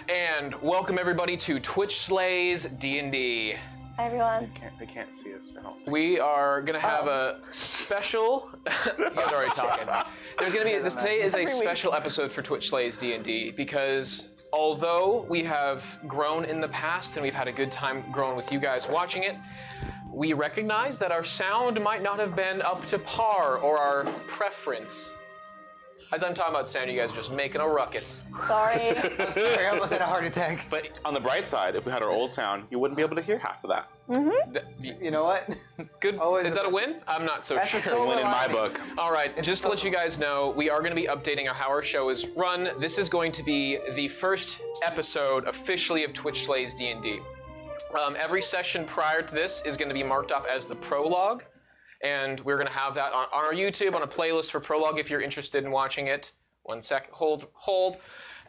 And welcome everybody to Twitch Slays D&D. Hi everyone. They can't see us, I don't think. We are gonna have a special. You guys are already talking. There's gonna be today is a special episode for Twitch Slays D&D because although we have grown in the past and we've had a good time growing with you guys watching it, we recognize that our sound might not have been up to par or our preference. As I'm talking about sound, you guys are just making a ruckus. Sorry. Sorry, I almost had a heart attack. But on the bright side, if we had our old sound, you wouldn't be able to hear half of that. You know what? Good. Always Is that a win? I'm not so That's a sure. silver Win in my lining. book. All right, just to let you guys know, we are going to be updating how our show is run. This is going to be the first episode officially of Twitch Slays D&D. Every session prior to this is going to be marked off as the Prologue, and we're going to have that on our YouTube on a playlist for Prologue if you're interested in watching it. 1 sec, hold.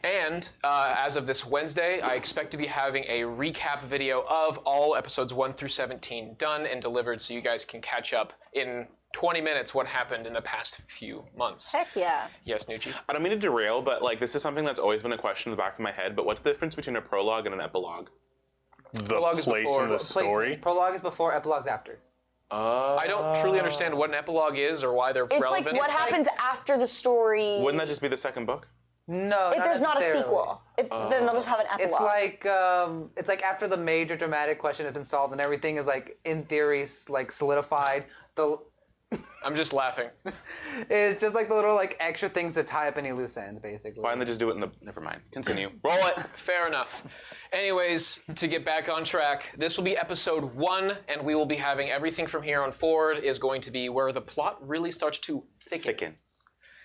And as of this Wednesday, I expect to be having a recap video of all episodes 1 through 17 done and delivered so you guys can catch up in 20 minutes what happened in the past few months. Heck yeah. Yes, Nucci? I don't mean to derail, but like this is something that's always been a question in the back of my head, but what's the difference between a prologue and an epilogue? Prologue is before. in the story. Prologue is before, epilogue's after. I don't truly understand what an epilogue is or why they're It's relevant. like what happens after the story. Wouldn't that just be the second book? No, if there's not a necessarily. sequel. Then they'll just have an epilogue. It's like after the major dramatic question has been solved and everything is like in theory like solidified. I'm just laughing. It's just like the little like extra things that tie up any loose ends, basically. Why didn't they just do it in the? Never mind. Continue. Roll it. Fair enough. Anyways, to get back on track, this will be episode 1, and we will be having everything from here on forward is going to be where the plot really starts to thicken.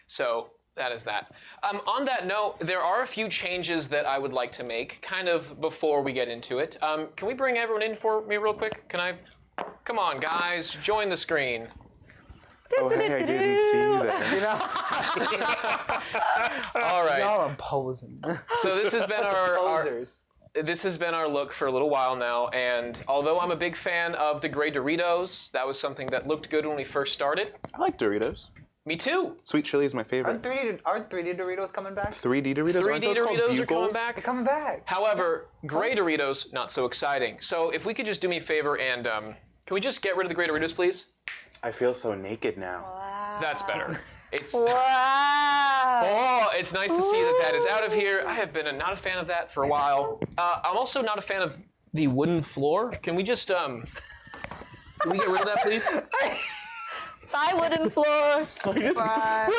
So that is that. On that note, there are a few changes that I would like to make, kind of before we get into it. Can we bring everyone in for me real quick? Can I? Come on, guys, join the screen. Oh, hey, I didn't see you there. You know? All right. Y'all are posing. So this has been our Posers. this has been our look for a little while now, and although I'm a big fan of the gray Doritos, that was something that looked good when we first started. I like Doritos. Me too. Sweet chili is my favorite. Aren't 3D Doritos coming back? 3D Doritos. 3D Aren't those called Doritos are coming Bugles? They're back. coming back. However, gray Doritos, not so exciting. So if we could just do me a favor and can we just get rid of the gray Doritos, please? I feel so naked now. That's better. It's Wow. it's nice to see that is out of here. I have been not a fan of that for a while. I'm also not a fan of the wooden floor. Can we just can we get rid of that, please? Bye, wooden floor. Bye.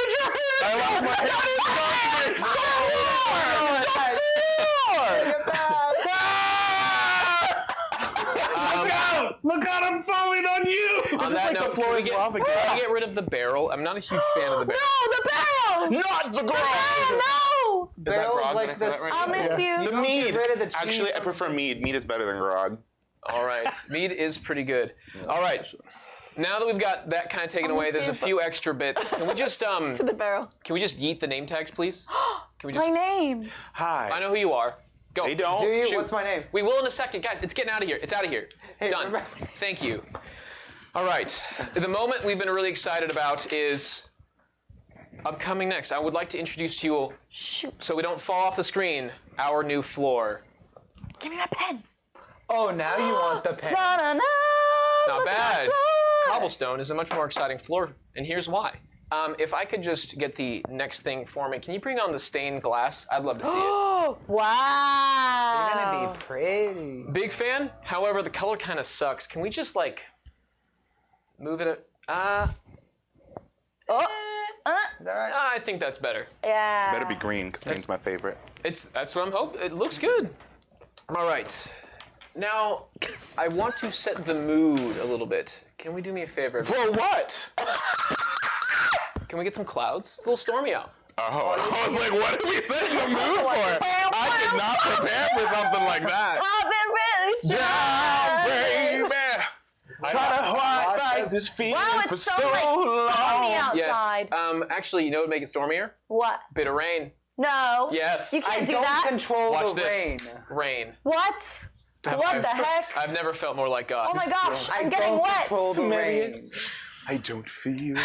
Look out! I'm falling on you! On that note, floor can we is get, lava can we get rid of the barrel? I'm not a huge fan of the barrel. No, the barrel. Not the ground! No. Is that Barrel's grog? like Did I say this- that right? I'll miss you. The mead. Get rid of the cheese Actually, I from- prefer mead. Mead is better than grog. All right, mead is pretty good. All right, now that we've got that kind of taken away, there's a few extra bits. Can we just To the barrel. can we just yeet the name tags, please? Can we just? My name. Hi. I know who you are. Go. They don't. Do you? Shoot. What's my name? We will in a second, guys. It's getting out of here. It's out of here. Done. remember- Thank you. All right. The moment we've been really excited about is upcoming next. I would like to introduce to you, so we don't fall off the screen, our new floor. Give me that pen. Oh, now you want the pen. Da-na-na, It's not look at bad. that floor. Cobblestone is a much more exciting floor, and here's why. If I could just get the next thing for me, can you bring on the stained glass? I'd love to see it. Oh, wow. It's gonna be pretty. Big fan. However, the color kind of sucks. Can we just like move it? Is that right? I think that's better. Yeah. Better be green, because green's my favorite. That's what I'm hoping. It looks good. All right. Now, I want to set the mood a little bit. Can we do me a favor? For what? Can we get some clouds? It's a little stormy out. Oh, I was like, what are we setting the mood for? I did not prepare for something like that. I've been really Down, baby. I try to fight this feeling Wow, for it's so so like stormy long. outside. Yes. Actually, you know what would make it stormier? What? Bit of rain. No. Yes. You I can't do don't that. control Watch the this. rain. Rain. What? What the heck? I've never felt more like God. Oh my gosh, I I'm getting don't wet. control the rain. I don't feel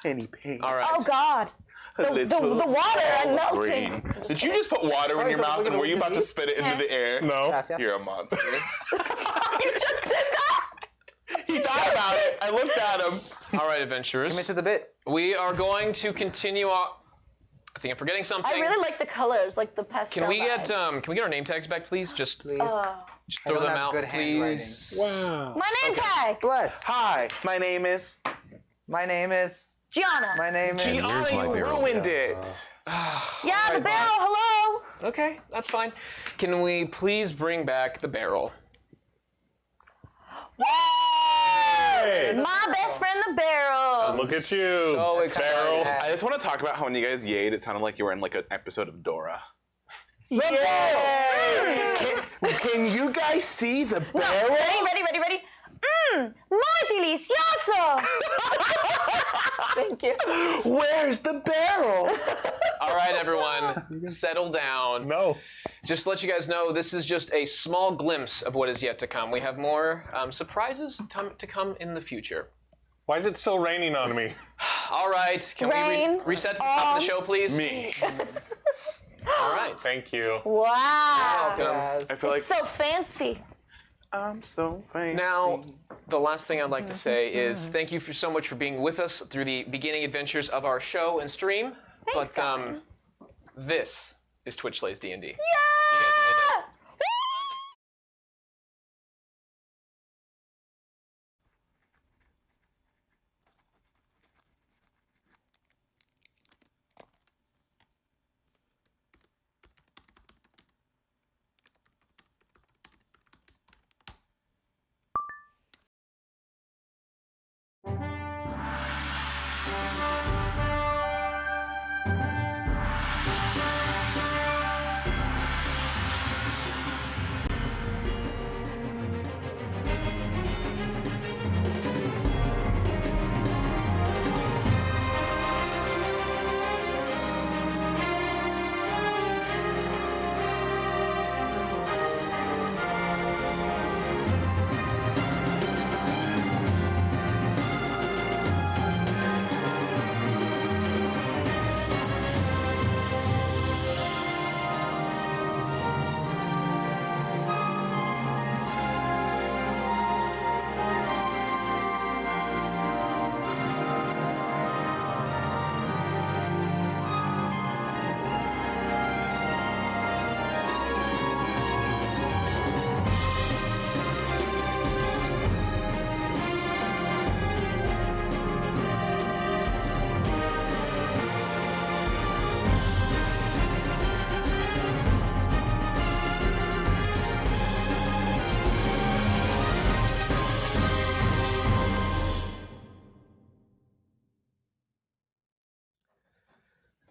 any pain. All right. Oh God. the water and melting. green. Did you just put water in your mouth and were you about to spit it into the air? No. Gracias. You're a monster. You just did that. He thought about it. I looked at him. All right, adventurers. Commit to the bit. We are going to continue on. I think I'm forgetting something. I really like the colors, like the pastel. Can we get vibes. can we get our name tags back, please? Just Please. throw don't them have out, good please. Wow. My name tag. Bless. Hi, my name is... My name is. Gianna. My name is. Gianna, you ruined it. Yeah, the barrel. Hello. Okay, that's fine. Can we please bring back the barrel? My best friend, the barrel. Look at you. So excited. Barrel. I just want to talk about how when you guys yayed, it sounded like you were in like an episode of Dora. Yay! Can you guys see the barrel? Ready. Muy delicioso. Thank you. Where's the barrel? All right, everyone, settle down. No. Just to let you guys know, this is just a small glimpse of what is yet to come. We have more surprises to come in the future. Why is it still raining on me? All right, can we Rain reset to the top of the show, please? Me. All right. Thank you. Wow. Yes. I feel like So fancy. I'm so fancy. Now, the last thing I'd like to say is thank you so much for being with us through the beginning adventures of our show and stream. Thanks, But this is Twitch Slays D&D. Yeah!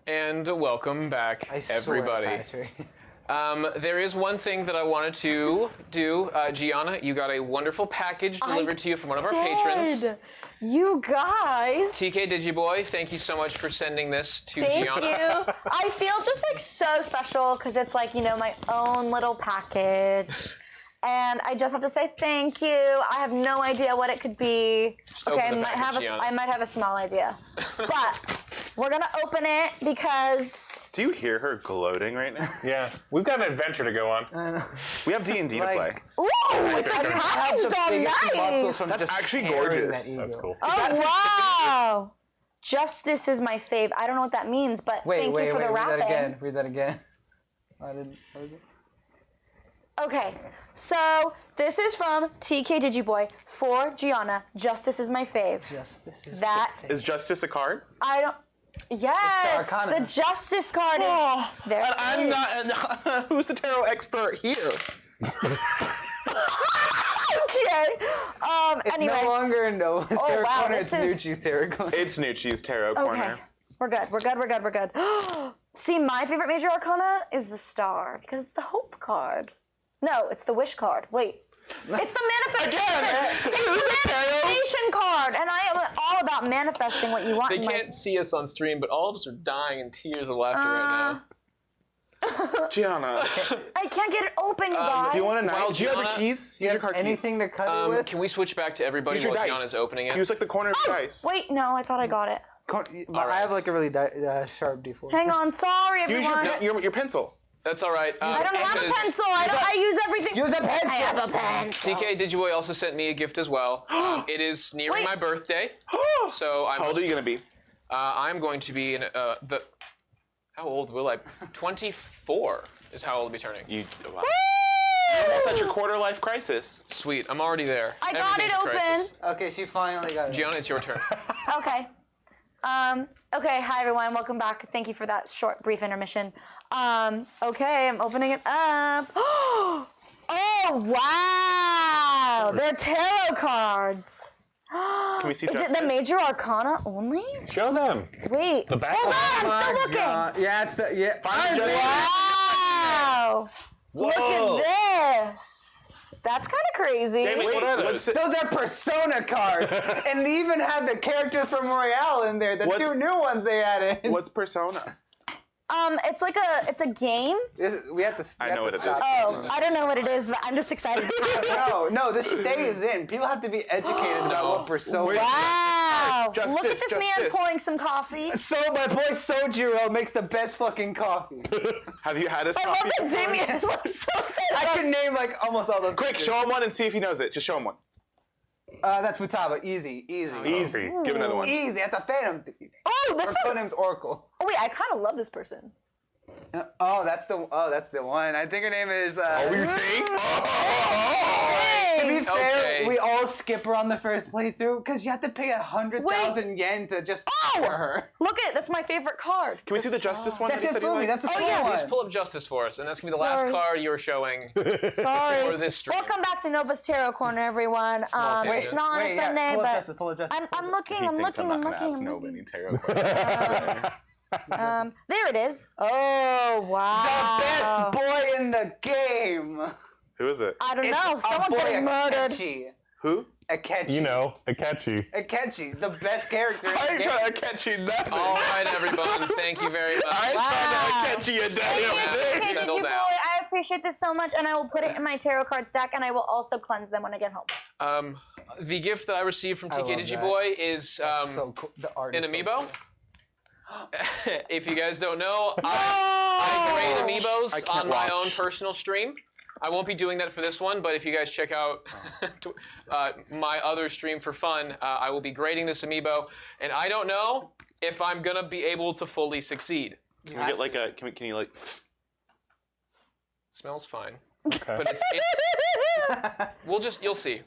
And welcome back, I swear, everybody. Patrick. There is one thing that I wanted to do. Gianna, you got a wonderful package delivered to you from one of our patrons. Did. You guys. TK Digiboy, thank you so much for sending this to Thank Gianna. you. I feel just like so special because it's like, you know, my own little package. And I just have to say thank you. I have no idea what it could be. open Okay, the package, Gianna. I might have a small idea. But we're gonna open it because Do you hear her gloating right now? Yeah. We've got an adventure to go on. We have D&D to Like- play. ooh, it's like packaged all nice. That's actually carrying gorgeous. that ego. That's cool. Oh wow. Justice is my fave. I don't know what that means, but thank you for the read wrapping. that again. Read that again. I didn't. What is it? Okay, so this is from TK Digiboy for Gianna. Justice is my fave. Yes, this is. That Is Justice a card? I don't. Yes, Arcana. the Justice card is there. But I'm it is. not. Who's the tarot expert here? Okay. It's Anyway. no longer Noah's tarot wow, corner. this It's is- Nucci's tarot corner. It's Nucci's tarot Okay. corner. We're good. We're good. We're good. We're good. See, my favorite major arcana is the star because it's the hope card. No, it's the wish card. Wait. It's the manifestation. It's the manifestation card, and I am all about manifesting what you want. They in my- can't see us on stream, but all of us are dying in tears of laughter right now. Gianna, I can't get it open, you guys. do you want a knife? Well, Do you have the Gianna, keys? Do you Use your have car anything keys. to cut it with? Can we switch back to everybody Use your while dice. Gianna's opening it? Use like the corner of the dice. Wait, no, I thought I got it. I have like a really sharp D4. Hang on, sorry Use everyone. your pencil. That's all right. I don't have a pencil. I use everything. Use a pencil. I have a pencil. TK Digiboy also sent me a gift as well. It is nearing my birthday, so I'm. How old are you gonna be? I'm going to be in the. How old will I? 24 is how old I'll be turning. Wow. You're almost at your quarter life crisis. Sweet, I'm already there. I got it open. Crisis. Okay, she finally got it. Gianna, it's your turn. Okay. Okay, hi everyone, welcome back. Thank you for that short, brief intermission. Okay, I'm opening it up. Oh, wow! They're tarot cards. Can we see Is Justice? it the major arcana only? Show them. Wait. The back. Hold on, I'm still looking. Yeah, it's the Wow! Look at this. That's kind of crazy. Damien, what are those? Those are persona cards, and they even have the characters from Royale in there. The two new ones they added. What's Persona? It's a game. We have to. I know what it is. Oh, I don't know what it is, but I'm just excited to have it. No, this stays in. People have to be educated about what persona. Wow! Justice, Look at this man justice. pouring some coffee. So my boy Sojiro makes the best fucking coffee. Have you had his I love coffee that before? Damien is like so sad. I can name like almost all those. Quick, show him one and see if he knows it. Just show him one. That's Futaba. Easy. Easy. Give another one. Easy. That's a Phantom thief. Oh, this Her is. name's Oracle. Oh wait, I kind of love this person. That's the one. I think her name is. Oh, you think? To be fair, Okay. we all skip her on the first playthrough because you have to pay 100,000 yen to just for her. Look at that's my favorite card. Can we see the Justice one That's that he it said he for me. liked? That's the yeah, one. Please pull up Justice for us, and that's gonna be the last Sorry. card you're showing. Sorry. For this stream. Welcome back to Nova's Tarot Corner, everyone. Small tangent. It's not on a Sunday, but pull up Justice. I'm looking. He I'm thinks looking. I'm I'm not gonna looking. ask I'm nobody looking. tarot questions. There it is. Oh wow. The best boy in the game. Who is it? I don't know. Our Someone's boy getting murdered. Akechi. Who? Akechi. You know, Akechi. Akechi, the best character in I the ain't game. trying to catch you nothing. All right, everyone. Thank you very much. I ain't trying to catch you a Thank you, damn thing. thank Settle you, boy. down. I appreciate this so much, and I will put it in my tarot card stack, and I will also cleanse them when I get home. The gift that I received from TK love Digiboy is So cool. The art an is so amiibo. cool. If you guys don't know, I grade amiibos I can't on my watch. own personal stream. I won't be doing that for this one, but if you guys check out my other stream for fun, I will be grading this amiibo, and I don't know if I'm gonna be able to fully succeed. Can we get like a? Can you like? Smells fine, but it's you'll see.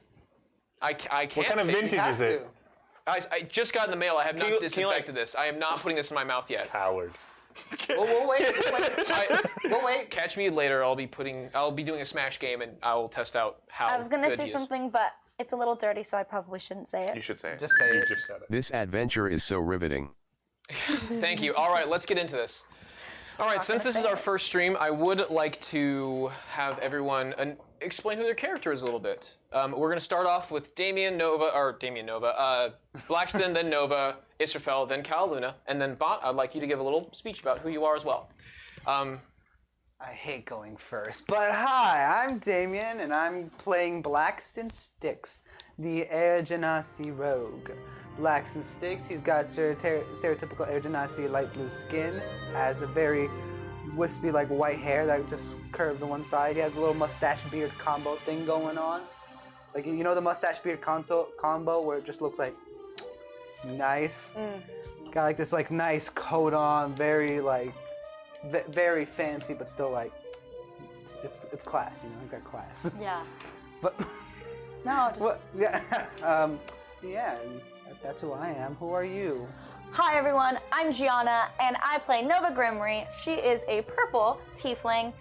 I can't. What kind of take it. vintage Have is it? to. I just got in the mail. I have you- not can you, disinfected this. I am not putting this in my mouth yet. Howard. We'll wait. We'll wait. Catch me later. I'll be doing a Smash game, and I will test out how. I was gonna good say he is. something, but it's a little dirty, so I probably shouldn't say You it. should say it. Just say You it. just said it. This adventure is so riveting. Thank you. All right, let's get into this. All right, since this is our first stream, I would like to have everyone explain who their character is a little bit. We're going to start off with Blackston, then Nova, Israfel, then Cal Luna, and then Bott. I'd like you to give a little speech about who you are as well. I hate going first, but hi, I'm Damien, and I'm playing Blackston Styx, the Air Genasi rogue. Blackston Styx, he's got your stereotypical Air Genasi light blue skin, has a very wispy like white hair that just curved to one side. He has a little mustache beard combo thing going on. Like, you know the mustache beard combo where it just looks like nice? Got like this like nice coat on, very like very fancy, but still like it's class, you know. Got class. Yeah. But No. Just... well, yeah, yeah. and That's who I am. Who are you? Hi everyone, I'm Gianna, and I play Nova Grimry. She is a purple tiefling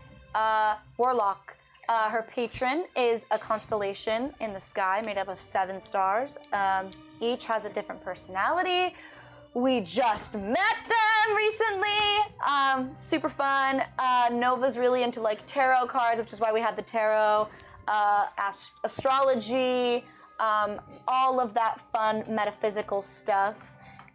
warlock. Her patron is a constellation in the sky made up of 7 stars. Each has a different personality. We just met them recently. Super fun. Nova's really into like tarot cards, which is why we had the tarot, astrology, all of that fun metaphysical stuff.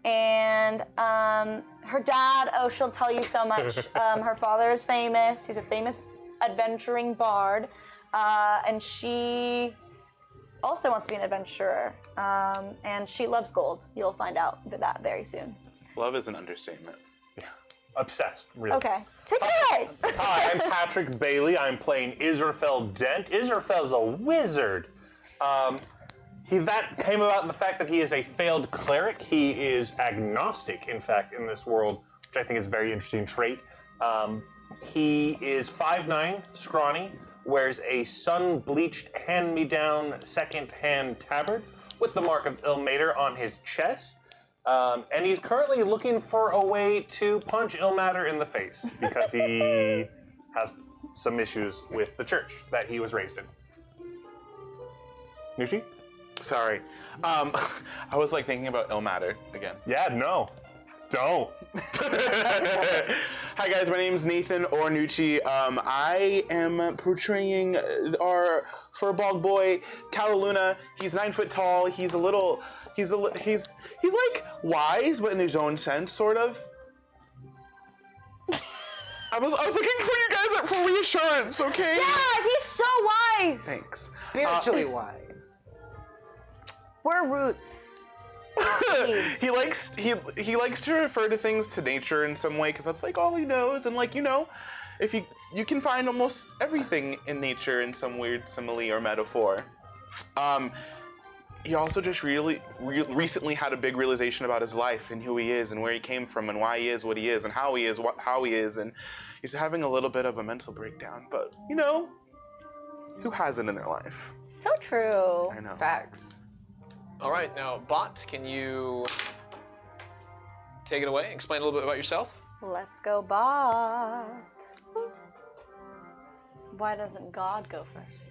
And her dad, oh, she'll tell you so much. Her father is famous. He's a famous adventuring bard. And she also wants to be an adventurer. And she loves gold. You'll find out that very soon. Love is an understatement. Obsessed, really. Okay. Take it away. Hi, I'm Patrick Bailey. I'm playing Israfel Dent. Israfel's a wizard. That came about in the fact that he is a failed cleric. He is agnostic, in fact, in this world, which I think is a very interesting trait. He is 5'9", scrawny, wears a sun-bleached hand-me-down second-hand tabard with the mark of Ilmater on his chest. And he's currently looking for a way to punch Ilmater in the face because he has some issues with the church that he was raised in. Nushi? Sorry. I was like thinking about Ilmater again. Yeah, no. Don't. Hi guys, my name's Nathan Ornucci. I am portraying our furball boy, Kalaluna. He's 9 foot tall. He's like wise, but in his own sense, sort of. I was looking for you guys for reassurance, okay? Yeah, he's so wise. Thanks. Spiritually wise. We're roots. he likes to refer to things to nature in some way because that's like all he knows, and like if you can find almost everything in nature in some weird simile or metaphor. He also just really recently had a big realization about his life and who he is and where he came from and why he is what he is and how he is, and he's having a little bit of a mental breakdown. But who hasn't in their life? So true. I know. Facts. All right, now, Bott, can you take it away? Explain a little bit about yourself. Let's go, Bott. Why doesn't God go first?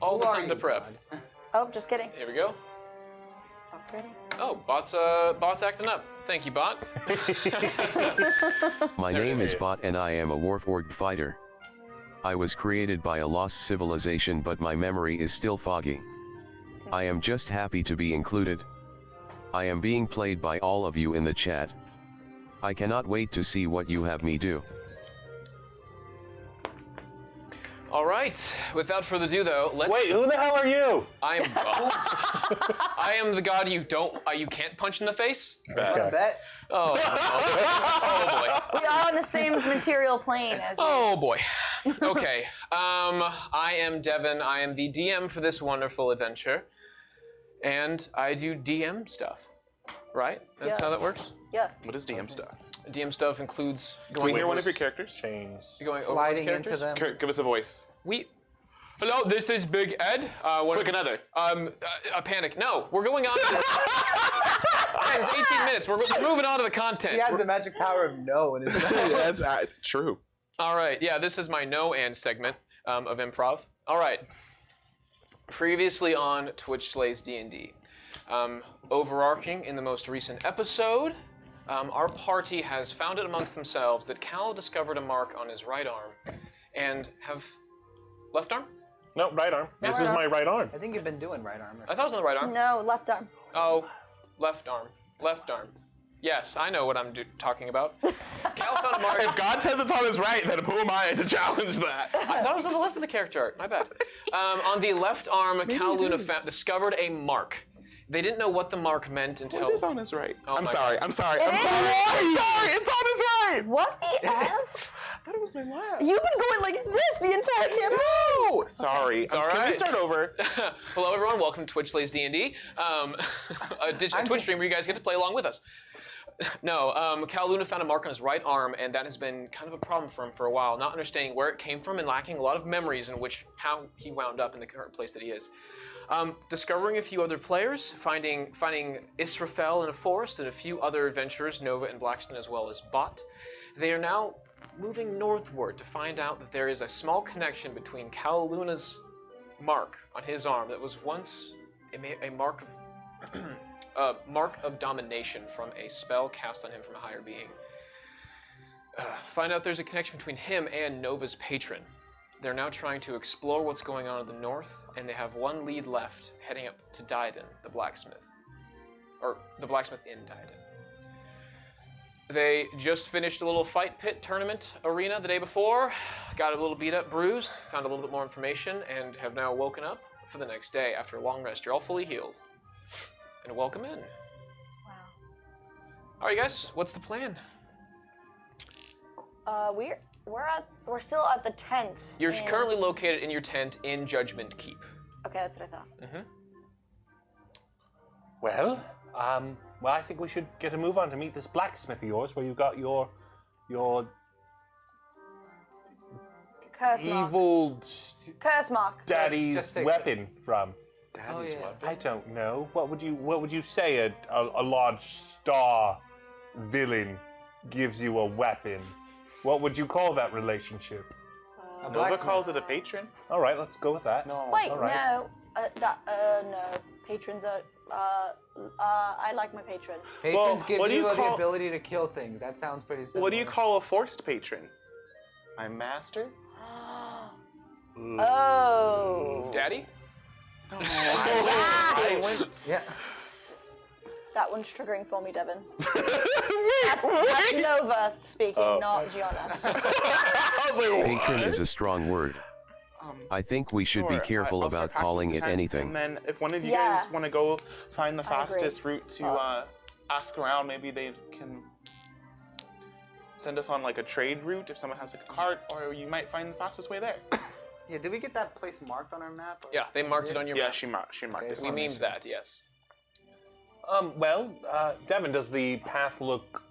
All the Who are time to you, prep. Oh, just kidding. Here we go. Bott's ready. Oh, Bott's acting up. Thank you, Bott. My There it name is. is Bott and I am a warforged fighter. I was created by a lost civilization, but my memory is still foggy. I am just happy to be included. I am being played by all of you in the chat. I cannot wait to see what you have me do. All right. Without further ado, though, let's. Wait, who the hell are you? I am. I am the god you can't punch in the face. I bet. Oh. Oh boy. We are on the same material plane as you. Oh boy. Okay. I am Devin. I am the DM for this wonderful adventure, and I do DM stuff. Right? That's Yeah. how that works. Yeah. What is DM stuff? DM stuff includes Can we going. hear one of your characters? Chains. Going over Sliding the into characters? them. Give us a voice. Hello, this is Big Ed. Quick, another. A panic. No, we're going on. Guys, it's 18 minutes. We're moving on to the content. He has the magic power of no in his mouth. That's true. All right, yeah, this is my no and segment of improv. All right. Previously on Twitch Slays D&D. Overarching in the most recent episode, our party has found it amongst themselves that Cal discovered a mark on his right arm and have... Left arm? No, right arm. This right is arm. my right arm. I think you've been doing right arm. I thought it was on the right arm. No, left arm. Oh, left arm. Left arm. Yes, I know what I'm talking about. Cal found a mark. If God says it's on his right, then who am I to challenge that? I thought it was on the left of the character art. My bad. On the left arm, Cal Luna discovered a mark. They didn't know what the mark meant until... It is on his right. Oh I'm my sorry. God. I'm sorry. It I'm is sorry. right. I'm sorry. It's on his right. What the F? I thought it was my left. You've been going like this the entire campaign. No. Sorry. It's all Can we right. start over? Hello, everyone. Welcome to Twitch Slays D&D, a digital Twitch stream where you guys get to play along with us. No, Cal Luna found a mark on his right arm, and that has been kind of a problem for him for a while, not understanding where it came from and lacking a lot of memories in how he wound up in the current place that he is. Discovering a few other players, finding Israfel in a forest, and a few other adventurers, Nova and Blackston, as well as Bott. They are now moving northward to find out that there is a small connection between Cal Luna's mark on his arm that was once a mark of mark of domination from a spell cast on him from a higher being. Find out there's a connection between him and Nova's patron. They're now trying to explore what's going on in the north, and they have one lead left, heading up to Dryden, the blacksmith. Or the blacksmith in Dryden. They just finished a little fight pit tournament arena the day before, got a little beat up, bruised, found a little bit more information, and have now woken up for the next day after a long rest. You're all fully healed. And welcome in. Wow. All right, guys, what's the plan? We're still at the tent. You're currently located in your tent in Judgment Keep. Okay, that's what I thought. Well, I think we should get a move on to meet this blacksmith of yours, where you got your Curse mark. evil Curse mark. daddy's Just take weapon from. Daddy's yeah. weapon. I don't know. What would you say a large star villain gives you a weapon? What would you call that relationship? A Nova blacksmith. calls it a patron. All right, let's go with that. No. Wait, All right. no. Patrons are. I like my patron. Patrons Well, give what do you you the call- ability to kill things. That sounds pretty simple. What do you call a forced patron? My master? Oh. Daddy? I went. Yeah. That one's triggering for me, Devin. That's Nova speaking, not Gianna. I was like, Patron what? is a strong word. I think we should be Sure, careful I'll start about calling packing it the tent, anything. And then if one of you Yeah. guys want to go find the I agree. fastest route to ask around, maybe they can send us on like a trade route if someone has like a cart, or you might find the fastest way there. Yeah, did we get that place marked on our map? or- Yeah, they marked it on your Yeah, map. she marked it. We memed that, yes. Well, Devin, does the path look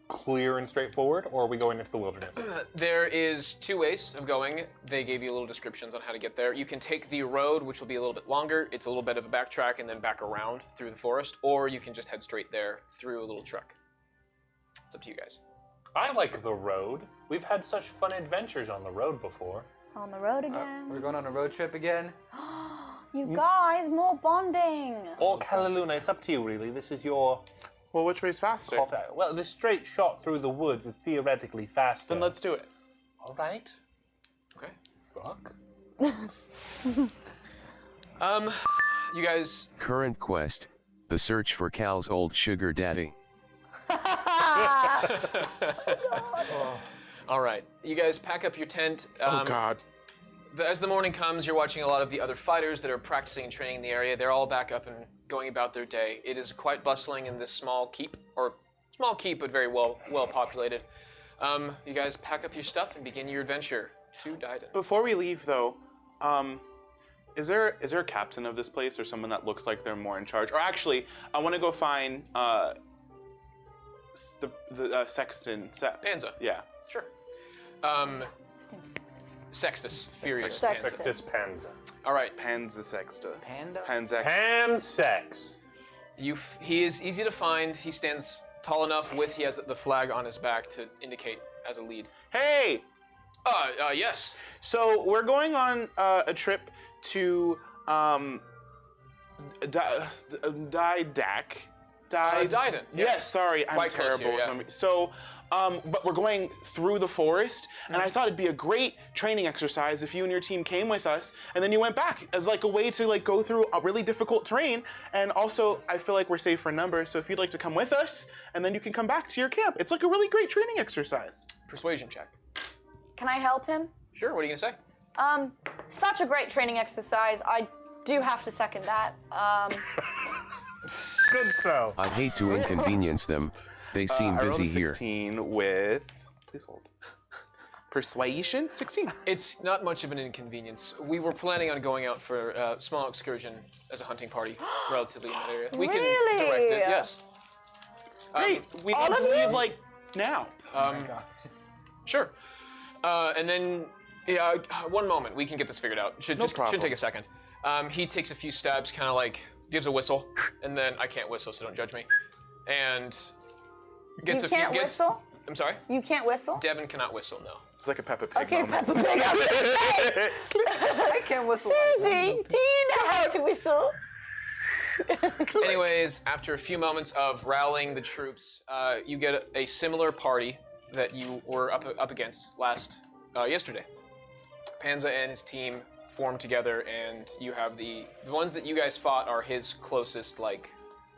clear and straightforward, or are we going into the wilderness? There is two ways of going. They gave you little descriptions on how to get there. You can take the road, which will be a little bit longer. It's a little bit of a backtrack and then back around through the forest, or you can just head straight there through a little trek. It's up to you guys. I like the road. We've had such fun adventures on the road before. On the road again. We're going on a road trip again. You guys, more bonding. Or Kalaluna, it's up to you, really. This is your Well, which way's faster? call to- Well, the straight shot through the woods is theoretically faster. Then let's do it. All right. Okay. Fuck. You guys, Current quest, the search for Cal's old sugar daddy. all right. You guys pack up your tent. Oh God. As the morning comes, you're watching a lot of the other fighters that are practicing and training in the area. They're all back up and going about their day. It is quite bustling in this small keep, but very well populated. You guys pack up your stuff and begin your adventure to Diden. Before we leave, though, is there a captain of this place or someone that looks like they're more in charge? Or actually, I want to go find the sexton. Panza. Yeah. Sure. Sextus, Furious. Sextus. Panza. Sextus Panza. All right. Panza Sexta. Panda? Panzex. Pansex. He is easy to find. He stands tall enough he has the flag on his back to indicate as a lead. Hey! Yes. So we're going on a trip to Didak. Diden. Yes, sorry, I'm Quite close terrible here, with yeah. memory. So, but we're going through the forest, and I thought it'd be a great training exercise if you and your team came with us, and then you went back as like a way to like go through a really difficult terrain. And also, I feel like we're safe for numbers, so if you'd like to come with us, and then you can come back to your camp. It's like a really great training exercise. Persuasion check. Can I help him? Sure. What are you gonna say? Such a great training exercise. I do have to second that. Good so. I hate to inconvenience them. They seem I rolled busy a here. 16 with, please hold. Persuasion, 16. It's not much of an inconvenience. We were planning on going out for a small excursion as a hunting party, relatively in that area. We can Really? direct it. Yes. Great, we all need to of you? leave like now. Sure. And then, yeah, one moment. We can get this figured out. Should problem. take a second. He takes a few stabs, kind of like gives a whistle, and then I can't whistle, so don't judge me. And gets You a few. can't whistle? I'm sorry. You can't whistle? Devin cannot whistle. No. It's like a Peppa Pig Okay, moment. Peppa Pig. I was gonna say, I can't whistle. Susie, do you know how to whistle? Anyways, after a few moments of rallying the troops, you get a similar party that you were up against yesterday. Panza and his team formed together, and you have the ones that you guys fought are his closest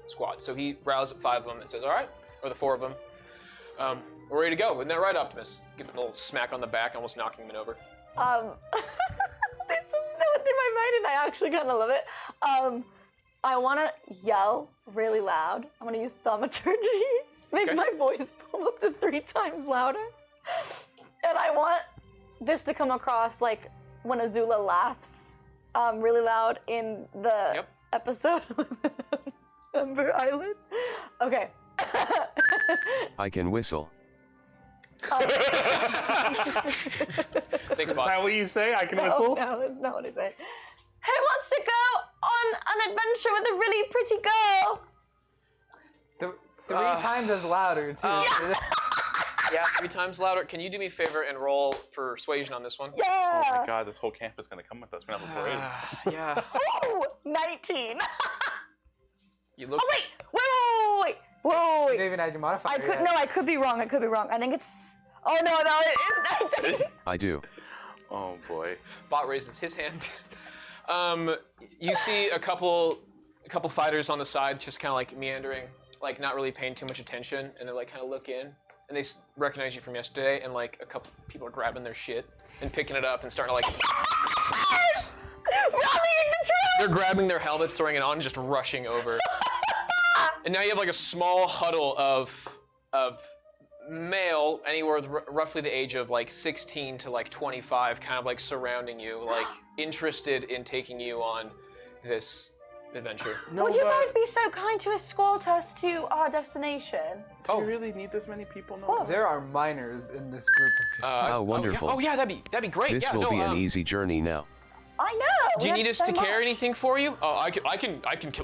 squad. So he rallies up 5 of them and says, "All right," or the 4 of them, "we're ready to go." Isn't that right, Optimus? Give him a little smack on the back, almost knocking him over. This is not in my mind, and I actually kind of love it. I want to yell really loud. I want to use thaumaturgy. make Okay. my voice pull up to 3 times louder. And I want this to come across like when Azula laughs really loud in the episode of Ember Island. Okay. I can whistle. Thanks, Is Bott. that what you say? I can whistle? No, that's not what I say. Who wants to go on an adventure with a really pretty girl? Three times as louder, too. Yeah, 3 times louder. Can you do me a favor and roll persuasion on this one? Oh Yeah. my god, this whole camp is gonna come with us. We're gonna have a parade. Yeah. Oh, 19. You look. Oh wait. You didn't even add your modifier yet. I could be wrong. I think it's. Oh no, it is 19. I do. Oh boy. Bott raises his hand. You see a couple fighters on the side, just kind of like meandering, like not really paying too much attention, and they like kind of look in, and they recognize you from yesterday, and like a couple people are grabbing their shit and picking it up and starting to like. Rallying the troop. They're grabbing their helmets, throwing it on, and just rushing over. And now you have like a small huddle of male, anywhere with roughly the age of like 16 to like 25, kind of like surrounding you, like interested in taking you on this adventure. No, Would you but guys be so kind to escort us to our destination? do you really need this many people? No. course. There are minors in this group of people. Oh, wonderful. Oh yeah, that'd be great. This yeah, will no, be an easy journey now. I know. Do we you have need us so to carry much. anything for you? Oh, I can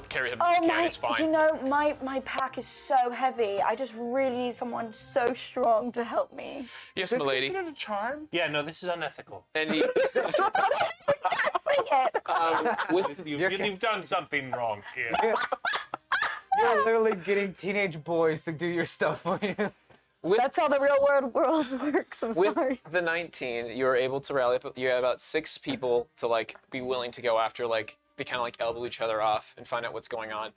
carry him. Oh Carry, it's fine. You know, my pack is so heavy. I just really need someone so strong to help me. Yes, Is this milady. considered a charm? Yeah, no, this is unethical. And he, Bring it. with You've done something wrong here. You're literally getting teenage boys to do your stuff for you. That's how the real world works. I'm with sorry. the 19, you were able to rally up. You had about 6 people to like be willing to go after, like they kind of like elbow each other off and find out what's going on.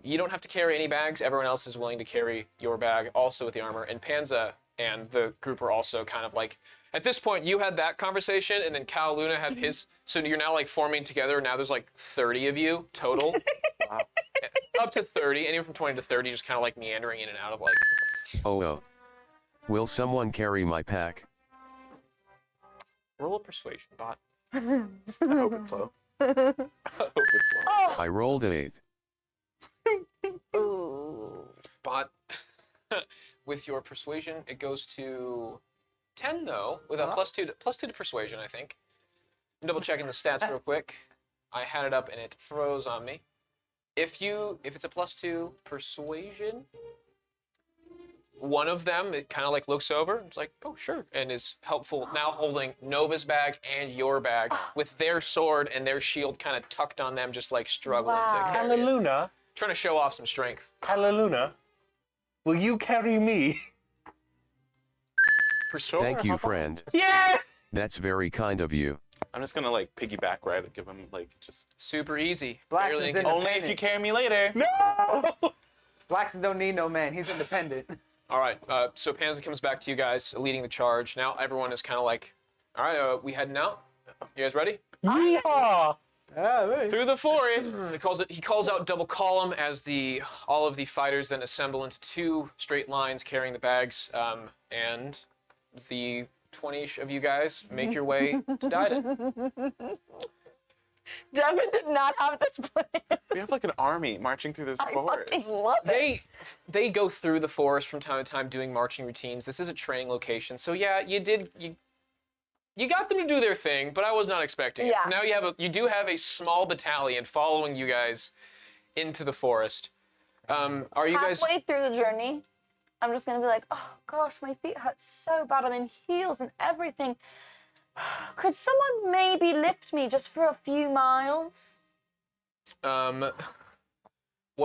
You don't have to carry any bags. Everyone else is willing to carry your bag, also with the armor. And Panza and the group are also kind of like, at this point, you had that conversation, and then Cal Luna had his. So you're now like forming together. Now there's like 30 of you total. Wow. Up to 30, anywhere from 20 to 30, just kind of like meandering in and out of like. Oh. Will someone carry my pack? Roll a persuasion, Bot. I hope it's low. I hope it's low. I rolled an 8. Ooh. Bot, with your persuasion, it goes to 10 though, with a plus two to persuasion, I think. I'm double checking the stats real quick. I had it up and it froze on me. If it's a +2 persuasion, one of them, it kind of like looks over, it's like, oh sure, and is helpful, now holding Nova's bag and your bag with their sword and their shield kind of tucked on them, just like struggling Wow. to carry it. Hallelujah. Trying to show off some strength. Hallelujah. Will you carry me? Thank you, friend. Yeah! That's very kind of you. I'm just gonna like piggyback, right? Give him like just. Super easy. Blackson's Barely in Only if you carry me later. No. Blackson don't need no man. He's independent. All right, so Panzer comes back to you guys, leading the charge. Now everyone is kind of like, all right, we heading out? You guys ready? Yeah! Through the forest. He calls out double column as all of the fighters then assemble into 2 straight lines carrying the bags, and the 20-ish of you guys make your way to Dyden. Devin did not have this plan. We have like an army marching through this I forest. fucking love it. They go through the forest from time to time doing marching routines. This is a training location, so yeah, you got them to do their thing, but I was not expecting it. Yeah. So now you do have a small battalion following you guys into the forest. Are you guys? Halfway through the journey, I'm just gonna be like, oh gosh, my feet hurt so bad. I'm in heels and everything. Could someone maybe lift me just for a few miles? One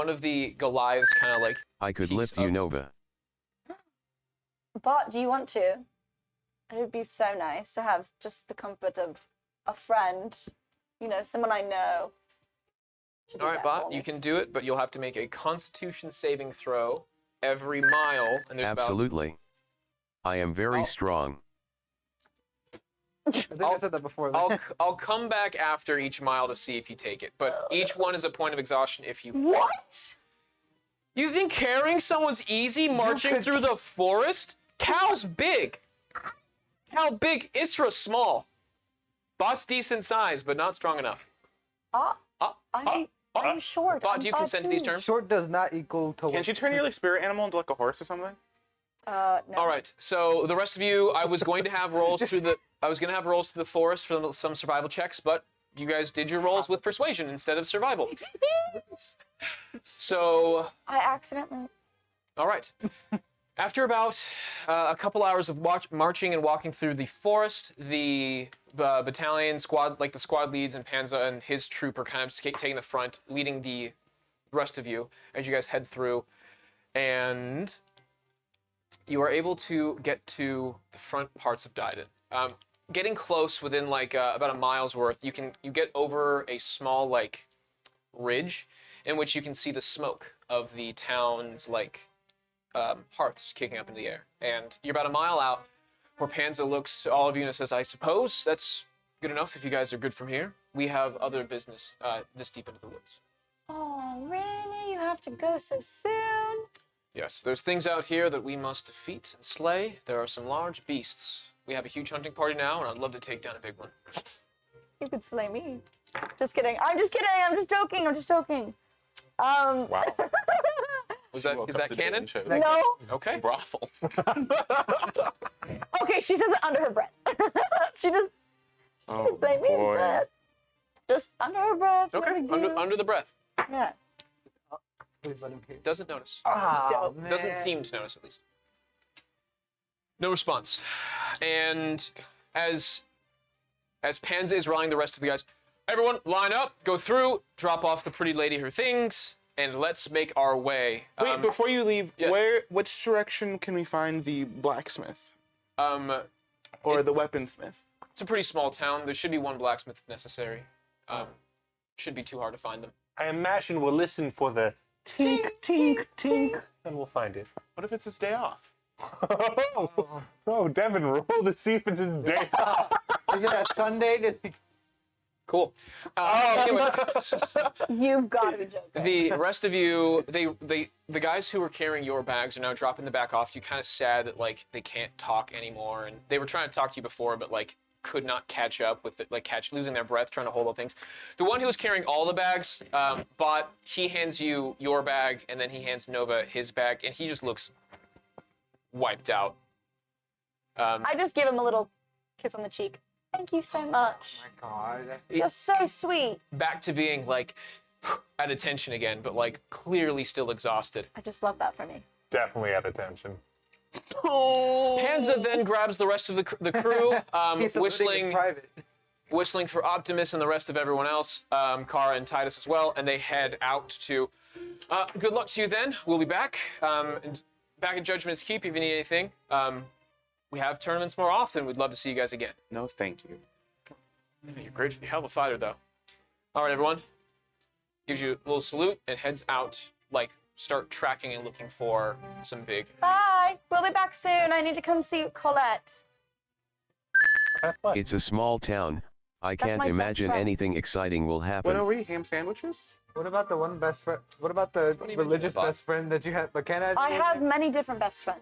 of the Goliaths kind of like. I could peeks lift you, up. Nova. But do you want to? It would be so nice to have just the comfort of a friend, you know, someone I know. to do All right, that Bot, for me. you can do it, but you'll have to make a Constitution saving throw every mile, and there's Absolutely. I am very strong. I think I said that before. I'll come back after each mile to see if you take it, but each one is a point of exhaustion if you. What? You think carrying someone's easy marching through the forest? Cal's big. Cal big, Isra small. Bott's decent size, but not strong enough. I'm short. Bott, do you consent to these terms? Short does not equal to. Can't you turn your like spirit animal into like a horse or something? No. All right. So the rest of you, I was going to have rolls through the forest for some survival checks, but you guys did your rolls with persuasion instead of survival. So. I accidentally. All right. After about a couple hours of marching and walking through the forest, the battalion squad, like the squad leads and Panza and his troop, are kind of taking the front, leading the rest of you as you guys head through, and you are able to get to the front parts of Diden. Getting close, within like about a mile's worth, you get over a small like ridge in which you can see the smoke of the town's like hearths kicking up in the air. And you're about a mile out where Panza looks to all of you and says, I suppose that's good enough if you guys are good from here. We have other business this deep into the woods. Oh, really? You have to go so soon? Yes, there's things out here that we must defeat and slay. There are some large beasts. We have a huge hunting party now, and I'd love to take down a big one. You could slay me. Just kidding. I'm just kidding. I'm just joking. Wow. Is that canon? No. Okay. Brothel. Okay, she says it under her breath. She just Oh slay me boy. instead. Just under her breath. no Okay, big deal. under the breath. Yeah. Please let him hear. Doesn't notice. Oh, man. Doesn't seem to notice, at least. No response. And as Panza is rallying the rest of the guys, everyone line up, go through, drop off the pretty lady her things, and let's make our way. Wait, before you leave, yes. which direction can we find the blacksmith Or or the weaponsmith? it's a pretty small town. There should be one blacksmith necessary. Shouldn't be too hard to find them. I imagine we'll listen for the tink, tink, tink, and we'll find it. What if it's his day off? Oh, Devin, roll to see if it's his day off. Is it a Sunday? Cool. Anyways, You've got to be joking. the rest of you, the guys who were carrying your bags are now dropping the back off. You kind of sad that like they can't talk anymore, and they were trying to talk to you before, but like could not catch up with it, like losing their breath trying to hold all things. The one who was carrying all the bags, Bott, he hands you your bag, and then he hands Nova his bag, and he just looks wiped out. I just give him a little kiss on the cheek. Thank you so much. Oh my God. You're so sweet. Back to being like at attention again, but like clearly still exhausted. I just love that for me. Definitely at attention. Panza then grabs the rest of the crew, He's whistling private. whistling for Optimus and the rest of everyone else, Kara and Titus as well, and they head out to. Good luck to you then. We'll be back. And back at Judgment's Keep if you need anything. We have tournaments more often. We'd love to see you guys again. No, thank you. You're great. You're a hell of a fighter, though. All right, everyone. Gives you a little salute and heads out. Like, start tracking and looking for some big. Bye. We'll be back soon. I need to come see Colette. It's a small town. I can't my best imagine friend. anything exciting will What happen. are we? Ham sandwiches? What about the one best friend? What about the funny you mention religious that, Bott. best friend that you had? But can I have many different best friends.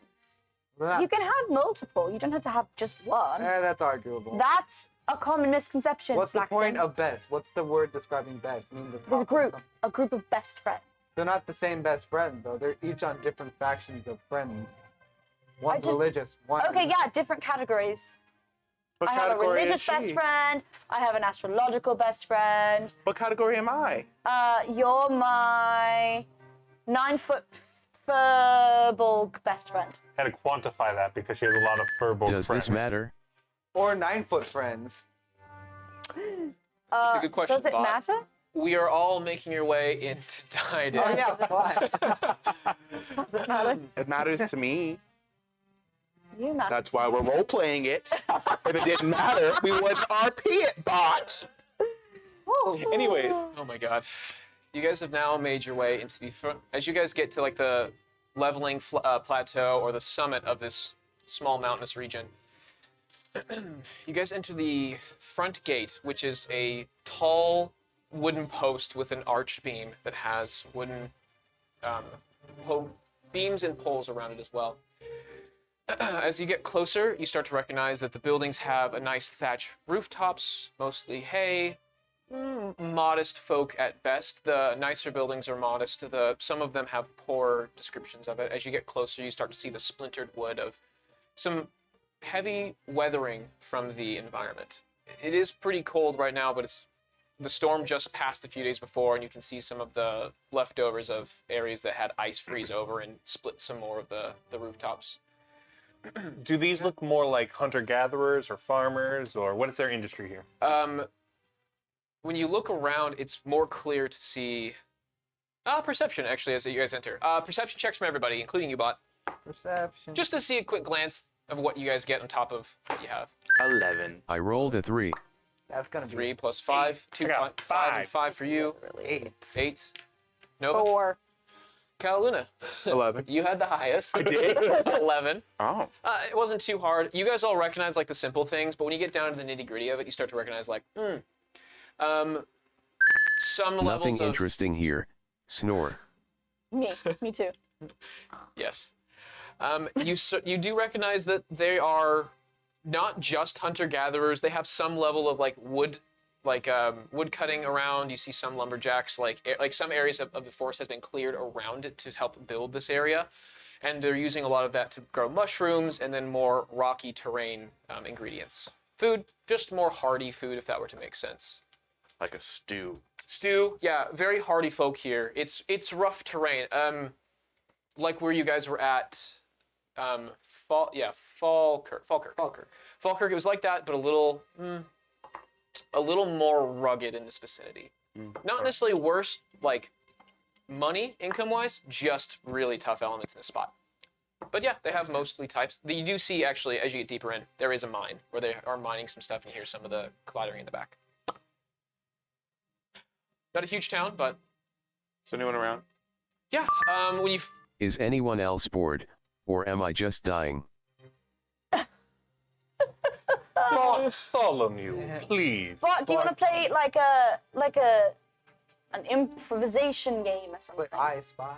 You can have multiple. You don't have to have just one. That's arguable. That's a common misconception. What's the Blackstone. point of best? What's the word describing best? I mean, the There's a top of group. something. A group of best friends. They're not the same best friend though. They're each on different factions of friends. One's just- religious. One. Okay, yeah, different categories. What I have a category is religious she? best friend. I have an astrological best friend. What category am I? You're my 9-foot furball best friend. Had to quantify that because she has a lot of furball Does friends. this matter? Or 9-foot friends. That's a good question, Does it Bott. matter? We are all making your way into Tide. Oh yeah, fine. Does it matter? It matters to me. You matter. That's why we're role playing it. If it didn't matter, we wouldn't RP it, Bott. Anyways, Oh my god. You guys have now made your way into the front. As you guys get to like the leveling plateau or the summit of this small mountainous region, you guys enter the front gate, which is a tall wooden post with an arched beam that has wooden beams and poles around it as well. As you get closer, you start to recognize that the buildings have a nice thatch rooftops, mostly hay. Modest folk at best. The nicer buildings are modest. Some of them have poor descriptions of it. As you get closer, you start to see the splintered wood of some heavy weathering from the environment. It is pretty cold right now, but the storm just passed a few days before, and you can see some of the leftovers of areas that had ice freeze over and split some more of the rooftops. Do these look more like hunter-gatherers or farmers, or what is their industry here? When you look around, it's more clear to see... perception, actually, as you guys enter. Perception checks from everybody, including you, Bott. Perception. Just to see a quick glance of what you guys get on top of what you have. 11. I rolled a 3. That's gonna be 3 plus 5. 2, I got 5 and 5 for you. 8. 8. Nova. 4. Caluna. 11. You had the highest. I did? 11. Oh. It wasn't too hard. You guys all recognize like the simple things, but when you get down to the nitty gritty of it, you start to recognize like, some Nothing levels of... interesting here. Snore. Me too. Yes. You do recognize that they are not just hunter-gatherers. They have some level of like wood cutting around. You see some lumberjacks, like some areas of the forest has been cleared around it to help build this area. And they're using a lot of that to grow mushrooms and then more rocky terrain ingredients. Food, just more hardy food if that were to make sense. Like a stew. Stew, yeah, very hardy folk here. It's rough terrain. Like where you guys were at, Falkirk. Falkirk, it was like that, but a little more rugged in this vicinity. Not necessarily worse, like money, income-wise, just really tough elements in this spot. But yeah, they have mostly types. You do see, actually, as you get deeper in, there is a mine where they are mining some stuff, and you hear some of the clattering in the back. Not a huge town, but... Is anyone around? Yeah, when you... Is anyone else bored? Or am I just dying? Bartholomew, please. But do you want to play like an improvisation game or something? But I spy.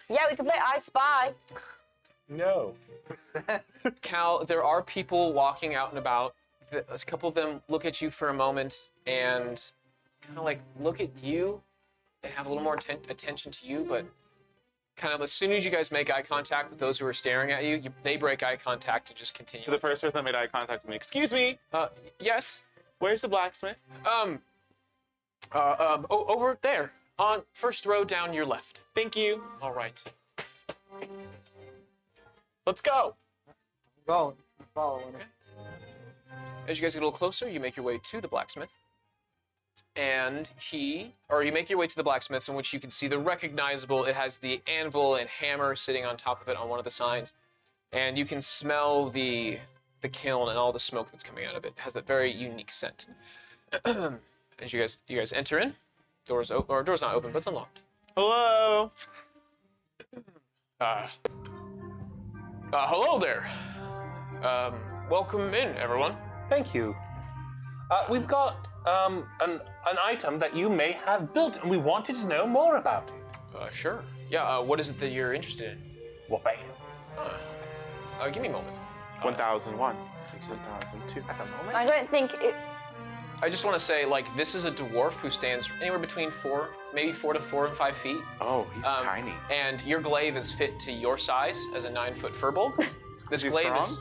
Yeah, we could play I Spy. No. Cal, there are people walking out and about. A couple of them look at you for a moment and kind of like look at you and have a little more attention to you, but kind of as soon as you guys make eye contact with those who are staring at you, they break eye contact and just continue. To the first person that made eye contact with me. Excuse me. Yes. Where's the blacksmith? Over there, on first row down your left. Thank you. All right. Let's go. Following it. As you guys get a little closer, you make your way to the blacksmith. And you make your way to the blacksmith's, in which you can see the recognizable, it has the anvil and hammer sitting on top of it on one of the signs. And you can smell the kiln and all the smoke that's coming out of it. It has that very unique scent. As you guys enter in, door's not open, but it's unlocked. Hello. Hello there. Welcome in, everyone. Thank you. We've got an item that you may have built, and we wanted to know more about it. Sure. Yeah, what is it that you're interested in? Whoopee. Give me a moment. 1001. 1002. That's a moment. I don't think it. I just want to say, like, this is a dwarf who stands anywhere between 4 to 4 and 5 feet. Oh, he's tiny. And your glaive is fit to your size as a 9-foot furbolg. This Is he glaive strong?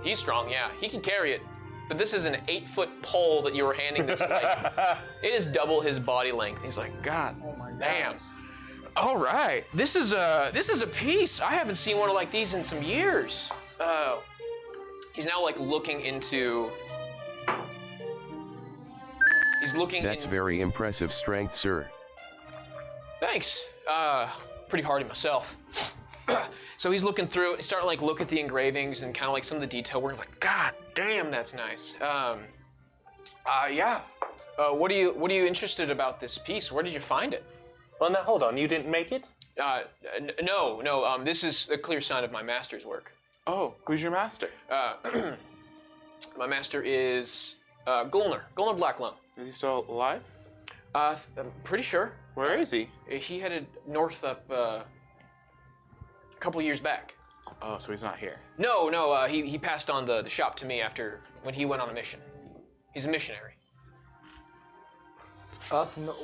He's strong, yeah. He can carry it. But this is an 8-foot pole that you were handing this knight. It is double his body length. He's like, God, Oh my god. damn. All right, this is a piece. I haven't seen one like these in some years. He's now like looking into. He's looking. That's very impressive strength, sir. Thanks. Pretty hardy myself. So he's looking through it. He's starting to like look at the engravings and kind of like some of the detail work. Like, God damn, that's nice. Yeah. What are you interested about this piece? Where did you find it? Well, now hold on. You didn't make it? No. This is a clear sign of my master's work. Oh, who's your master? My master is Gulner Blackloam. Is he still alive? I'm pretty sure. Where is he? He headed north up couple years back. Oh, so he's not here. No, he passed on the shop to me after when he went on a mission. He's a missionary.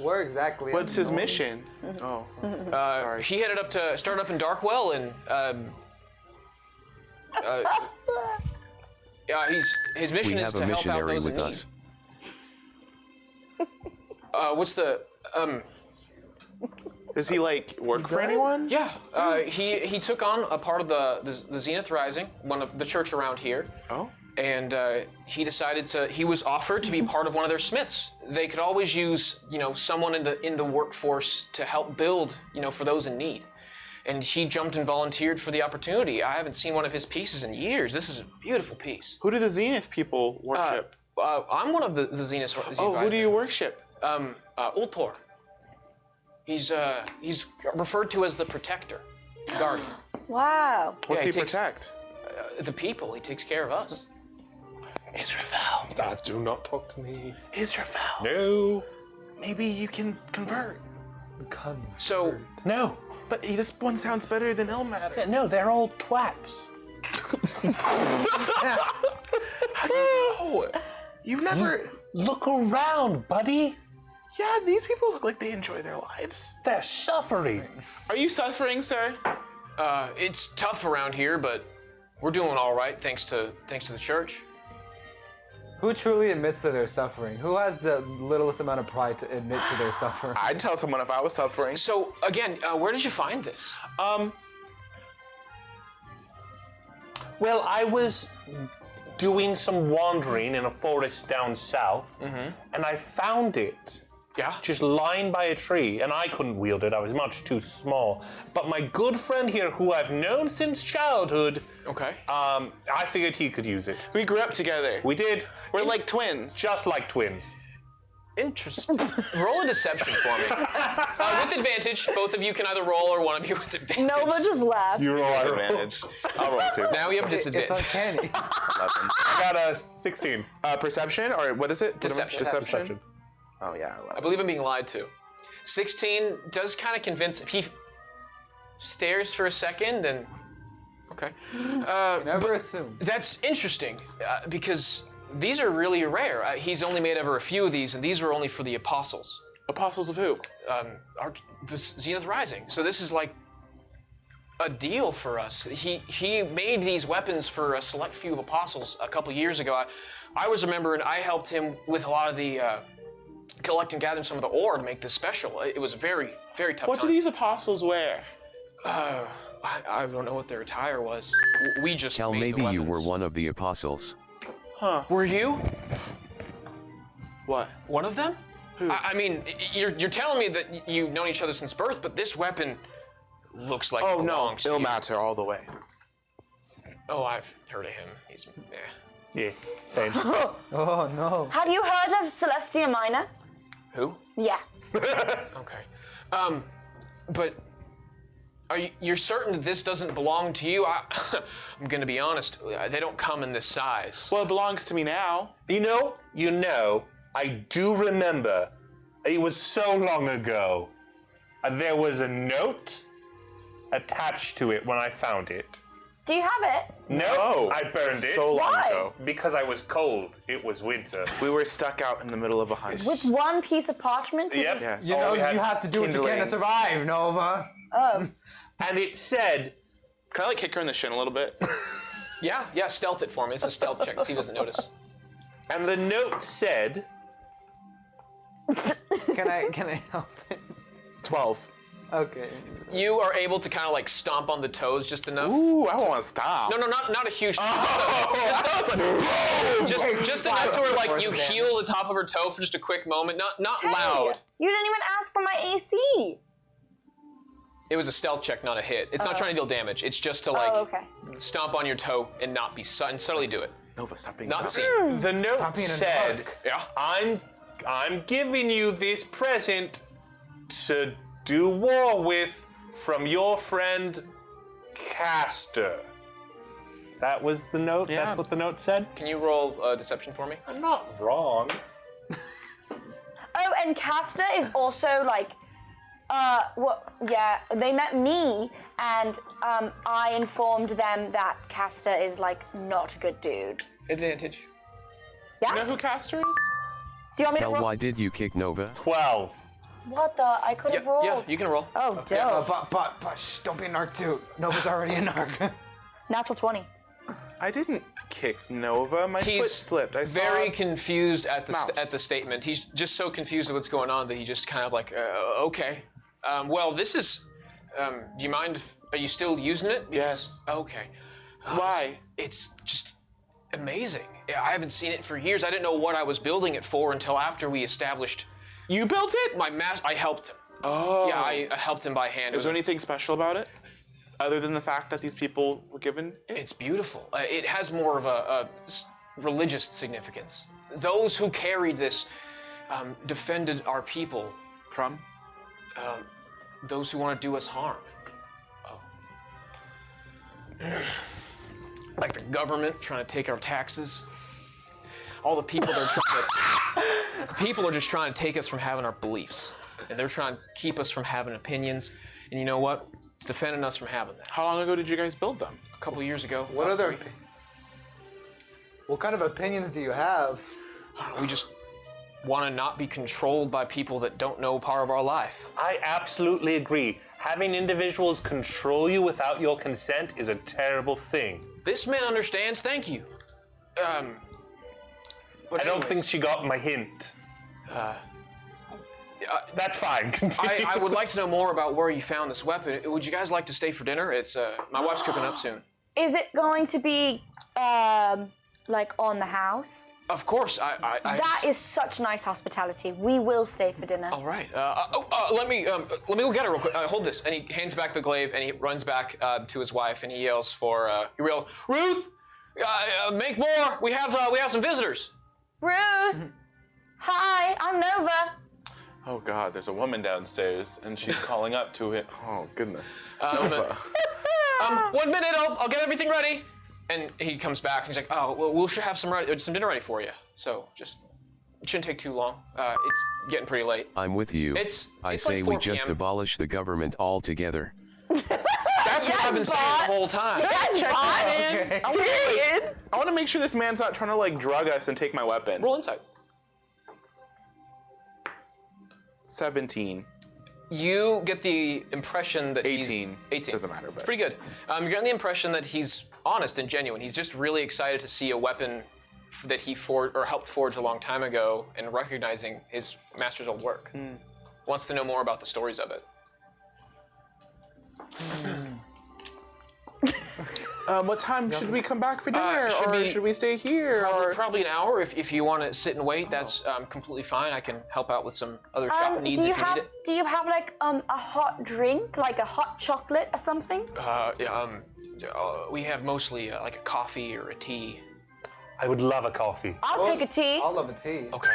Where exactly? What's his mission? Oh, sorry. He headed up to start up in Darkwell, and his mission We is have to a help out missionary those in with need. us. What's the Does he like work for anyone? Yeah, he took on a part of the Zenith Rising, one of the church around here. Oh. And he decided he was offered to be part of one of their smiths. They could always use, someone in the workforce to help build, for those in need. And he jumped and volunteered for the opportunity. I haven't seen one of his pieces in years. This is a beautiful piece. Who do the Zenith people worship? I'm one of the Zenith. Oh, who do you worship? Ultor. He's referred to as the Protector, Guardian. Wow. What's he he takes- protect? The people. He takes care of us. Israel. Do not talk to me. Israel. No. Maybe you can convert. So No. But this one sounds better than Ilmater. No, they're all twats. How do you know? You've never... Look around, buddy. Yeah, these people look like they enjoy their lives. They're suffering. Are you suffering, sir? it's tough around here, but we're doing all right thanks to the church. Who truly admits to their suffering? Who has the littlest amount of pride to admit to their suffering? I'd tell someone if I was suffering. So again, where did you find this? Well, I was doing some wandering in a forest down south, and I found it. Yeah. Just lying by a tree, and I couldn't wield it. I was much too small. But my good friend here, who I've known since childhood, Okay. I figured he could use it. We grew up together. We did. We're like twins. Just like twins. Interesting. Roll a deception for me. With advantage. Both of you can either roll or one of you with advantage. Nova just laughed. You roll, I roll. Advantage. I'll roll 2. Now we have It's disadvantage. uncanny. 11. I got a 16. Perception, or what is it? Deception. Deception. Oh yeah, I 11. believe I'm being lied to. 16 does kind of convince him. He stares for a second and... Okay. Never assume. That's interesting, because these are really rare. He's only made ever a few of these, and these are only for the apostles. Apostles of who? The Zenith Rising. So this is like a deal for us. He made these weapons for a select few of apostles a couple years ago. I was a member, and I helped him with a lot of the collect and gather some of the ore to make this special. It was a very, very tough What time. do these apostles wear? I don't know what their attire was. We just Cal, made maybe the you weapons. were one of the apostles. Huh? Were you What? one of them? I mean, you're telling me that you've known each other since birth, but this weapon looks like Oh it no, belongs to you. Ilmater all the way. Oh, I've heard of him. He's Yeah, same. Oh no. Have you heard of Celestia Minor? Who? Yeah. Okay. But you're certain that this doesn't belong to you? I'm gonna be honest. They don't come in this size. Well, it belongs to me now. You know, I do remember. It was so long ago. There was a note attached to it when I found it. Do you have it? No, I burned it. So long Why? ago. Because I was cold. It was winter. We were stuck out in the middle of a hunt. With one piece of parchment? to Yep. just- Yes. You All know, we had you have to do what you can to kindling. survive, Nova. Oh. And it said, Can I like kick her in the shin a little bit? Yeah, stealth it for me. It's a stealth check, so he doesn't notice. and the note said, Can I help it? 12. Okay. You are able to kind of like stomp on the toes just enough. Ooh, I want to stop. No, not a huge. Oh, Just enough to where like you heal the top of her toe for just a quick moment. Not loud. You didn't even ask for my AC. It was a stealth check, not a hit. It's not trying to deal damage. It's just to like Oh, okay. stomp on your toe and not be and subtly do it. Nova, stop being Not so- seen. the note Stop being a said, narc. Yeah. I'm giving you this present to do war with from your friend Castor. That was the note? Yeah. That's what the note said? Can you roll deception for me? I'm not wrong. Oh, and Castor is also like, what? Yeah, they met me and I informed them that Castor is like not a good dude. Advantage. Yeah? You know who Castor is? Do you want me to Hell, roll? why did you kick Nova? 12. What the? I could have rolled. Yeah, you can roll. Oh, dope. But, shh, don't be a narc too. Nova's already a narc. Natural 20. I didn't kick Nova. My foot slipped. I saw very it. confused at the Mouth. at the statement. He's just so confused with what's going on that he just kind of like, okay. Well, this is. Do you mind? Are you still using it? Yes. Okay. Why? It's just amazing. I haven't seen it for years. I didn't know what I was building it for until after we established. You built it? I helped him. Oh. Yeah, I helped him by hand. Is there anything special about it? Other than the fact that these people were given it? It's beautiful. It has more of a religious significance. Those who carried this defended our people. From? Those who want to do us harm. Like the government trying to take our taxes. All the people that are trying to... People are just trying to take us from having our beliefs. And they're trying to keep us from having opinions. And you know what? It's defending us from having that. How long ago did you guys build them? A couple years ago. What about other? three. What kind of opinions do you have? We just want to not be controlled by people that don't know part of our life. I absolutely agree. Having individuals control you without your consent is a terrible thing. This man understands. Thank you. But I don't anyways, think she got my hint. That's fine. Continue. I would like to know more about where you found this weapon. Would you guys like to stay for dinner? It's my wife's cooking up soon. Is it going to be like on the house? Of course. That is such nice hospitality. We will stay for dinner. All right. Let me go get it real quick. Hold this. And he hands back the glaive and he runs back to his wife and he yells for Ruth, make more. We have some visitors. Ruth! Hi, I'm Nova. Oh God, there's a woman downstairs and she's calling up to it. Oh goodness. 1 minute. I'll get everything ready. And he comes back and he's like, oh, well, we'll have some dinner ready for you. So just, it shouldn't take too long. It's getting pretty late. I'm with you. I it's say like we 4 just PM. abolish the government altogether. That's what I've been saying the whole time. That's fine. Period. I want to make sure this man's not trying to like drug us and take my weapon. Roll insight. 17. You get the impression that 18. he's... 18. Doesn't matter, but... Pretty good. You're getting the impression that he's honest and genuine. He's just really excited to see a weapon that he helped forge a long time ago and recognizing his master's old work. Wants to know more about the stories of it. What time should we come back for dinner? Should Should we stay here? Probably an hour. If you want to sit and wait, that's completely fine. I can help out with some other shop needs if you need it. Do you have like a hot drink, like a hot chocolate or something? We have mostly like a coffee or a tea. I would love a coffee. I'll take a tea. I'll love a tea. Okay.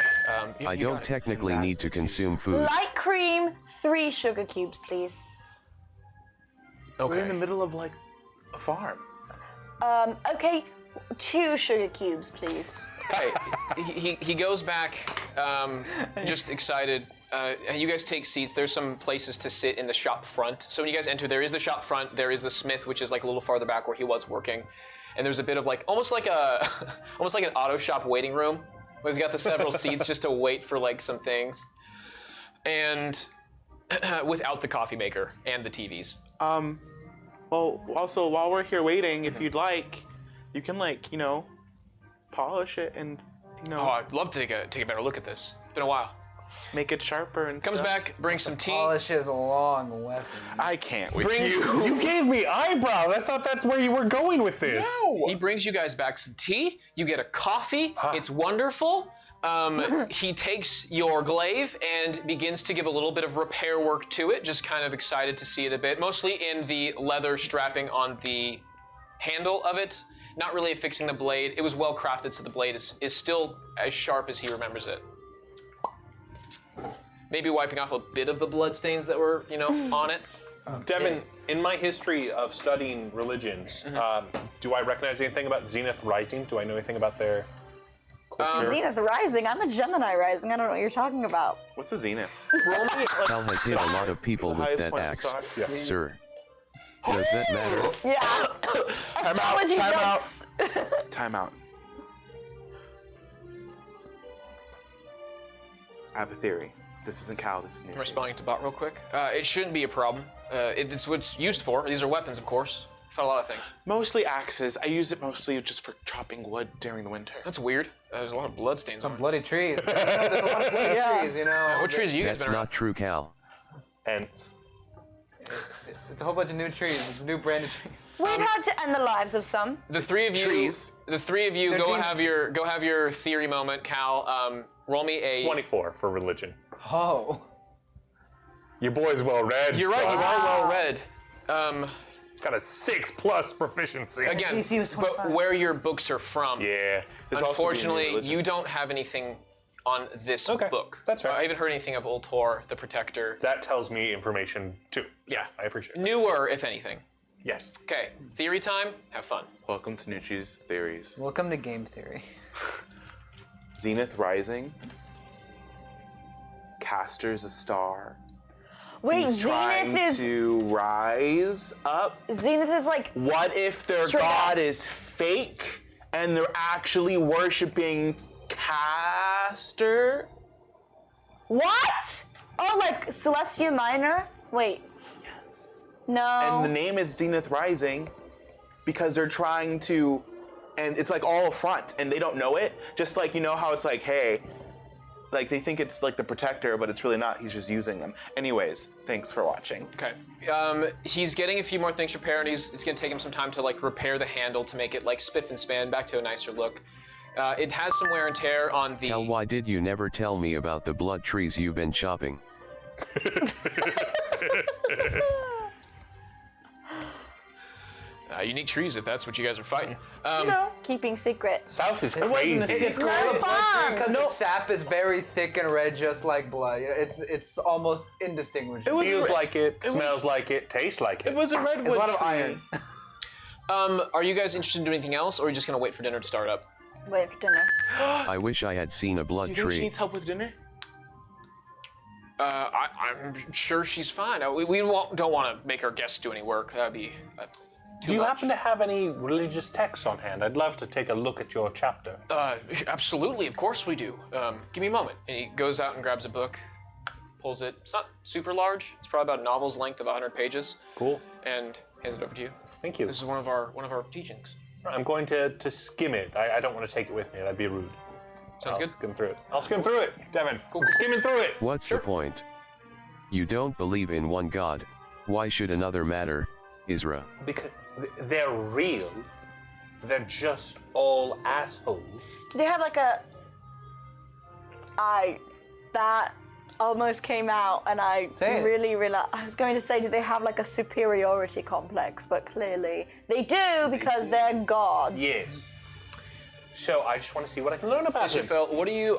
I don't technically need to consume food. Light cream, 3 sugar cubes, please. We're in the middle of like a farm. Okay, 2 sugar cubes, please. Okay. he goes back, just excited. And you guys take seats. There's some places to sit in the shop front. So when you guys enter, there is the shop front. There is the smith, which is like a little farther back where he was working. And there's a bit of like almost like an auto shop waiting room. Where he's got the several seats just to wait for like some things. And without the coffee maker and the TVs. Well, also while we're here waiting, if you'd like, you can like, polish it and, Oh, I'd love to take a better look at this. It's been a while. make it sharper and Comes stuff. back, brings some tea. Polish is a long weapon. I can't with Brings- you. You gave me eyebrows. I thought that's where you were going with this. He brings you guys back some tea. You get a coffee. It's wonderful. He takes your glaive and begins to give a little bit of repair work to it, just kind of excited to see it a bit, mostly in the leather strapping on the handle of it, not really fixing the blade. It was well crafted, so the blade is still as sharp as he remembers it. Maybe wiping off a bit of the blood stains that were, on it. Devin, in my history of studying religions, do I recognize anything about Zenith Rising? Do I know anything about their culture? Zenith Rising? I'm a Gemini Rising. I don't know what you're talking about. What's a zenith? Hell has hit a lot of people with highest that point of axe, stock? Yes. sir. Does that matter? Yeah. Time out. Astrology Time out. jokes. Time out. I have a theory. This isn't Cal, this is I'm Nucci. responding to Bott real quick. It shouldn't be a problem. It's what it's used for. These are weapons, of course. Found a lot of things. Mostly axes. I use it mostly just for chopping wood during the winter. That's weird. There's a lot of blood stains on Some it. bloody trees. There's a lot of bloody trees, you know. What trees are you guys That's been around? not true, Cal. Ents. It's a whole bunch of new trees, new branded trees. We've had to end the lives of some. The three of you. Trees. The three of you They're go trees. have your theory moment. Cal, roll me a. 24 for religion. Oh. Your boy's well read. You're right. son. You are well read. Got a 6+ proficiency. Again, DC was but 25. where your books are from. Yeah. This also could be a new Unfortunately, religion. you don't have anything on this Okay, book. that's fair. I haven't heard anything of Ultor, the Protector. That tells me information too. Yeah. I appreciate it. Newer, if anything. Yes. Okay, theory time. Have fun. Welcome to Nucci's Theories. Welcome to game theory. Zenith Rising. Caster's a star. Wait, He's trying Zenith is to rise up. Zenith is like What if their Straight god up. is fake and they're actually worshiping Caster? what? Oh, like Celestia Minor? Wait. Yes. No. And the name is Zenith Rising because they're trying to, and it's like all a front and they don't know it. Just like, you know how it's like, hey, like they think it's like the Protector, but it's really not. He's just using them. Anyways, thanks for watching. Okay. He's getting a few more things repaired. It's gonna take him some time to like repair the handle to make it like spiff and span back to a nicer look. It has some wear and tear on the. Cal, why did you never tell me about the blood trees you've been chopping? Unique trees, if that's what you guys are fighting. you know, keeping secret. South is It wasn't a crazy. secret. not fun. Because the sap is very thick and red, just like blood. You know, it's almost indistinguishable. Feels like it, smells like it, tastes like it. It was a redwood There's a lot of tree. iron. Are you guys interested in doing anything else, or are you just gonna wait for dinner to start up? Wait for dinner. I wish I had seen a blood Do you think she tree. needs help with dinner? I'm sure she's fine. We don't want to make our guests do any work. That'd be too Do you much. happen to have any religious texts on hand? I'd love to take a look at your chapter. Absolutely, of course we do. Give me a moment. And he goes out and grabs a book, pulls it. It's not super large. It's probably about a novel's length of 100 pages. Cool. And hands it over to you. Thank you. This is one of our teachings. I'm going to skim it. I don't want to take it with me. That'd be rude. Sounds I'll good. skim through it. I'll skim through it, Devin. Cool. Skimming through it. What's the point? You don't believe in one god. Why should another matter, Isra? Because they're real. They're just all assholes. Do they have like a? That almost came out, and I Say it. really realized. I was going to say, do they have like a superiority complex? But clearly they do because they're gods. Yes. So I just want to see what I can learn about Mr. him. Phil, what are you?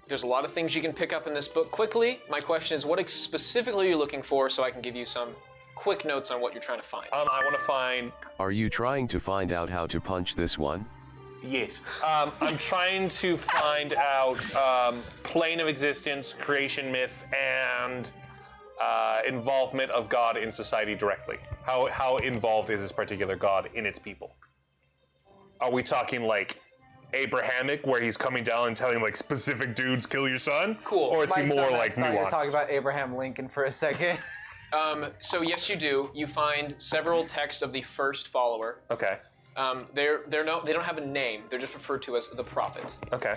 There's a lot of things you can pick up in this book quickly. My question is, what specifically are you looking for, so I can give you some quick notes on what you're trying to find. I want to find. Are you trying to find out how to punch this one? Yes. I'm trying to find out plane of existence, creation myth, and involvement of God in society directly. How involved is this particular God in its people? Are we talking like Abrahamic, where he's coming down and telling like specific dudes, kill your son? Cool. Or is he Mike, more I like thought you were nuanced? talking about Abraham Lincoln for a second. So yes, you do. You find several texts of the first follower. Okay. They don't have a name. They're just referred to as the prophet. Okay.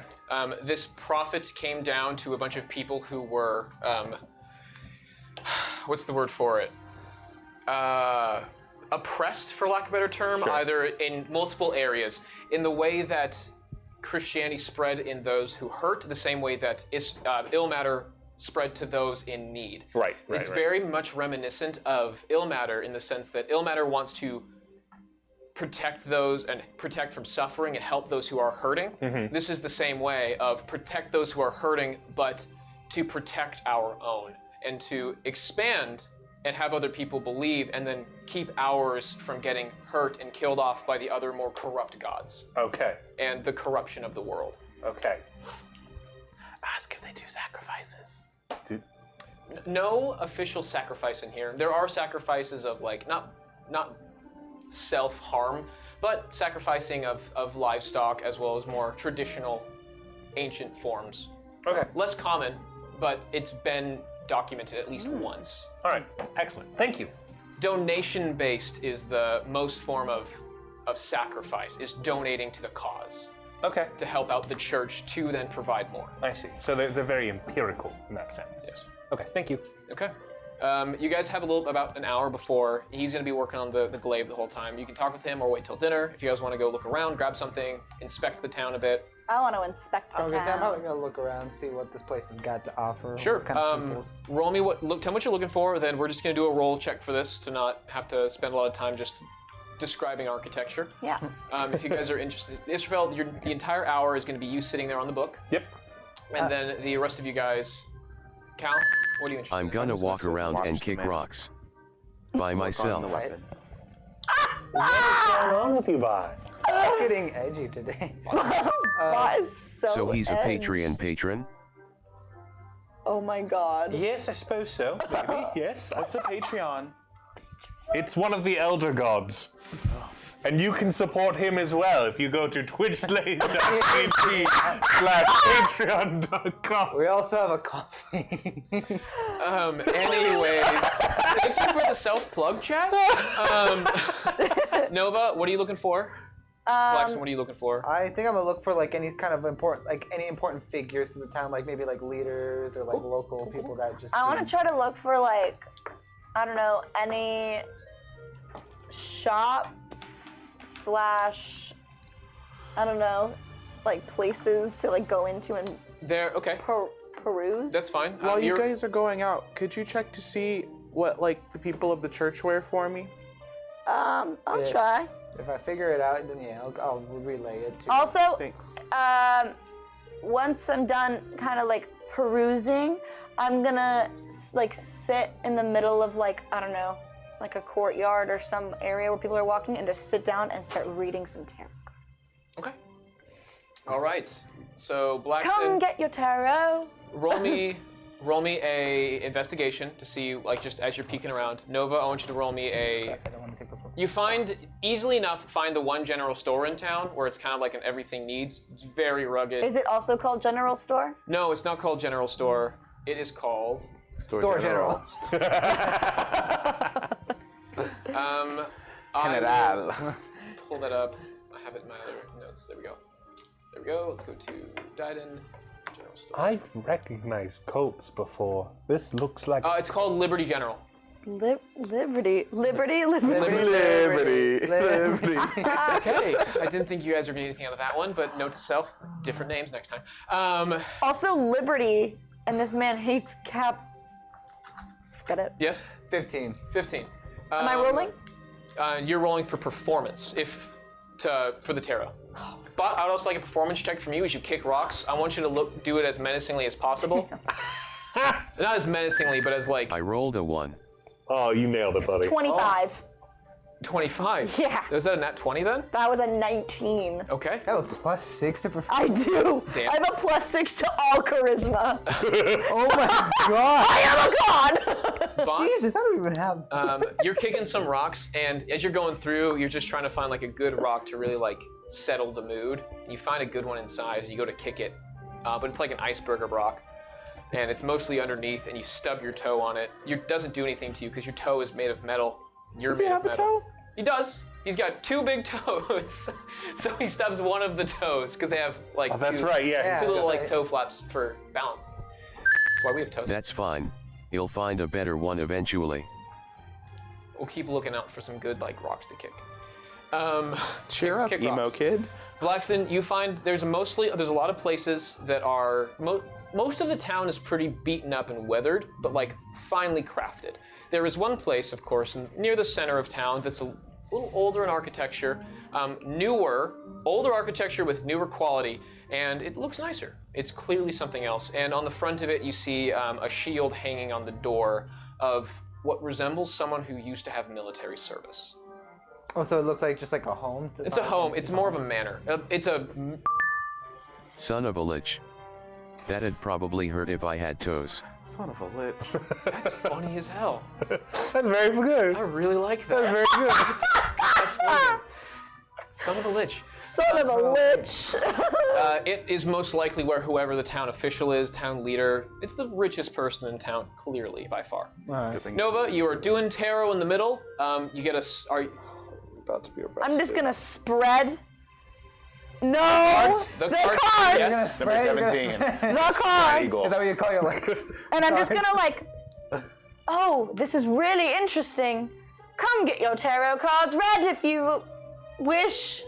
This prophet came down to a bunch of people who were, what's the word for it? Oppressed, for lack of a better term, Sure. either in multiple areas. In the way that Christianity spread in those who hurt, the same way that ill matter spread to those in need. Right. It's very much reminiscent of ill matter in the sense that ill matter wants to protect those and protect from suffering and help those who are hurting. This is the same way of protect those who are hurting, but to protect our own and to expand and have other people believe and then keep ours from getting hurt and killed off by the other more corrupt gods Okay. and the corruption of the world. Okay. Ask if they do sacrifices. Dude. No official sacrifice in here. There are sacrifices of like not not self-harm, but sacrificing of livestock as well as more traditional ancient forms. Okay. Less common, but it's been documented at least once. All right. Excellent. Thank you. Donation-based is the most form of sacrifice, is donating to the cause Okay. to help out the church to then provide more. I see. So they're very empirical in that sense. Yes. Okay. Thank you. Okay. You guys have about an hour before. He's going to be working on the glaive the whole time. You can talk with him or wait till dinner. If you guys want to go look around, grab something, inspect the town a bit. I want to inspect the Okay, so I'm town. probably gonna look around, see what this place has got to offer. Sure. What kind of peoples. Roll me tell me what you're looking for, then we're just going to do a roll check for this to not have to spend a lot of time just describing architecture. Yeah. If you guys are interested. Israel, the entire hour is going to be you sitting there on the book. Yep. And then the rest of you guys, Cal, what are you interested I'm in? gonna walk sit and around watch and the kick man. rocks. By On the myself. weapon. What's going on with you, Bott? It's getting edgy today. That is so So he's a edge. Patreon patron? Oh my god. Yes, I suppose so. Maybe. Yes. What's a Patreon? It's one of the elder gods. And you can support him as well if you go to twitch.tv/patreon.com. We also have a coffee. Anyways, thank you for the self-plug chat. Nova, what are you looking for? Blackson, what are you looking for? I think I'm gonna look for like any kind of important, like any important figures to the town, like maybe like leaders or like local people that just. I want to try to look for like, I don't know, any shops / I don't know, like places to like go into and There, okay. peruse. That's fine. While you you're- guys are going out, could you check to see what like the people of the church wear for me? I'll Yeah. try. If I figure it out, then yeah, I'll relay it to. Also, Thanks. once I'm done kind of like perusing, I'm gonna like sit in the middle of like, I don't know, like a courtyard or some area where people are walking and just sit down and start reading some tarot. Okay. All right. So Come Blackson, get your tarot. roll me a investigation to see, like, just as you're peeking around. Nova, I want you to roll me a. I don't want to take the. You easily enough find the one general store in town where it's kind of like an everything needs. It's very ruggd. Is it also called general store? No, it's not called general store. It is called. Store General. I General. will pull that up. I have it in my other notes. There we go. There we go. Let's go to Dyden. General store. I've recognized Colts before. This looks like. It's called Liberty General. Liberty. Liberty. Okay. I didn't think you guys were getting anything out of that one, but note to self: different names next time. Also Liberty, and this man hates Cap. Got it. Yes. 15. 15. Am I rolling? You're rolling for performance, for the tarot. But I'd also like a performance check from you as you kick rocks. I want you to do it as menacingly as possible. Not as menacingly, but as like I rolled a 1. Oh, you nailed it, buddy. 25. 25. Yeah. Was that a nat 20 then? That was a 19. Okay. I have a +6 to perform. I do. Damn. I have a +6 to all charisma. Oh my god! I am a god. Bott, Jesus, I don't even have. you're kicking some rocks, and as you're going through, you're just trying to find like a good rock to really like settle the mood. You find a good one in size, you go to kick it, but it's like an iceberg of rock, and it's mostly underneath, and you stub your toe on it. It doesn't do anything to you because your toe is made of metal. You're made of metal. He does. He's got 2 big toes, so he stubs one of the toes because they have like Oh, that's two, right. Yeah. two little like Right. toe flaps for balance. That's why we have toes. That's fine. He'll find a better one eventually. We'll keep looking out for some good like rocks to kick. Cheer up, kick emo rocks. kid. Blackston, you find there's a lot of places that are most of the town is pretty beaten up and weathered, but like finely crafted. There is one place, of course, near the center of town that's a little older in architecture, older architecture with newer quality, and it looks nicer. It's clearly something else. And on the front of it, you see a shield hanging on the door of what resembles someone who used to have military service. Oh, so it looks like just like a home. It's a home. It's more of a manor. It's a Son of a lich. That'd probably hurt if I had toes. Son of a lich. That's funny as hell. That's very good. I really like that. That's very good. That's slogan. Son of a lich. Son of a lich. It is most likely where whoever the town official is, town leader. It's the richest person in town, clearly, by far. Nova, you are doing tarot in the middle. You get a. About to be arrested. I'm just gonna spread. No! The The cards. cards! Yes. Number 17. The cards! Eagle. Is that what you call your legs? And I'm just gonna like, oh, this is really interesting. Come get your tarot cards read if you wish.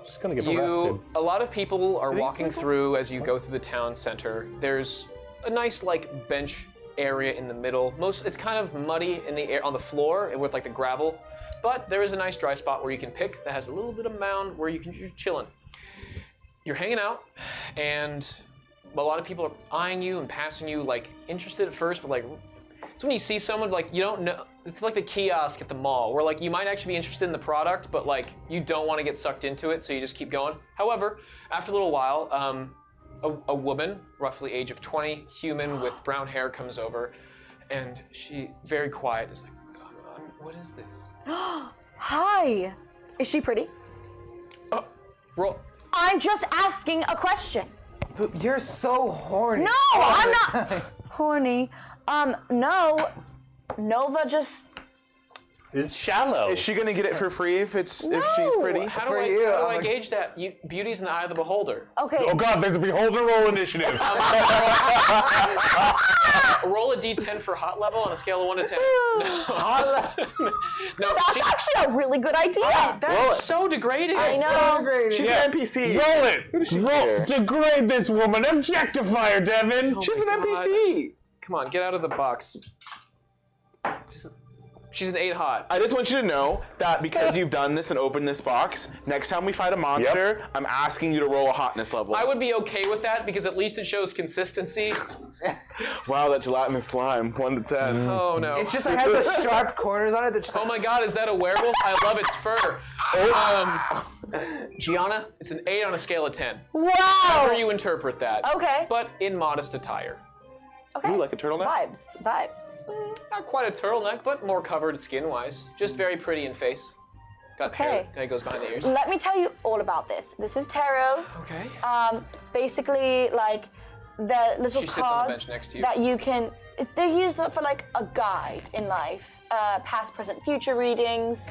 Just gonna get arrested. A lot of people are walking through as you go through the town center. There's a nice like bench area in the middle. It's kind of muddy in the air on the floor with like the gravel, but there is a nice dry spot where you can pick that has a little bit of mound where you're chilling. You're hanging out, and a lot of people are eyeing you and passing you, like interested at first, but like it's when you see someone like you don't know. It's like the kiosk at the mall where like you might actually be interested in the product, but like you don't want to get sucked into it, so you just keep going. However, after a little while, a woman, roughly age of 20, human with brown hair, comes over, and she, very quiet, is like, "What is this?" Hi. Is she pretty? Roll. I'm just asking a question. You're so horny. No, I'm not horny. No. Nova just. It's shallow. Is she gonna get it for free if she's pretty? How do For I, you, how do I I'm gauge that? Beauty's in the eye of the beholder. Okay. Oh God, there's a beholder roll initiative. Roll a d10 for hot level on a scale of 1 to 10. No, That's actually a really good idea. that's so degrading. I know. She's an NPC. Roll it. care? Degrade this woman. Objectify her, Devin. She's an NPC. Come on, get out of the box. She's an 8 hot. I just want you to know that because you've done this and opened this box, next time we fight a monster, I'm asking you to roll a hotness level. I would be okay with that because at least it shows consistency. Wow, that gelatinous slime. 1 to 10. Oh no. It just has the sharp corners on it. That just Oh my God, is that a werewolf? I love its fur. Gianna, it's an 8 on a scale of 10. Wow. However you interpret that. Okay. But in modest attire. Okay. Ooh, like a turtleneck? Vibes. Not quite a turtleneck, but more covered skin-wise. Just very pretty in face. Got hair that goes behind the ears. Let me tell you all about this. This is tarot. Okay. Basically, like the little She sits on the cards bench next to you. that you can. They're used for like a guide in life. Past, present, future readings,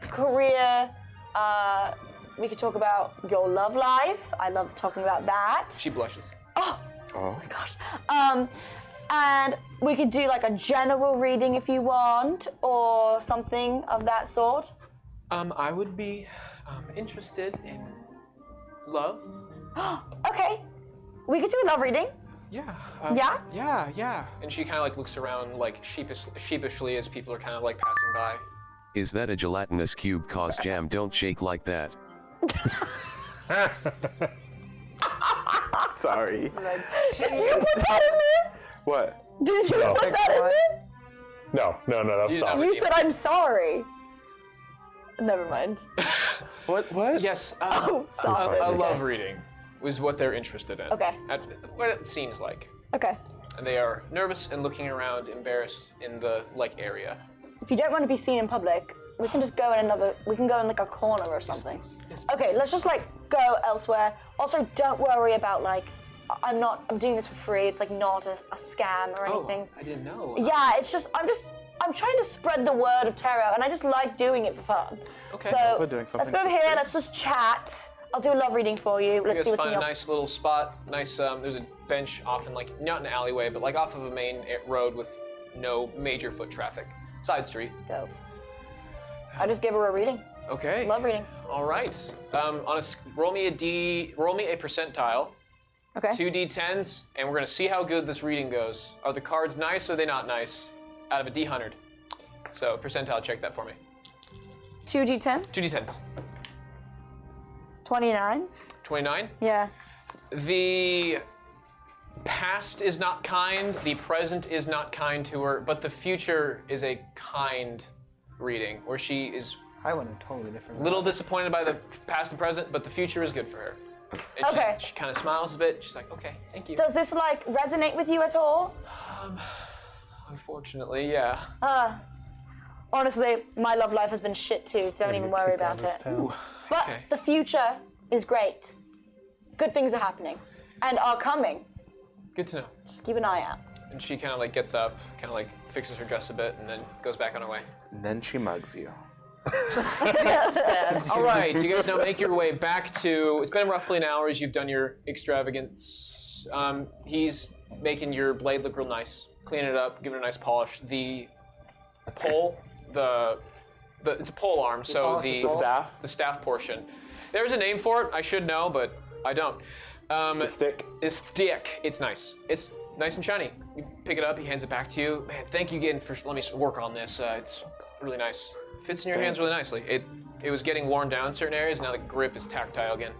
career. We could talk about your love life. I love talking about that. She blushes. Oh. Gosh. And we could do like a general reading if you want, or something of that sort. I would be interested in love. Okay. We could do a love reading. Yeah. Yeah? Yeah. And she kind of like looks around like sheepishly as people are kind of like passing by. Is that a gelatinous cube? Cause jam don't shake like that. Sorry. Did you put that in there? What? Did you No. put that in there? No, that's You solid. You said I'm sorry. Never mind. What? Yes. Oh, sorry. A love reading was what they're interested in. Okay. What it seems like. Okay. And they are nervous and looking around, embarrassed in the like area. If you don't want to be seen in public, we can just go in another. We can go in like a corner or something. Yes, Okay, let's just like go elsewhere. Also, don't worry about like. I'm doing this for free. It's like not a scam or anything. I didn't know. Yeah, it's just I'm trying to spread the word of tarot, and I just like doing it for fun. Okay. So We're doing let's something go over for here. free. Let's just chat. I'll do a love reading for you. Let's You see guys what's in find a your. nice little spot. Nice. There's a bench off in like not an alleyway, but like off of a main road with no major foot traffic. Side street. Dope. I just give her a reading. Okay. Love reading. All right. Roll me a percentile. Okay. 2 d10s, and we're gonna see how good this reading goes. Are the cards nice or are they not nice? Out of a d100. So percentile, check that for me. 2 d10s. 2 d10s. 29. 29. Yeah. The past is not kind, the present is not kind to her, but the future is a kind reading, where she is I went a totally different a little disappointed by the past and present, but the future is good for her. And Okay. she kind of smiles a bit. She's like, okay, thank you. Does this like resonate with you at all? Unfortunately, yeah. Honestly, my love life has been shit too. Don't even worry about it. But Okay. the future is great. Good things are happening and are coming. Good to know. Just keep an eye out. And she kind of like gets up, kind of like fixes her dress a bit, and then goes back on her way. And then she mugs you. All right, you guys now make your way back to. It's been roughly an hour as you've done your extravagance. He's making your blade look real nice, cleaning it up, giving it a nice polish. The pole, it's a pole arm, so the staff portion. There's a name for it. I should know, but I don't. The stick. It's stick. It's nice. It's nice and shiny. You pick it up. He hands it back to you. Man, thank you again for letting me work on this. It's really nice. Fits in your hands really nicely. It was getting worn down in certain areas. Now the grip is tactile again.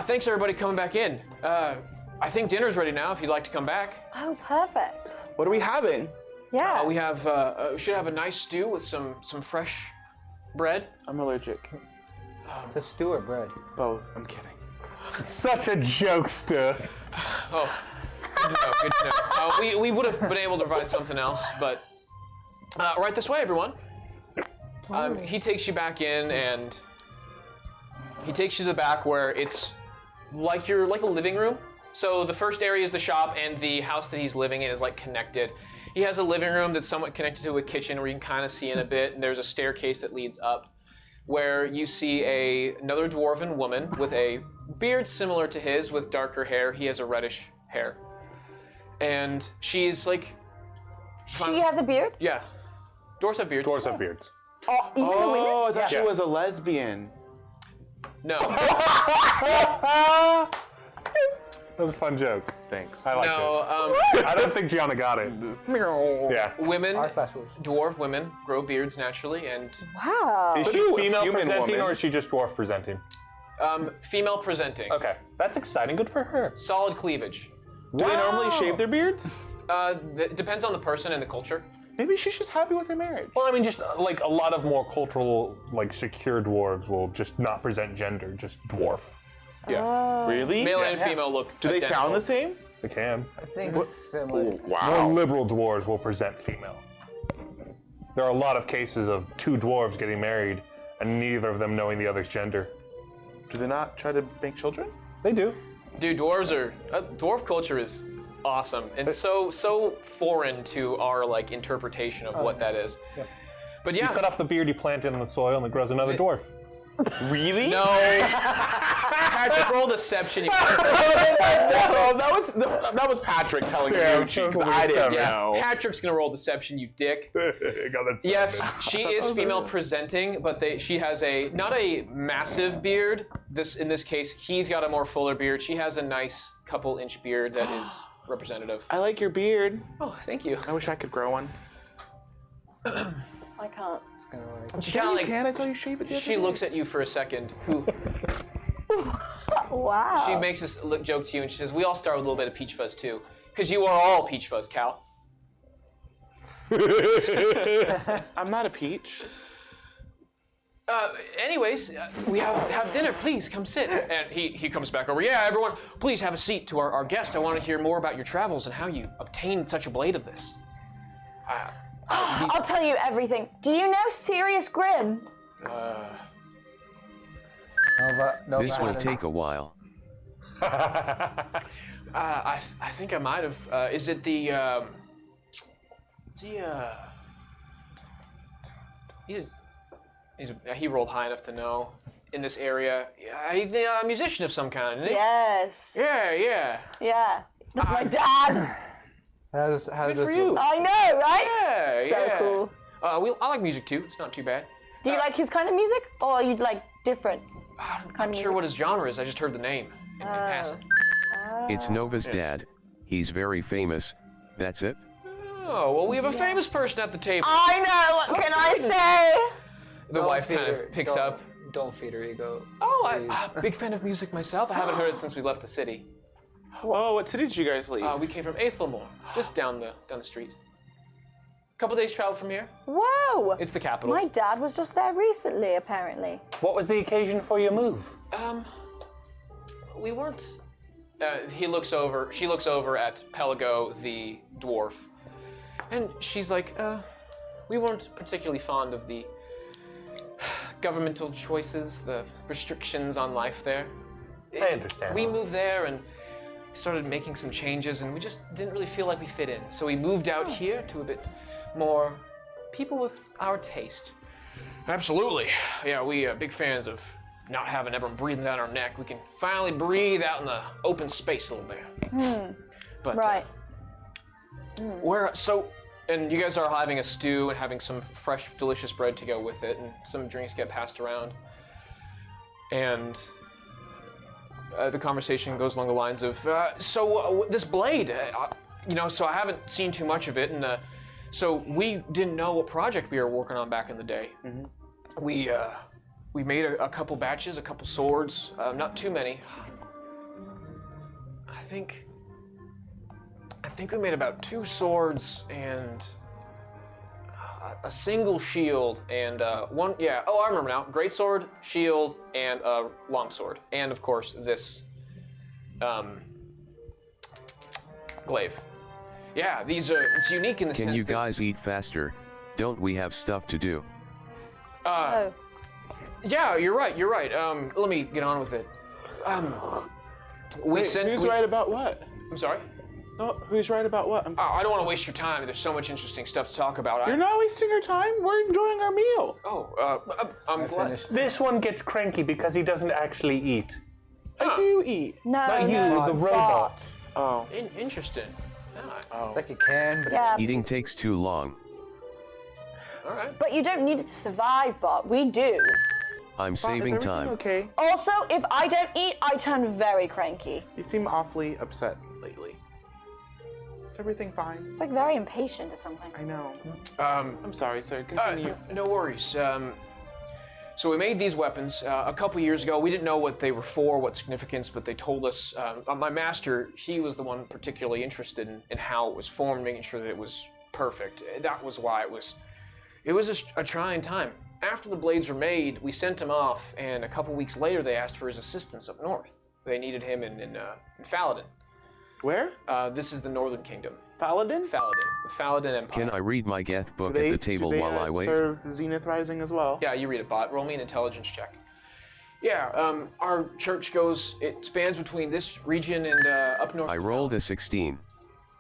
Thanks everybody coming back in. I think dinner's ready now. If you'd like to come back. Oh, perfect. What are we having? Yeah. We have we should have a nice stew with some fresh bread. I'm allergic. It's a stew or bread. Both. I'm kidding. Such a jokester. Oh, good to know. Good to know. We would have been able to provide something else, but right this way, everyone. He takes you back in, and he takes you to the back where it's like a living room. So the first area is the shop, and the house that he's living in is like connected. He has a living room that's somewhat connected to a kitchen where you can kind of see in a bit, and there's a staircase that leads up where you see another dwarven woman with a beard similar to his with darker hair. He has a reddish hair. And she's like... She has a beard? Yeah. Dwarves have beards. Dwarves have beards. Oh, even the women? Oh, I thought she Yeah. was a lesbian. No. That was a fun joke. Thanks. I like No, it. I don't think Gianna got it. Yeah. women, R/Wolves. dwarf women, grow beards naturally, and Wow. Is she do a female human presenting woman. or is she just dwarf presenting? female presenting. Okay, that's exciting. Good for her. Solid cleavage. Do they normally shave their beards? It depends on the person and the culture. Maybe she's just happy with her marriage. Well, I mean, just like a lot of more cultural, like secure dwarves will just not present gender, just dwarf. Yeah. Really? Male and female look Do they sound the same? They can. I think it's similar. Oh, More wow. liberal dwarves will present female. There are a lot of cases of two dwarves getting married and neither of them knowing the other's gender. Do they not try to make children? They do. Dude, dwarf culture is awesome and so foreign to our like interpretation of what that is. Yeah. But You yeah, cut off the beard, you plant it in the soil, and it grows another dwarf. Really? no. Patrick, roll deception. You No, that was Patrick telling Yeah, you. that was I didn't yeah, know. Patrick's gonna roll deception. You dick. Got that Yes, sounded. she is female presenting, but she has not a massive beard. In this case, he's got a more fuller beard. She has a nice couple inch beard that is representative. I like your beard. Oh, thank you. I wish I could grow one. I can't. She Yeah, kind you of like can. I saw you shave it the other she day. looks at you for a second. Wow. She makes this joke to you, and she says, "We all start with a little bit of peach fuzz too, because you are all peach fuzz, Cal." I'm not a peach. Anyways, we have dinner. Please come sit. And he comes back over. Yeah, everyone, please have a seat to our guest. I want to hear more about your travels and how you obtained such a blade of this. I'll tell you everything. Do you know Sirius Grim? This will take a while. I think I might have. Is it the? He rolled high enough to know. In this area, he's a musician of some kind, isn't he? Yes. Yeah. Yeah. That's my dad. How Good does for this you. work? I know, right? Yeah, So yeah. cool. I like music too. It's not too bad. Do you like his kind of music, or you like different? I'm Kind not of sure what his genre is. I just heard the name in passing. It's Nova's dad. He's very famous. That's it. Oh, well, we have a famous person at the table. I know. What can I say? The Don't wife feed kind her- of picks don't- up. Don't feed her ego. Oh, please. big fan of music myself. I haven't heard it since we left the city. Oh, what city did you guys leave? We came from Aethelmore, just down the street. Couple days travel from here. Whoa. It's the capital. My dad was just there recently, apparently. What was the occasion for your move? We weren't. She looks over at Pelago, the dwarf, and she's like, we weren't particularly fond of the governmental choices, the restrictions on life there. I understand. We moved there and started making some changes, and we just didn't really feel like we fit in. So we moved out here to a bit more people with our taste. Absolutely. Yeah, we are big fans of not having everyone breathing down our neck. We can finally breathe out in the open space a little bit. But, Right. And you guys are having a stew and having some fresh, delicious bread to go with it, and some drinks get passed around. And the conversation goes along the lines of, this blade, so I haven't seen too much of it, and so we didn't know what project we were working on back in the day. We made a couple batches, a couple swords, not too many. I think we made about 2 swords and a single shield and one. Yeah. Oh, I remember now. Great sword, shield, and a long sword, and of course this glaive. Yeah, these are. It's unique in the sense. Can you that guys eat faster? Don't we have stuff to do? Yeah, you're right. Let me get on with it. Who's right about what? I'm sorry. Oh, who's right about what? I don't want to waste your time. There's so much interesting stuff to talk about. You're not wasting our time. We're enjoying our meal. I'm glad. Finished. This one gets cranky because he doesn't actually eat. I do eat. No, Not you, no, the it's robot. Oh. Interesting. It's like you can, but Yeah, Eating takes too long. All right. but you don't need it to survive, Bott. We do. I'm Is saving everything time. okay? Also, if I don't eat, I turn very cranky. You seem awfully upset lately. Is everything fine? It's like very impatient or something. I know. I'm sorry, sir. Continue. No worries. So we made these weapons a couple years ago. We didn't know what they were for, what significance, but they told us. My master, he was the one particularly interested in how it was formed, making sure that it was perfect. That was why it was a trying time. After the blades were made, we sent him off, and a couple weeks later, they asked for his assistance up north. They needed him in Faladin. Where? This is the Northern Kingdom. Faladin? Faladin, the Faladin Empire. Can I read my Geth book at the table do they, while I wait? serve Zenith Rising as well? Yeah, you read it, Bott. Roll me an intelligence check. Yeah, our church it spans between this region and up north. I rolled a 16.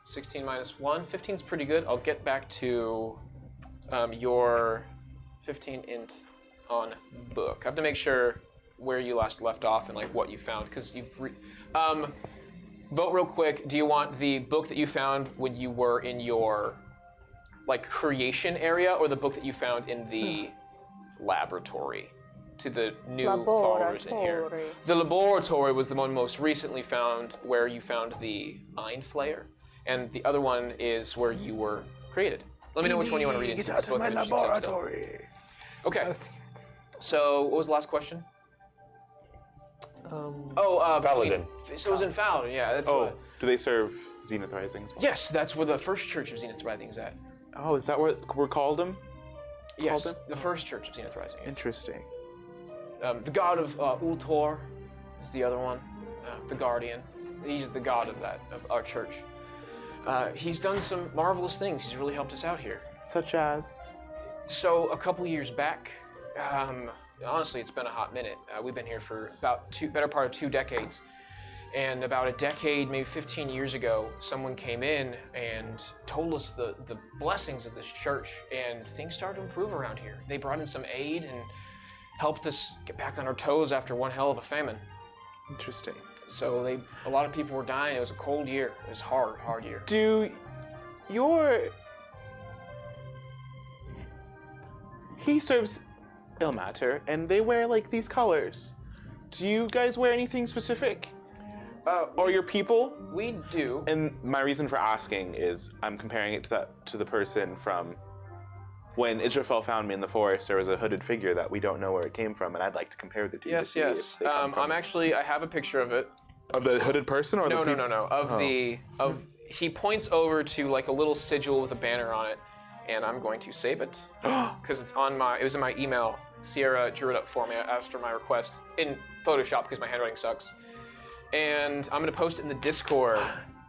16 minus 1. 15's pretty good. I'll get back to your 15 int on book. I have to make sure where you last left off and like what you found, because you've vote real quick. Do you want the book that you found when you were in your like creation area, or the book that you found in the laboratory? To the new followers in here. The laboratory was the one most recently found, where you found the Mind Flayer, and the other one is where you were created. Let me know which one you want to read into. Get out of my laboratory. Okay. So, what was the last question? Paladin. So it was in Faladin, yeah. That's Oh, what, do they serve Zenith Rising as well? yes, that's where the first church of Zenith Rising is at. Oh, is that what we're called them? Yes, them? the first church of Zenith Rising. Interesting. The god of Ultor is the other one, the Guardian. He's the god of our church. He's done some marvelous things. He's really helped us out here. Such as? So a couple years back, honestly, it's been a hot minute. We've been here for better part of 2 decades. And about a decade, maybe 15 years ago, someone came in and told us the blessings of this church, and things started to improve around here. They brought in some aid and helped us get back on our toes after one hell of a famine. Interesting. So a lot of people were dying. It was a cold year. It was hard year. He serves Ilmater, and they wear like these colors. Do you guys wear anything specific? Or your people? We do. And my reason for asking is I'm comparing it to the person from when Israfel found me in the forest. There was a hooded figure that we don't know where it came from, and I'd like to compare the two. to Yes, see yes. if they come from- I have a picture of it. of the hooded person or No. the people? He points over to like a little sigil with a banner on it, and I'm going to save it because it was in my email. Sierra drew it up for me after my request. And Photoshop because my handwriting sucks. And I'm going to post it in the Discord.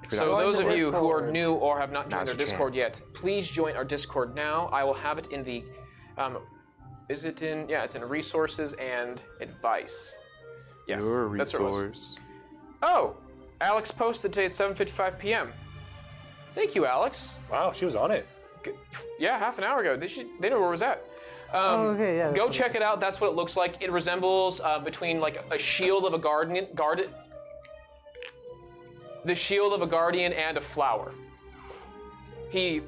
So Join those the of you who are Discord. new or have not joined Now's our your Discord chance. yet, please join our Discord now. I will have it in the, is it in, yeah, it's in resources and advice. Yes, Your that's what it was. resource. Oh, Alex posted today at 7:55 p.m. Thank you, Alex. Wow, she was on it. Yeah, half an hour ago. They know where it was at. Okay, yeah. Go check it out. That's what it looks like. It resembles between like a shield of a the shield of a guardian and a flower. He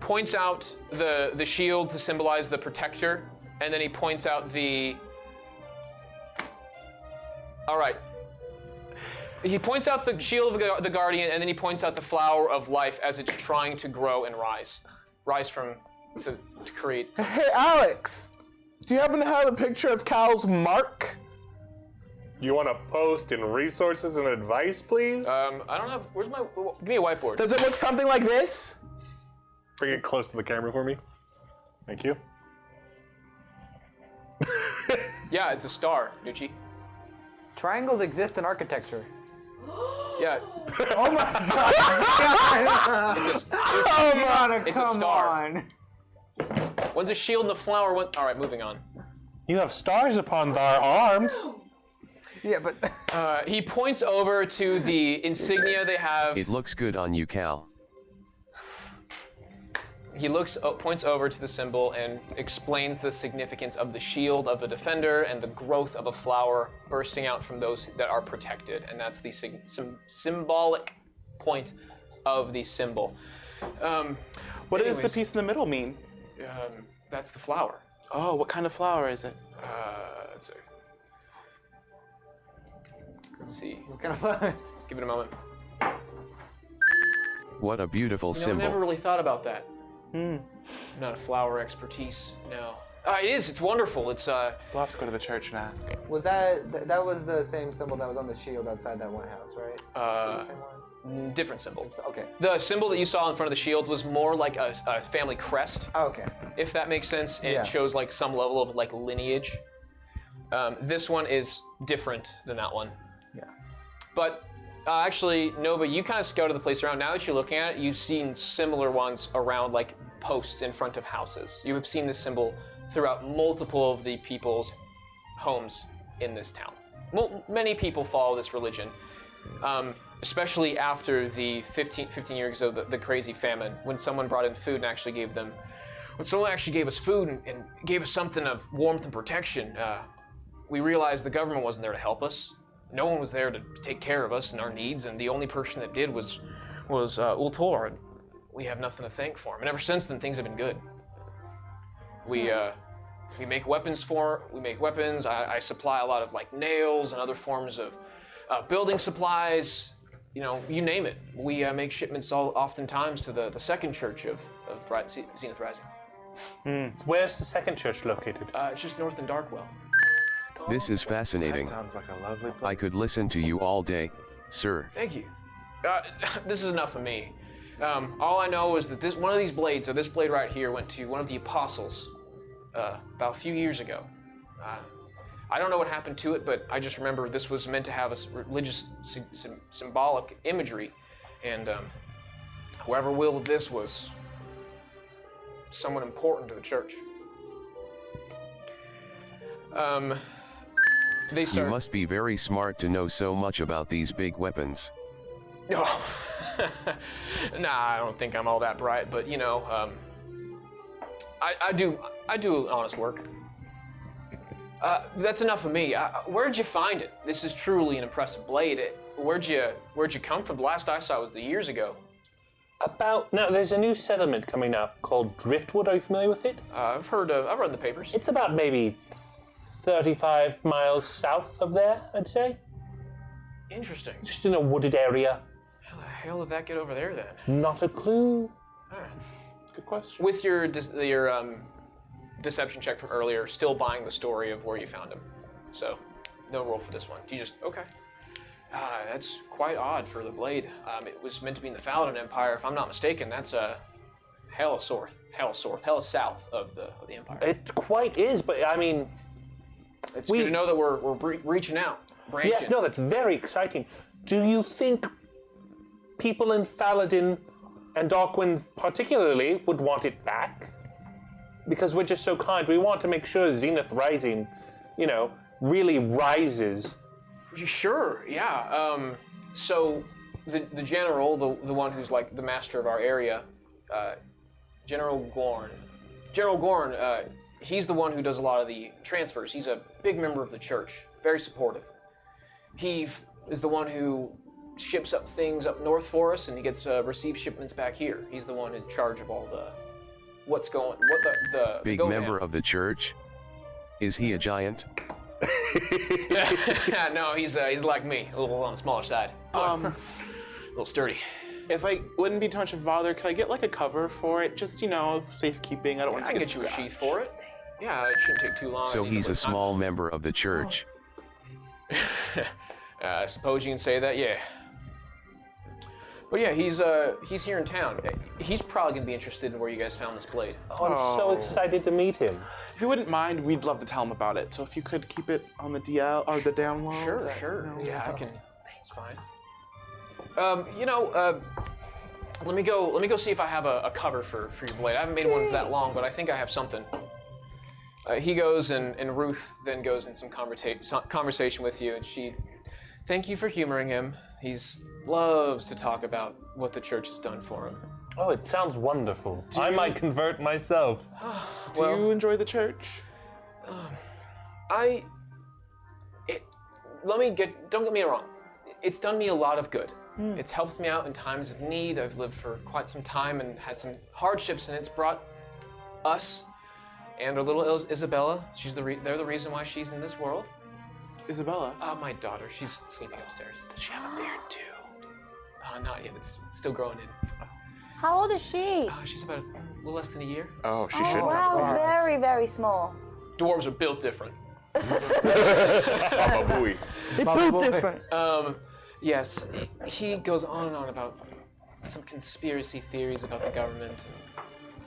points out the shield to symbolize the protector, and then he points out the. All right. He points out the shield of the guardian, and then he points out the flower of life as it's trying to grow and rise from to create. Hey, Alex, do you happen to have a picture of Cal's mark? You want to post in resources and advice, please? I don't have. Where's my? Give me a whiteboard. Does it look something like this? Bring it close to the camera for me. Thank you. Yeah, it's a star, Nucci. Triangles exist in architecture. Yeah, Oh my god! it's a, it's a Come star. on. One's a shield and the flower. All right, moving on. You have stars upon thy arms. Yeah, but He points over to the insignia they have. It looks good on you, Cal. He points over to the symbol and explains the significance of the shield of the defender and the growth of a flower bursting out from those that are protected, and that's the symbolic point of the symbol. What does the anyways, piece in the middle mean? That's the flower. Oh, what kind of flower is it? Let's see. what kind of flowers? Give it a moment. What a beautiful I symbol. never really thought about that. Not a flower expertise. No. It is. It's wonderful. It's We'll have to go to the church and ask. Was that was the same symbol that was on the shield outside that one house, right? Was it the same one? different symbol. Okay. The symbol that you saw in front of the shield was more like a family crest, Oh, okay. if that makes sense, and Yeah. it shows like some level of like lineage. This one is different than that one. Yeah. But actually, Nova, you kind of scouted the place around. Now that you're looking at it, you've seen similar ones around like posts in front of houses. You have seen this symbol throughout multiple of the people's homes in this town. Many people follow this religion, especially after the 15 years ago, the crazy famine, when someone brought in food and actually gave them, when someone actually gave us food and gave us something of warmth and protection, we realized the government wasn't there to help us. No one was there to take care of us and our needs, and the only person that did was Ultor, and we have nothing to thank for him. And ever since then, things have been good. We make weapons I supply a lot of like nails and other forms of building supplies. You know, you name it. We make shipments oftentimes to the second church of Zenith Rising. Where's the second church located? It's just north in Darkwell. This is That fascinating. sounds like a lovely place. I could listen to you all day, sir. Thank you. This is enough of me. All I know is that this blade right here, went to one of the apostles about a few years ago. I don't know what happened to it, but I just remember this was meant to have a religious, symbolic imagery, and whoever willed this was someone important to the church. They You start. must be very smart to know so much about these big weapons. Oh. Nah, I don't think I'm all that bright, but you know, I do honest work. That's enough of me. Where'd you find it? This is truly an impressive blade. Where'd you come from? The last I saw was years ago. There's a new settlement coming up called Driftwood. Are you familiar with it? I've read the papers. It's about maybe 35 miles south of there, I'd say. Interesting. Just in a wooded area. How the hell did that get over there then? Not a clue. All right. Good question. With your deception check from earlier, still buying the story of where you found him. So, no roll for this one. You just, okay. That's quite odd for the blade. It was meant to be in the Faladin Empire. If I'm not mistaken, that's hella south of the Empire. It quite is, but I mean, It's good to know that we're reaching out. branch Yes, in. no, that's very exciting. Do you think people in Faladin and Darkwind particularly would want it back? Because we're just so kind. We want to make sure Zenith Rising, really rises. Sure, yeah. So the general, the one who's like the master of our area, General Gorn. General Gorn, he's the one who does a lot of the transfers. He's a big member of the church, very supportive. He is the one who ships up things up north for us, and he gets receives shipments back here. He's the one in charge of all the Big member of the church? Is he a giant? No, he's like me, a little on the smaller side. A little sturdy. If I wouldn't be too much of a bother, could I get like a cover for it? Just, safekeeping. I don't want I to can get you a sheath for it. Yeah, it shouldn't take too long. So he's a small member of the church. I suppose you can say that, yeah. But yeah, he's here in town. He's probably gonna be interested in where you guys found this blade. Oh, I'm so excited to meet him. If you wouldn't mind, we'd love to tell him about it. So if you could keep it on the DL or the down low. Sure. Yeah, I can. It's fine. Let me go see if I have a cover for your blade. I haven't made one that long, but I think I have something. He goes, and Ruth then goes in some conversation with you, and she, thank you for humoring him. He's loves to talk about what the church has done for him. Oh, it sounds wonderful. I might convert myself. Do you enjoy the church? Don't get me wrong. It's done me a lot of good. It's helped me out in times of need. I've lived for quite some time and had some hardships, and it's brought us and our little Isabella. They're the reason why she's in this world. Isabella? My daughter. She's sleeping upstairs. Does she have a beard too? Not yet. It's still growing in. How old is she? She's about a little less than a year. Oh, she Oh, shouldn't wow, have. very, very small. Dwarves are built different. Baba Booey. Built different. Yes, he goes on and on about some conspiracy theories about the government.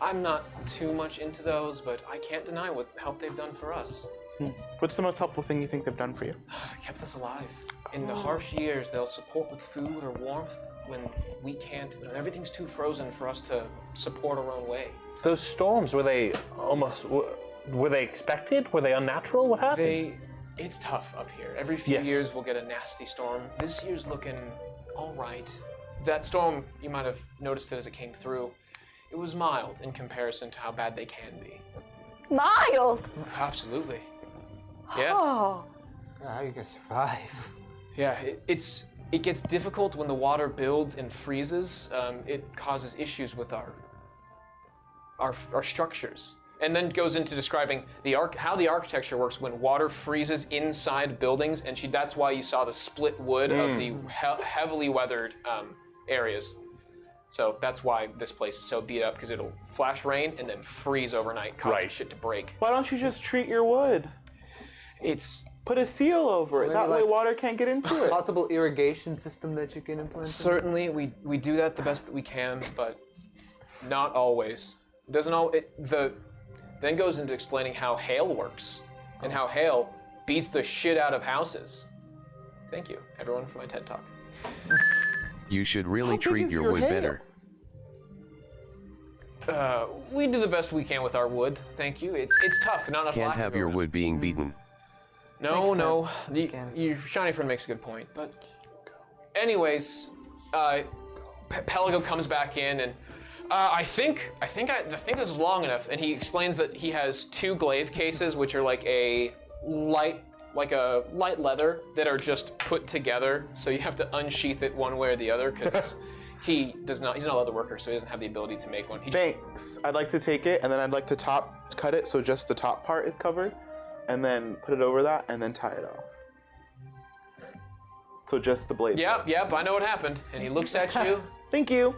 I'm not too much into those, but I can't deny what help they've done for us. What's the most helpful thing you think they've done for you? Kept us alive. In the harsh years, they'll support with food or warmth when we can't. Everything's too frozen for us to support our own way. Those storms, were they expected? Were they unnatural? What happened? It's tough up here. Every few Yes. years we'll get a nasty storm. This year's looking all right. That storm, you might have noticed it as it came through. It was mild in comparison to how bad they can be. Mild. Absolutely. Yes. Oh. How are you gonna survive? Yeah, it gets difficult when the water builds and freezes. It causes issues with our structures. And then goes into describing how the architecture works when water freezes inside buildings, and that's why you saw the split wood of the heavily weathered areas. So that's why this place is so beat up, because it'll flash rain and then freeze overnight, causing shit to break. Why don't you just treat your wood? Put a seal over it. Maybe That way like- water can't get into it. Possible irrigation system that you can implement? Certainly, we do that the best that we can, but not always. Then goes into explaining how hail works, and how hail beats the shit out of houses. Thank you, everyone, for my TED Talk. You should really How big treat is your your wood hail? better. We do the best we can with our wood. Thank you. It's tough. Not enough. Can't lack have to your go wood being beaten. around. No. Makes Your shiny friend makes a good point. But, anyways, Pelago comes back in, and I think this is long enough. And he explains that he has 2 glaive cases, which are like a light leather that are just put together. So you have to unsheath it one way or the other, because he's not a leather worker, so he doesn't have the ability to make one. Thanks. I'd like to take it, and then I'd like to cut it so just the top part is covered, and then put it over that, and then tie it off. So just the blade. Yep, I know what happened. And he looks at you. Thank you.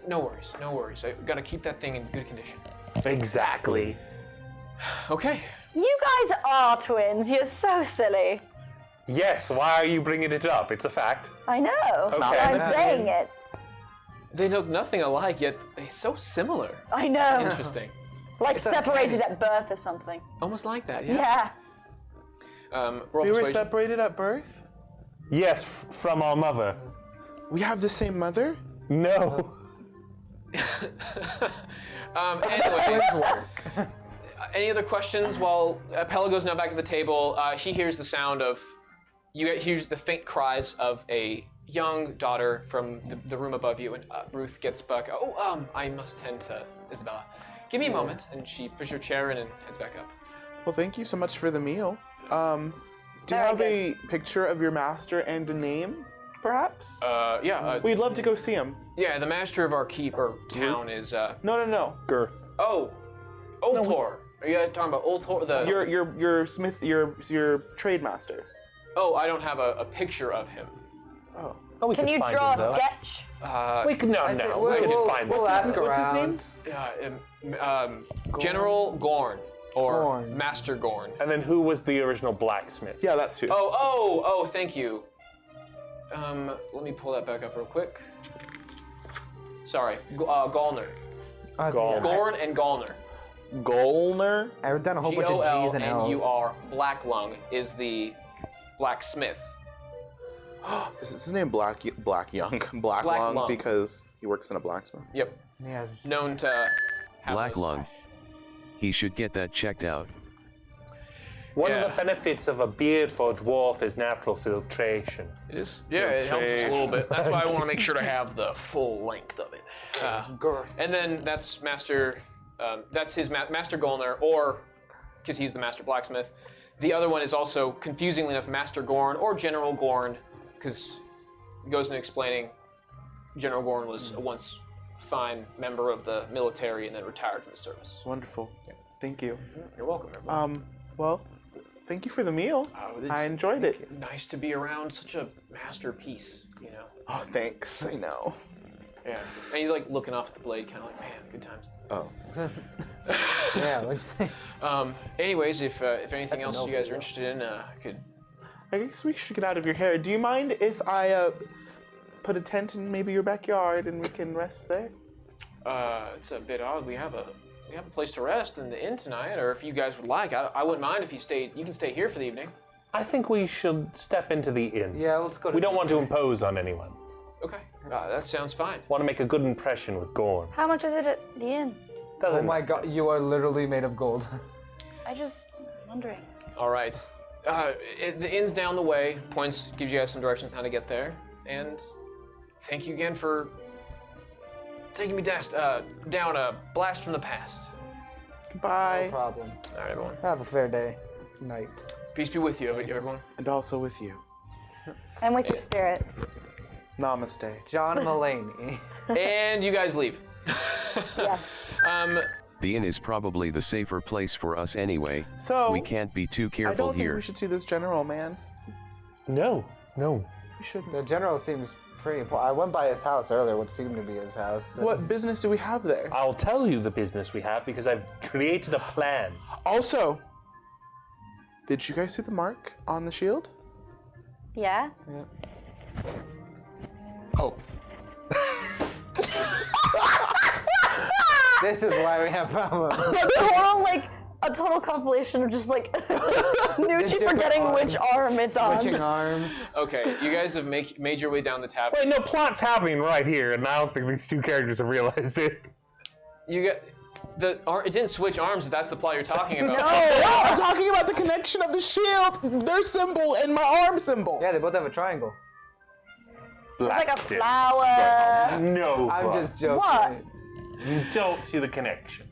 No worries. I gotta keep that thing in good condition. Exactly. Okay. You guys are twins. You're so silly. Yes, why are you bringing it up? It's a fact. I know. Okay. I'm saying it. They look nothing alike, yet they're so similar. I know. Interesting. Like separated at birth or something. Almost like that, yeah. Yeah. Roll We were persuasion. separated at birth? Yes, from our mother. We have the same mother? No. Anyways, any other questions while Pella goes now back to the table? She hears the sound of, hears the faint cries of a young daughter from the room above you, and Ruth gets back. I must tend to Isabella. Give me a moment, and she pushes her chair in and heads back up. Well, thank you so much for the meal. Do you have a picture of your master and a name, perhaps? Yeah. We'd love to go see him. Yeah, the master of our keep or town is. No. Girth. Oh, Oltor. Are you talking about Oltor? Your smith, your trade master. Oh, I don't have a picture of him. Oh. Oh, we Can could you find draw him, a though. sketch? We could we could find We'll him. ask What's around. his name? General Gorn or Gorn. Master Gorn. And then who was the original blacksmith? Yeah, that's who. Oh, thank you. Let me pull that back up real quick. Sorry, Gallner. Gall. Gorn and Gallner. Golner? I've done a whole bunch of G's and L's. G-O-L-N-U-R. Blacklung is the blacksmith. Is his name Black Young? Black Lung. Lung because he works in a blacksmith. Yep. Yes. Known to have Black those- lung. He should get that checked out. One Yeah. of the benefits of a beard for a dwarf is natural filtration. It is. Yeah, it helps us a little bit. That's why I want to make sure to have the full length of it. And then that's Master. That's his Master Golner, or because he's the Master Blacksmith. The other one is also, confusingly enough, Master Gorn or General Gorn, because it goes into explaining General Gorn was a once fine member of the military and then retired from the service. Wonderful. Thank you. You're welcome, everyone. Well, thank you for the meal. It's I enjoyed it. nice to be around such a masterpiece, you know. Oh, thanks. I know. Yeah. And he's like looking off at the blade, kind of like, man, good times. Oh. Yeah, what'd you think? Anyways, if anything else you guys are interested in, I could. I guess we should get out of your hair. Do you mind if I put a tent in maybe your backyard and we can rest there? It's a bit odd. We have a place to rest in the inn tonight, or if you guys would like, I wouldn't mind if you stayed. You can stay here for the evening. I think we should step into the inn. Yeah, let's go to We don't want to impose on anyone. Okay, that sounds fine. Want to make a good impression with Gorn. How much is it at the inn? Doesn't Oh my god, you are literally made of gold. I just wondering. All right. The inn's down the way. Points gives you guys some directions how to get there, and thank you again for taking me down a blast from the past. No Goodbye. problem. All right, everyone. Have a fair day. Night. Peace be with you, everyone. And also with you. I'm with your spirit. Namaste. John Mulaney. And you guys leave. Yes. The inn is probably the safer place for us anyway. So, We can't be too I careful don't think here. we should see this general, man. No. We shouldn't. The general seems pretty important. I went by his house earlier, what seemed to be his house. What business do we have there? I'll tell you the business we have because I've created a plan. Also, did you guys see the mark on the shield? Yeah? Oh. This is why we have problems. Total, like, a total compilation of just, like, Nucci different forgetting which arm it's on. Switching arms. Okay, you guys have made your way down the tavern. Wait, no, plot's happening right here, and I don't think these two characters have realized it. You get it didn't switch arms. If that's the plot you're talking about. No, I'm talking about the connection of the shield, their symbol, and my arm symbol. Yeah, they both have a triangle. It's like a Blacksmith. flower. No, I'm just joking. What? You don't see the connection.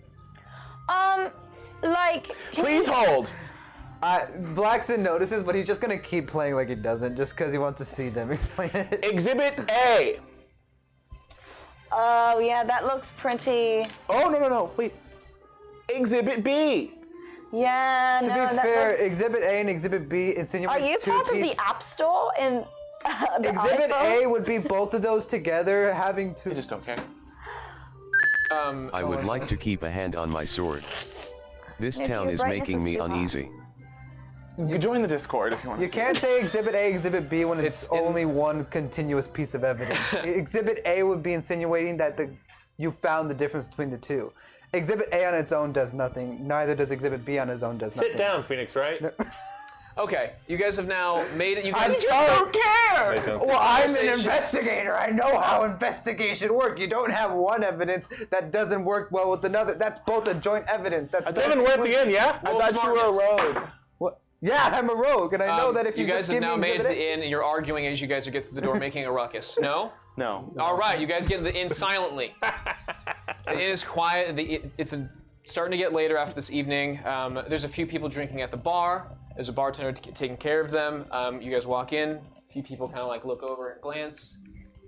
Like. Please hold. Blackson notices, but he's just gonna keep playing like he doesn't, just because he wants to see them explain it. Exhibit A. Oh, yeah, that looks pretty. Oh, no, wait. Exhibit B. Yeah, To no, be that fair, looks... Exhibit A and Exhibit B Are insinuate you part of the App Store in the Exhibit iPhone? A would be both of those together, having two. I just don't care. I would like to keep a hand on my sword. This If town your is brightness making is me too high. uneasy. You can join the Discord if you want to You can't say Exhibit A, Exhibit B when it's in- only one continuous piece of evidence. Exhibit A would be insinuating that you found the difference between the two. Exhibit A on its own does nothing. Neither does Exhibit B on its own does nothing. Sit down, Phoenix, right? Okay, you guys have now made it. You I guys just don't care. I don't- Well, I'm an Conversation. investigator. I know how investigation works. You don't have one evidence that doesn't work well with another. That's both a joint evidence. That's Devin, we're at the end, yeah? I thought you were a rogue. What? Yeah, I'm a rogue, and I know that if you guys just have give now me made it to exhibit the inn, and you're arguing as you guys are getting through the door, making a ruckus. No. No. All right, you guys get to the inn silently. The inn is quiet. Starting to get later after this evening. There's a few people drinking at the bar. There's a bartender taking care of them. You guys walk in. A few people kind of like look over and glance.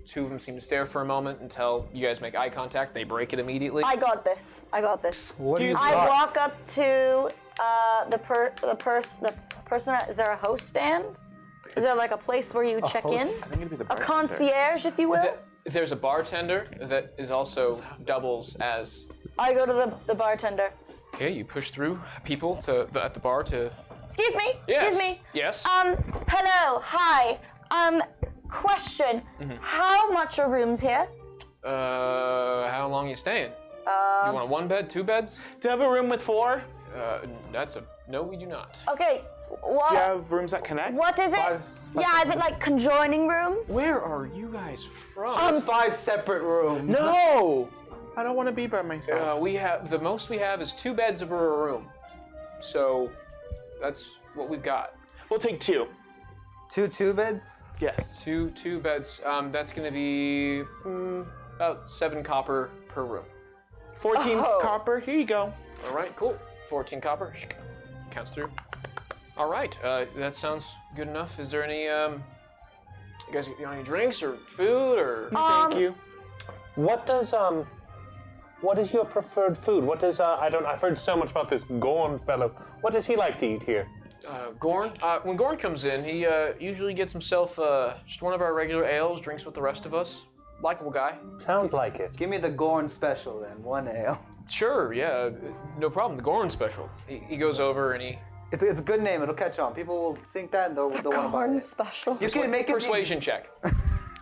Two of them seem to stare for a moment until you guys make eye contact. They break it immediately. I got this. I got this. What do you I got? walk up to the person. Is there a host stand? Is there like a place where you check in? I think it'd be the A bartender. concierge, if you will. There's a bartender that is also doubles as. I go to the bartender. Okay, you push through people at the bar to. Excuse me. Yes. Excuse me. Yes. Hello. Hi. Question. How much are rooms here? How long are you staying? You want one bed, two beds? Do you have a room with 4? No, we do not. Okay. What? Do you have rooms that connect? What is it? Yeah, is it like conjoining rooms? Where are you guys from? 5 separate rooms. No! I don't want to be by myself. We have the most we have is 2 beds per room, so that's what we've got. We'll take 2. 2 beds? Yes. Two beds. That's gonna be about 7 copper per room. 14 Oh. copper. Here you go. All right, cool. 14 copper. Counts through. All right, that sounds good enough. Is there any you guys want any drinks or food or? Thank you. What is your preferred food? What does, I've heard so much about this Gorn fellow. What does he like to eat here? Gorn. When Gorn comes in, he usually gets himself just one of our regular ales, drinks with the rest of us. Likeable guy. Sounds like it. Give me the Gorn special then, 1 ale. Sure, yeah, no problem. The Gorn special. He goes over and he It's a good name. It'll catch on. People will think that and they'll want to buy Corn it. special. You can make it. persuasion check. I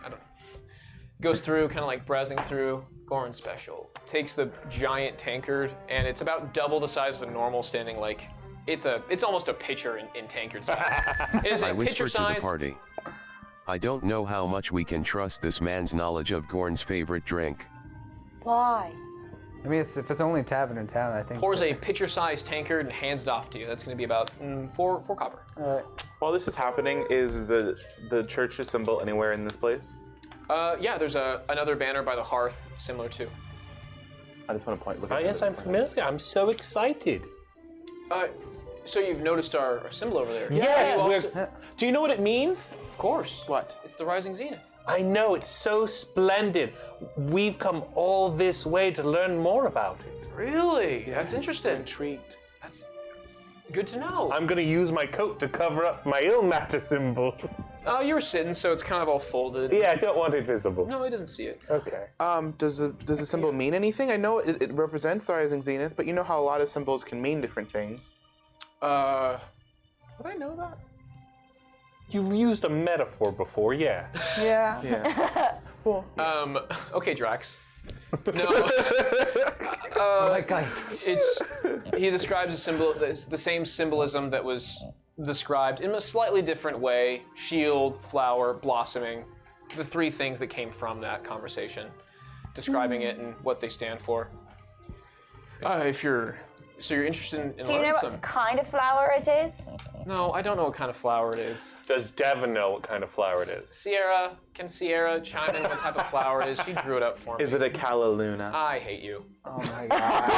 don't know. Goes through, kind of like browsing through. Gorn special. Takes the giant tankard, and it's about double the size of a normal standing like. It's almost a pitcher in tankard size. It is I a pitcher whispered to the size. party. I don't know how much we can trust this man's knowledge of Gorn's favorite drink. Why? I mean, if it's only a tavern in town, I think. Pours a pitcher-sized tankard and hands it off to you. That's going to be about 4 copper. While this is happening, is the church's symbol anywhere in this place? Yeah, there's another banner by the hearth, similar to. I just want to point. Look Oh, at yes, the- I'm familiar. I'm so excited. So you've noticed our symbol over there? Yes. You we're- also- Do you know what it means? of course. What? It's the Rising Zenith. I know, it's so splendid. We've come all this way to learn more about it. Really? That's interesting. Intrigued. That's good to know. I'm gonna use my coat to cover up my ill matter symbol. Oh, you were sitting, so it's kind of all folded. Yeah, I don't want it visible. No, he doesn't see it. Okay. Does the symbol mean anything? I know it represents the rising zenith, but you know how a lot of symbols can mean different things. Would I know that? You've used a metaphor before, yeah. Yeah. Yeah. Okay, Drax. No, Oh my god. he describes a symbol, the same symbolism that was described in a slightly different way. Shield, flower, blossoming. The 3 things that came from that conversation. Describing it and what they stand for. If you're interested in Do you know learning what some. kind of flower it is? No, I don't know what kind of flower it is. Does Devin know what kind of flower it is? Can Sierra chime in what type of flower it is? She drew it up for me. Is it a calla luna? I hate you. Oh my god.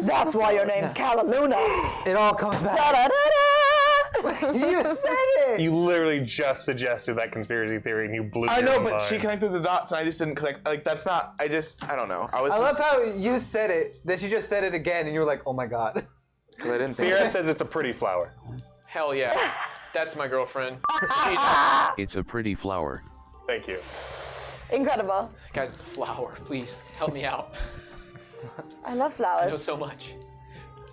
That's why your name's Calaluna. It all comes back. You said it. You literally just suggested that conspiracy theory and you blew I your know, own but mind. she connected the dots and I just didn't connect. Like, that's not, I don't know. I love how you said it, then she just said it again, and you were like, oh my god. Because I didn't think. Sierra says it's a pretty flower. Hell yeah. That's my girlfriend. It's a pretty flower. Thank you. Incredible. Guys, it's a flower. Please, help me out. I love I flowers. know so much.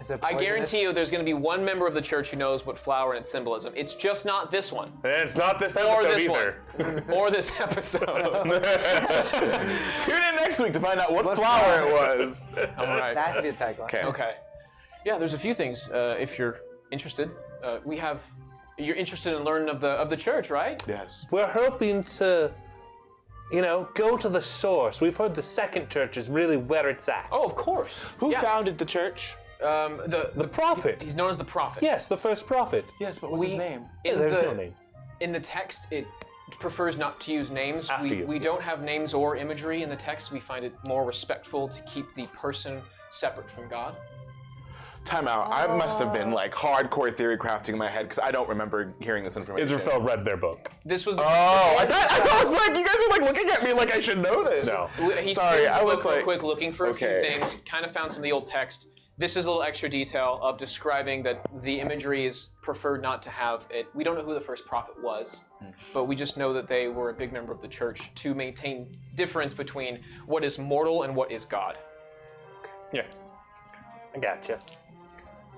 Is it I poisonous? guarantee you there's going to be one member of the church who knows what flower and its symbolism. It's just not this one. And it's not this Or episode this either. one. Or this episode. Tune in next week to find out what flower it was. All right. That has to be a tagline. Okay. Okay. Yeah, there's a few things if you're interested, you're interested in learning of the church, right? Yes. We're hoping to, go to the source. We've heard the second church is really where it's at. Oh, of course. Who Yeah. founded the church? The prophet. He's known as the prophet. Yes, the first prophet. Yes, but what's his name? In no name. In the text, it prefers not to use names. After you. We don't have names or imagery in the text. We find it more respectful to keep the person separate from God. Time out. I must have been like hardcore theory crafting in my head because I don't remember hearing this information. Israfel read their book. This was. Oh, I was like, you guys are like looking at me like I should know this. No. He Sorry, skimmed I the was book real like, quick looking for a few okay. things. Kind of found some of the old text. This is a little extra detail of describing that the imagery is preferred not to have it. We don't know who the first prophet was, but we just know that they were a big member of the church to maintain difference between what is mortal and what is God. Yeah. I gotcha.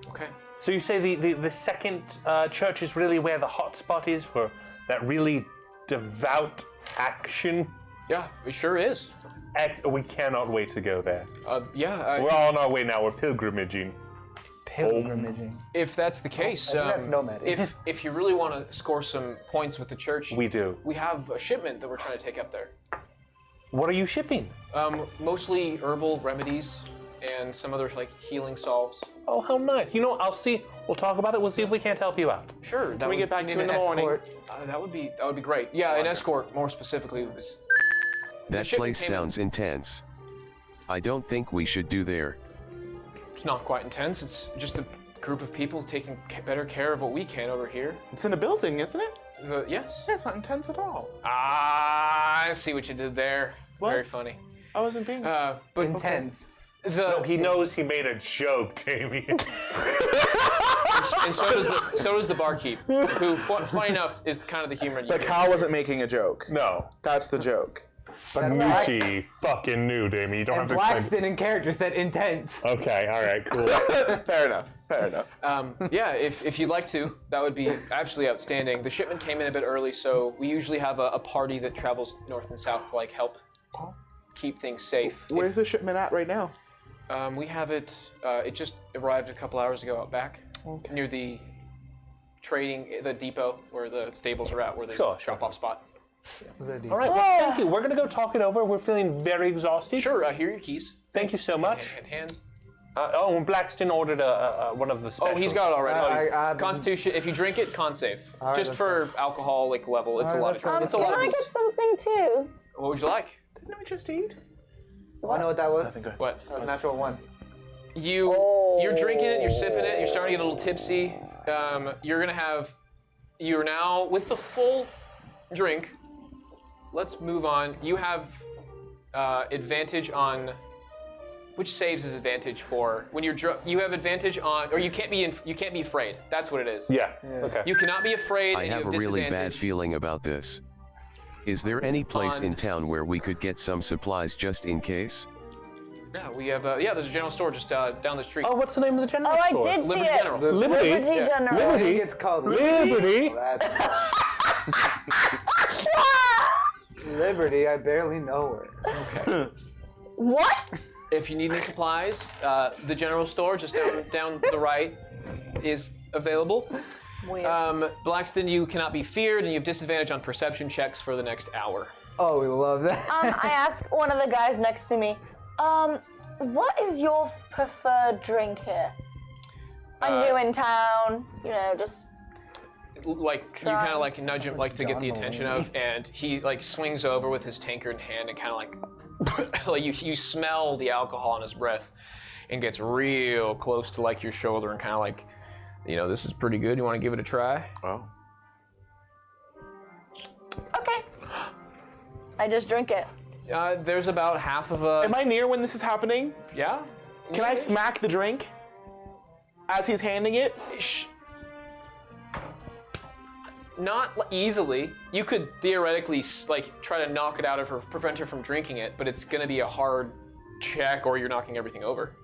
Okay. So you say the second church is really where the hot spot is for that really devout action? Yeah, it sure is. We cannot wait to go there. Yeah. We're on our way now. We're pilgrimaging. Pilgrimaging. If that's the case, I think that's nomading. if you really want to score some points with the church, We do. we have a shipment that we're trying to take up there. What are you shipping? Mostly herbal remedies and some other like healing salves. Oh, how nice. I'll see. We'll talk about it. We'll see if we can't help you out. Sure. Can we get back to you in the morning? That would be great. Yeah, an escort more specifically. That shipment place came in. sounds intense. I don't think we should do there. It's not quite intense. It's just a group of people taking better care of what we can over here. It's in a building, isn't it? Yes. Yeah, it's not intense at all. Ah, I see what you did there. What? Very funny. I wasn't being. But Intense. He knows he made a joke, Damien. and so does the barkeep, who, funny enough, is kind of the humor. But Kyle wasn't making a joke. No. That's the joke. But Nucci fucking knew, Damien. You don't and have to explain. Blackston in character said intense. Okay, all right, cool. Fair enough. Fair enough. Yeah, if you'd like to, that would be absolutely outstanding. The shipment came in a bit early, so we usually have a party that travels north and south to help keep things safe. Where's the shipment at right now? We have it. It just arrived a couple hours ago out back, near the the depot where the stables are at, where there's a drop-off spot. All right, well, thank you. We're going to go talk it over. We're feeling very exhausted. Sure, here are your keys. Thank you so much. Hand. And Blackston ordered one of the specials. Oh, he's got it already. I- Constitution. If you drink it, con save. right, Just let's for alcoholic level, it's All a right, lot let's of. go. It's a Can lot I of. get something too? What would you like? Didn't we just eat? I know what that was. Nothing good. What? That was a natural one. You're drinking it, you're sipping it, you're starting to get a little tipsy. You're now with the full drink. Let's move on. You have advantage on which saves is advantage for when you're you have advantage on, or you can't be afraid. That's what it is. Yeah. Okay. You cannot be afraid. I and you have have a really bad disadvantage. feeling about this. Is there any place On- in town where we could get some supplies just in case? Yeah, we have. There's a general store just down the street. Oh, what's the name of the general Oh, I store? did see Liberty it. General. Liberty. Liberty Yeah. General. I Liberty. think it's called Liberty. Liberty. I barely know her. What? If you need any supplies, the general store just down the right is available. Weird. Blackston, you cannot be feared, and you have disadvantage on perception checks for the next hour. Oh, we love that. I asked one of the guys next to me, what is your preferred drink here? I'm new in town, just Like you kind of nudge him to get the attention of, and he swings over with his tankard in hand and kind of like you smell the alcohol in his breath, and gets real close to your shoulder and kind of this is pretty good. You want to give it a try? Oh. okay. I just drink it. There's about half of a. Am I near when this is happening? Yeah. Can I smack the drink as he's handing it? Not easily. You could theoretically try to knock it out of her, prevent her from drinking it, but it's gonna be a hard check, or you're knocking everything over.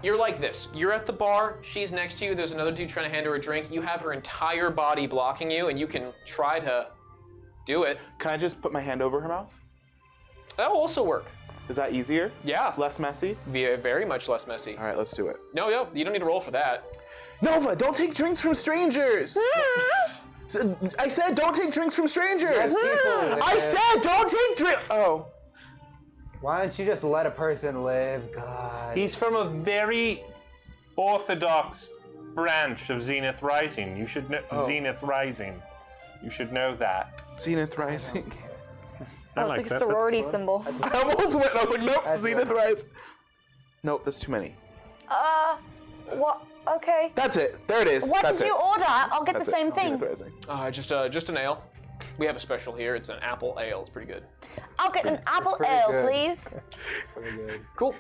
You're like this. You're at the bar. She's next to you. There's another dude trying to hand her a drink. You have her entire body blocking you, and you can try to do it. Can I just put my hand over her mouth? That'll also work. Is that easier? Yeah. Less messy? Very much less messy. All right, let's do it. No, you don't need to roll for that. Nova, don't take drinks from strangers. I said don't take drinks from strangers. I said don't take drinks. Oh. Why don't you just let a person live, God? He's from a very orthodox branch of Zenith Rising. You should know Zenith Rising. You should know that. Zenith Rising. I It's like like a that. sorority symbol. I almost went. I was like, nope. That's Zenith right. Rising. Nope, that's too many. What? Okay. That's it. There it is. What that's did you it. order? I'll get That's the same it. thing. Zenith Rising. Just an ale. We have a special here. It's an apple ale. It's pretty good. I'll get an apple pretty ale, good. please. Pretty good. Cool.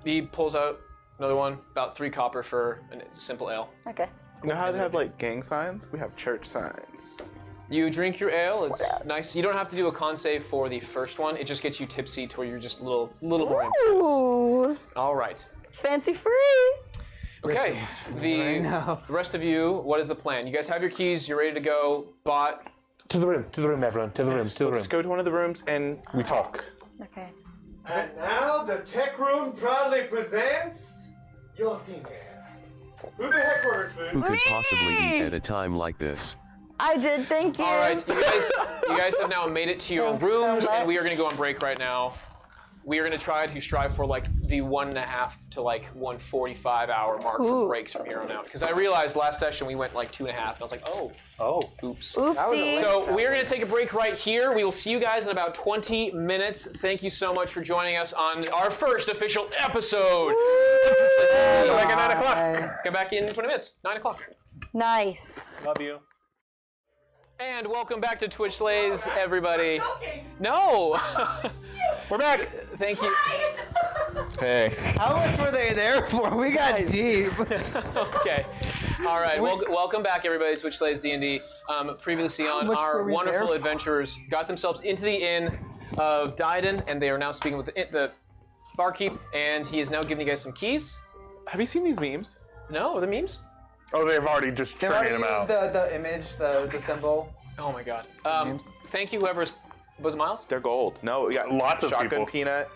He pulls out another one, about 3 copper for a simple ale. Okay. You know how they have like gang signs? We have church signs. You drink your ale. It's nice. You don't have to do a con save for the first one. It just gets you tipsy to where you're just a little more impressed. Ooh. All right. Fancy free. Okay. The know. rest of you, what is the plan? You guys have your keys. You're ready to go. Bott. To the room, everyone. To the room, to the room. Let's go to one of the rooms and We talk. Okay. And now the tech room proudly presents your team here. Who the headquarters food? Who could possibly eat Me! at a time like this? I did. Thank you. All right. You guys have now made it to your Thanks so rooms, much. and we are going to go on break right now. We are going to try to strive for like the 1.5 to like 1:45 hour mark for Ooh. breaks from here on out. Because I realized last session we went like 2.5, and I was like, oh, oops. Oopsie. So we are going to take a break right here. We will see you guys in about 20 minutes. Thank you so much for joining us on our first official episode. Come back at 9 o'clock. Come back in 20 minutes. 9 o'clock. Nice. Love you. And welcome back to Twitch Slays, everybody. No. We're back. Thank you. hey. How much were they there for? We got deep. Okay. All right. Welcome back, everybody, to Twitch Slays D&D. Previously on, much our were we wonderful there for? adventurers got themselves into the inn of Diden, and they are now speaking with the barkeep, and he is now giving you guys some keys. Have you seen these memes? No, the memes? Oh, they've already just They churning already them used out. the image, the symbol. Oh my God. Memes? Thank you, whoever's was it Miles. They're gold. No, we got Lots of Shotgun people. Peanut.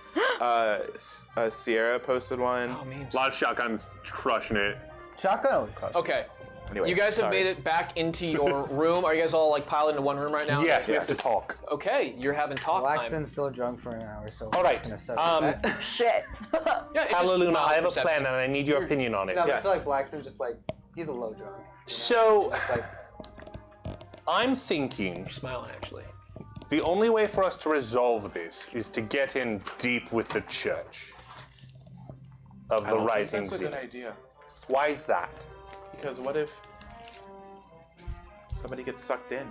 Sierra posted one. Oh, memes. A lot of shotguns crushing it. Shotgun always crush. Okay. Anyways, You guys have sorry. made it back into your room. Are you guys all like piled into one room right now? Yes, we have Yes. to talk. Okay, you're having talk time. Blackson's still drunk for an hour, so All we're right. just gonna set that. Shit. Yeah, it's just Hallelujah, mild I have a perception. plan and I need your opinion on it. No, but I Yes. feel like Blackson's just like, he's a low drunk. So, It's like, I'm thinking Smiling, actually. the only way for us to resolve this is to get in deep with the church of I the don't think Rising that's a good Zenith. idea. Why is that? Because what if somebody gets sucked in?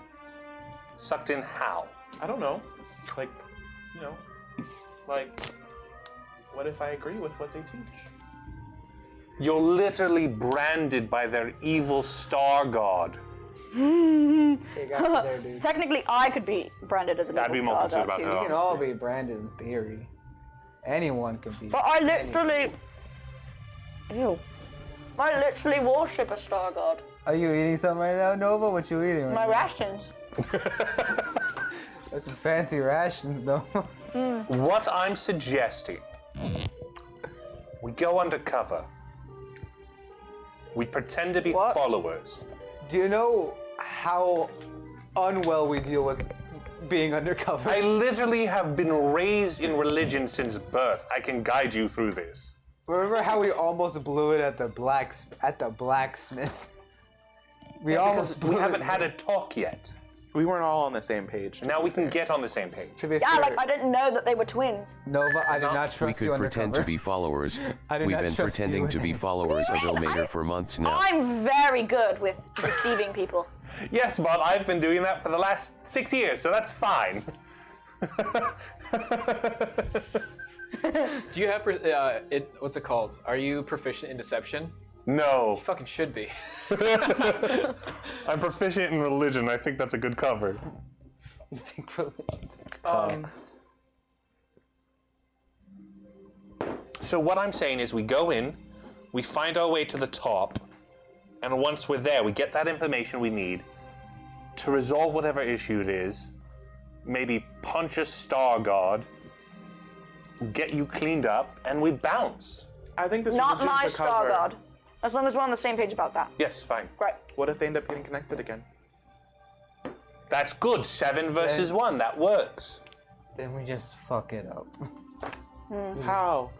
Sucked in how? I don't know. Like, you know, like, what if I agree with what they teach? You're literally branded by their evil star god. they got you there, dude. Technically, I could be branded as an I'd be evil more star concerned god, about too. that. We can all be branded in theory. Anyone can be. But I literally... Ew. I literally worship a star god. Are you eating something right now, Nova? What you eating right My now? rations. That's some fancy rations, though. What I'm suggesting, we go undercover. We pretend to be What? followers. Do you know how unwell we deal with being undercover? I literally have been raised in religion since birth. I can guide you through this. Remember how we almost blew it at the blacksmith? We Because almost blew we it. haven't had a talk yet. We weren't all on the same page. Now we can get on the same page. To be Yeah, fair, like I didn't know that they were twins. Nova, I did not We trust could you pretend to undercover. be followers. I did We've not been trust pretending you. to be followers of Ilmater for months now. I'm very good with deceiving people. Yes, but I've been doing that for the last 6 years, so that's fine. Do you have what's it called? Are you proficient in deception? No. Fucking should be. I'm proficient in religion. I think that's a good cover. So what I'm saying is we go in, we find our way to the top, and once we're there, we get that information we need to resolve whatever issue it is, maybe punch a star god, get you cleaned up, and we bounce. I think this Not religion's my a star cover. god. As long as we're on the same page about that. Yes, fine. Right. What if they end up getting connected again? That's good. 7 versus 1. That works. Then we just fuck it up. How?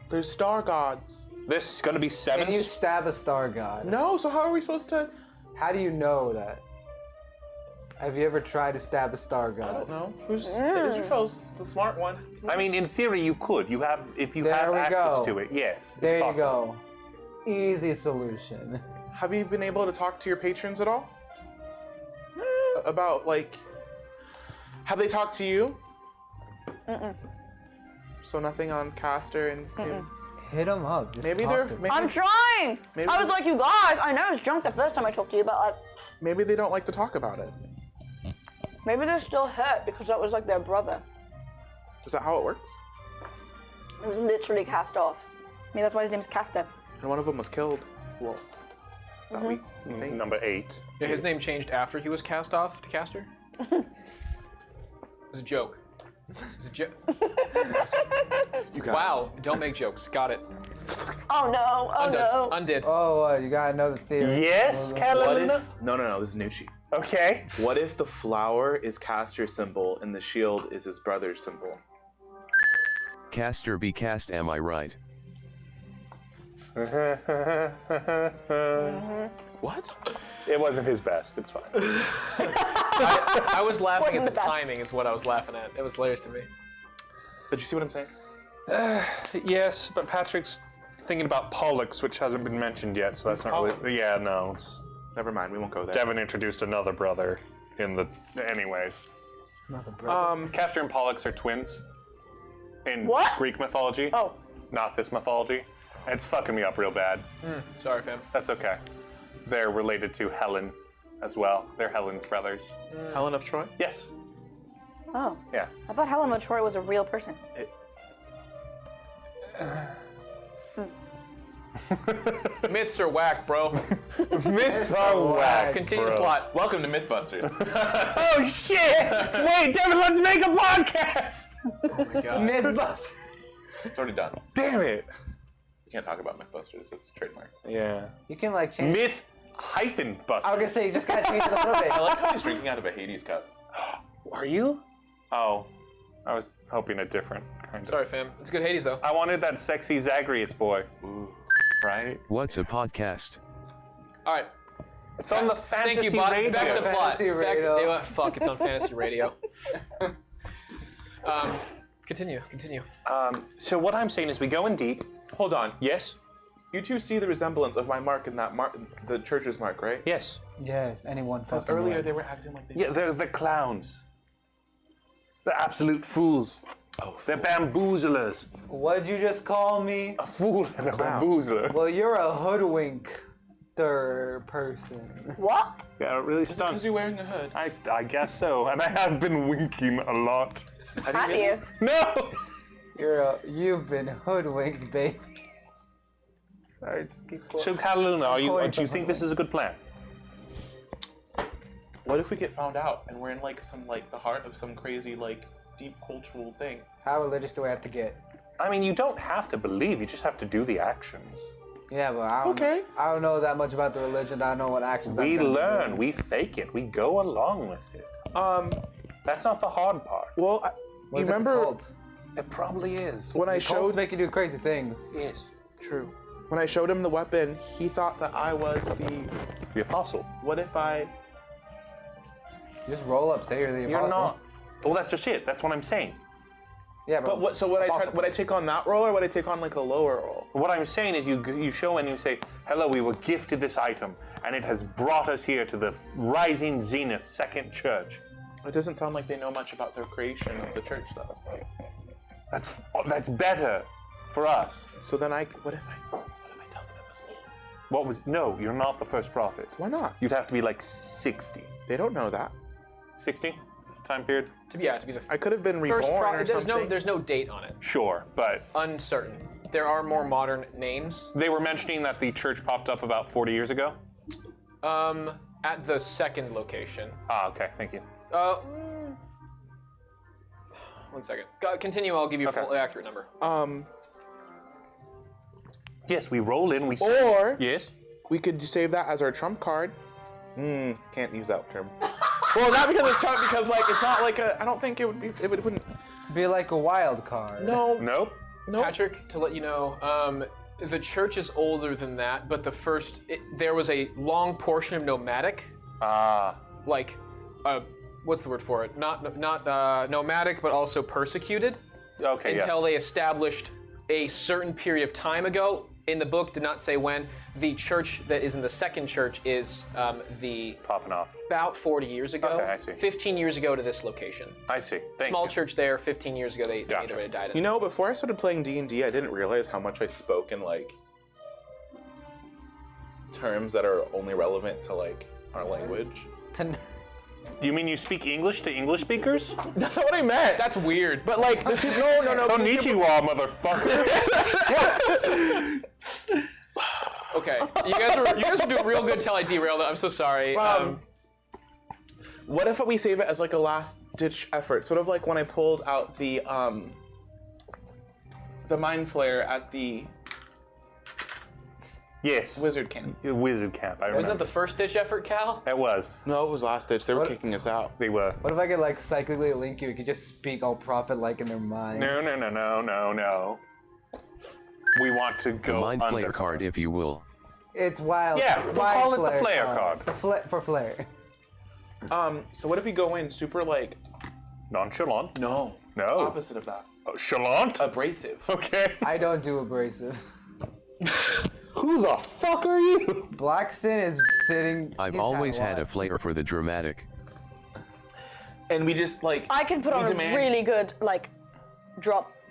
There's star gods. This is gonna be 7. Can you stab a star god? No, so how are we supposed to? How do you know that? Have you ever tried to stab a star god? I don't know. Who's Israfel's the smart one? I mean, in theory, you could. You have, if you There have we access go. to it. Yes. it's There you possible. go. Easy solution. Have you been able to talk to your patrons at all? About like, have they talked to you? So nothing on Caster and him. Hit him up. Just Maybe talk they're to him. maybe, I'm trying! Maybe- I was like, you guys, I know I was drunk the first time I talked to you, but like, maybe they don't like to talk about it. maybe they're still hurt because that was like their brother. Is that how it works? It was literally cast off. Maybe that's why his name's Caster. And one of them was killed. Well, that we think. Number 8. Yeah, his name changed after he was cast off to Caster. It was a joke. It was a joke. You guys. Wow, don't make jokes. Got it. Oh no, oh no. Undid. Oh, you got another theory. Yes, What Callan. if? No. This is Nucci. Okay. What if the flower is Caster's symbol and the shield is his brother's symbol? Caster be cast, am I right? What? It wasn't his best. It's fine. I was laughing at Wasn't the the best. timing is what I was laughing at. It was hilarious to me. But you see what I'm saying? Yes, but Patrick's thinking about Pollux, which hasn't been mentioned yet, so that's not really. Yeah, no. It's, Never mind. We won't go there. Devin introduced another brother in the. Anyways. Another brother. Castor and Pollux are twins in What? Greek mythology. Oh. Not this mythology. It's fucking me up real bad. Sorry, fam. That's okay. They're related to Helen as well. They're Helen's brothers. Helen of Troy. Yes. Oh. Yeah. I thought Helen of Troy was a real person. Myths are whack, bro. Myths are whack. Continue bro. the plot. Welcome to Mythbusters. Oh shit! Wait, Devin, let's make a podcast! Oh my god. Mythbusters. It's already done. Damn it! You can't talk about Mythbusters. It's trademark. Yeah. You can like change. Myth hyphen buster. I was gonna say you just gotta change it a little bit. I like how he's drinking out of a Hades cup. Are you? Oh, I was hoping a different kind of. Sorry, fam. It's good Hades, though. I wanted that sexy Zagreus boy. Ooh. Right? What's a podcast? All right. It's on the fantasy Thank you, Bott. radio. Back to plot. Fantasy Back to, radio. fuck, it's on fantasy radio. Continue. So what I'm saying is we go in deep. Hold on. Yes? You two see the resemblance of my mark and that mark, the church's mark, right? Yes. Yes, anyone Because fucking earlier would. they were acting like they. Yeah, they're the clowns. The absolute fools. Oh, They're bamboozlers. What'd you just call me? A fool and a bamboozler. Well, you're a hoodwinkter person. What? Yeah, it really stunk. Because you're wearing a hood. I guess so. And I have been winking a lot. Have you? No! You've been hoodwinked, baby. Sorry, just keep going. So, Cataluna, do you think this is a good plan? What if we get found out and we're in like the heart of some crazy deep cultural thing? How religious do I have to get? I mean, you don't have to believe, you just have to do the actions. Yeah, but I don't. Okay. I don't know that much about the religion. I don't know what actions. We I'm gonna learn, do. we fake it, we go along with it. That's not the hard part. Well, What you if it's a remember cult? It probably is. when I Cults showed make you do crazy things. Yes. True. When I showed him the weapon, he thought that I was The apostle. What if I? Just roll up, say you're the apostle. You're not. Well, that's just it. That's what I'm saying. Yeah, But what? So would I take on that role, or would I take on a lower role? What I'm saying is you show and you say, hello, we were gifted this item, and it has brought us here to the rising zenith second church. It doesn't sound like they know much about their creation of the church, though. That's better for us. So then what if I tell them it was me? No, you're not the first prophet. Why not? You'd have to be like 60. They don't know that. 60? Is the time period? To be the I could have been reborn first or something. there's no date on it. Sure, but Uncertain. There are more modern names. they were mentioning that the church popped up about 40 years ago. At the second location. Ah, okay, thank you. 1 second. Continue. I'll give you a Okay. full accurate number. Yes, we roll in. We Or yes. we could save that as our trump card. Can't use that term. Well, not because it's trump, because like it's not like a. I don't think it would be. It wouldn't. Be like a wild card. No. Nope. Patrick, to let you know, the church is older than that, but there was a long portion of nomadic, like, what's the word for it? Not nomadic, but also persecuted. Okay. Until they established a certain period of time ago. In the book, did not say when. The church that is in the second church is Popping off. about 40 years ago. Okay, I see. 15 years ago to this location. I see. Thank Small you. church there. 15 years ago they Gotcha. either died. You know, before I started playing D&D, I didn't realize how much I spoke in like terms that are only relevant to like our language. You mean you speak English to English speakers? That's not what I meant. That's weird. But like, no. Konnichiwa, motherfucker. Okay, you guys were doing real good till I derailed it. I'm so sorry. What if we save it as like a last ditch effort? Sort of like when I pulled out the mind flare at the Yes. wizard camp. Wizard camp. I remember. Wasn't that the first ditch effort, Cal? That was. No, it was last ditch. They were kicking us out. They were. What if I could like psychically link you? We could just speak all prophet-like in their minds. No. We want to The go mind under. flayer card, if you will. It's wild. Yeah, we'll wild call it the flare card. For flare. So what if we go in super like Nonchalant. no opposite of that, Chalant? abrasive. Okay. I don't do abrasive. Who the fuck are you? Blackston is sitting. I've he's always had a lot. flair for the dramatic. And we just like I can put we on demand- a really good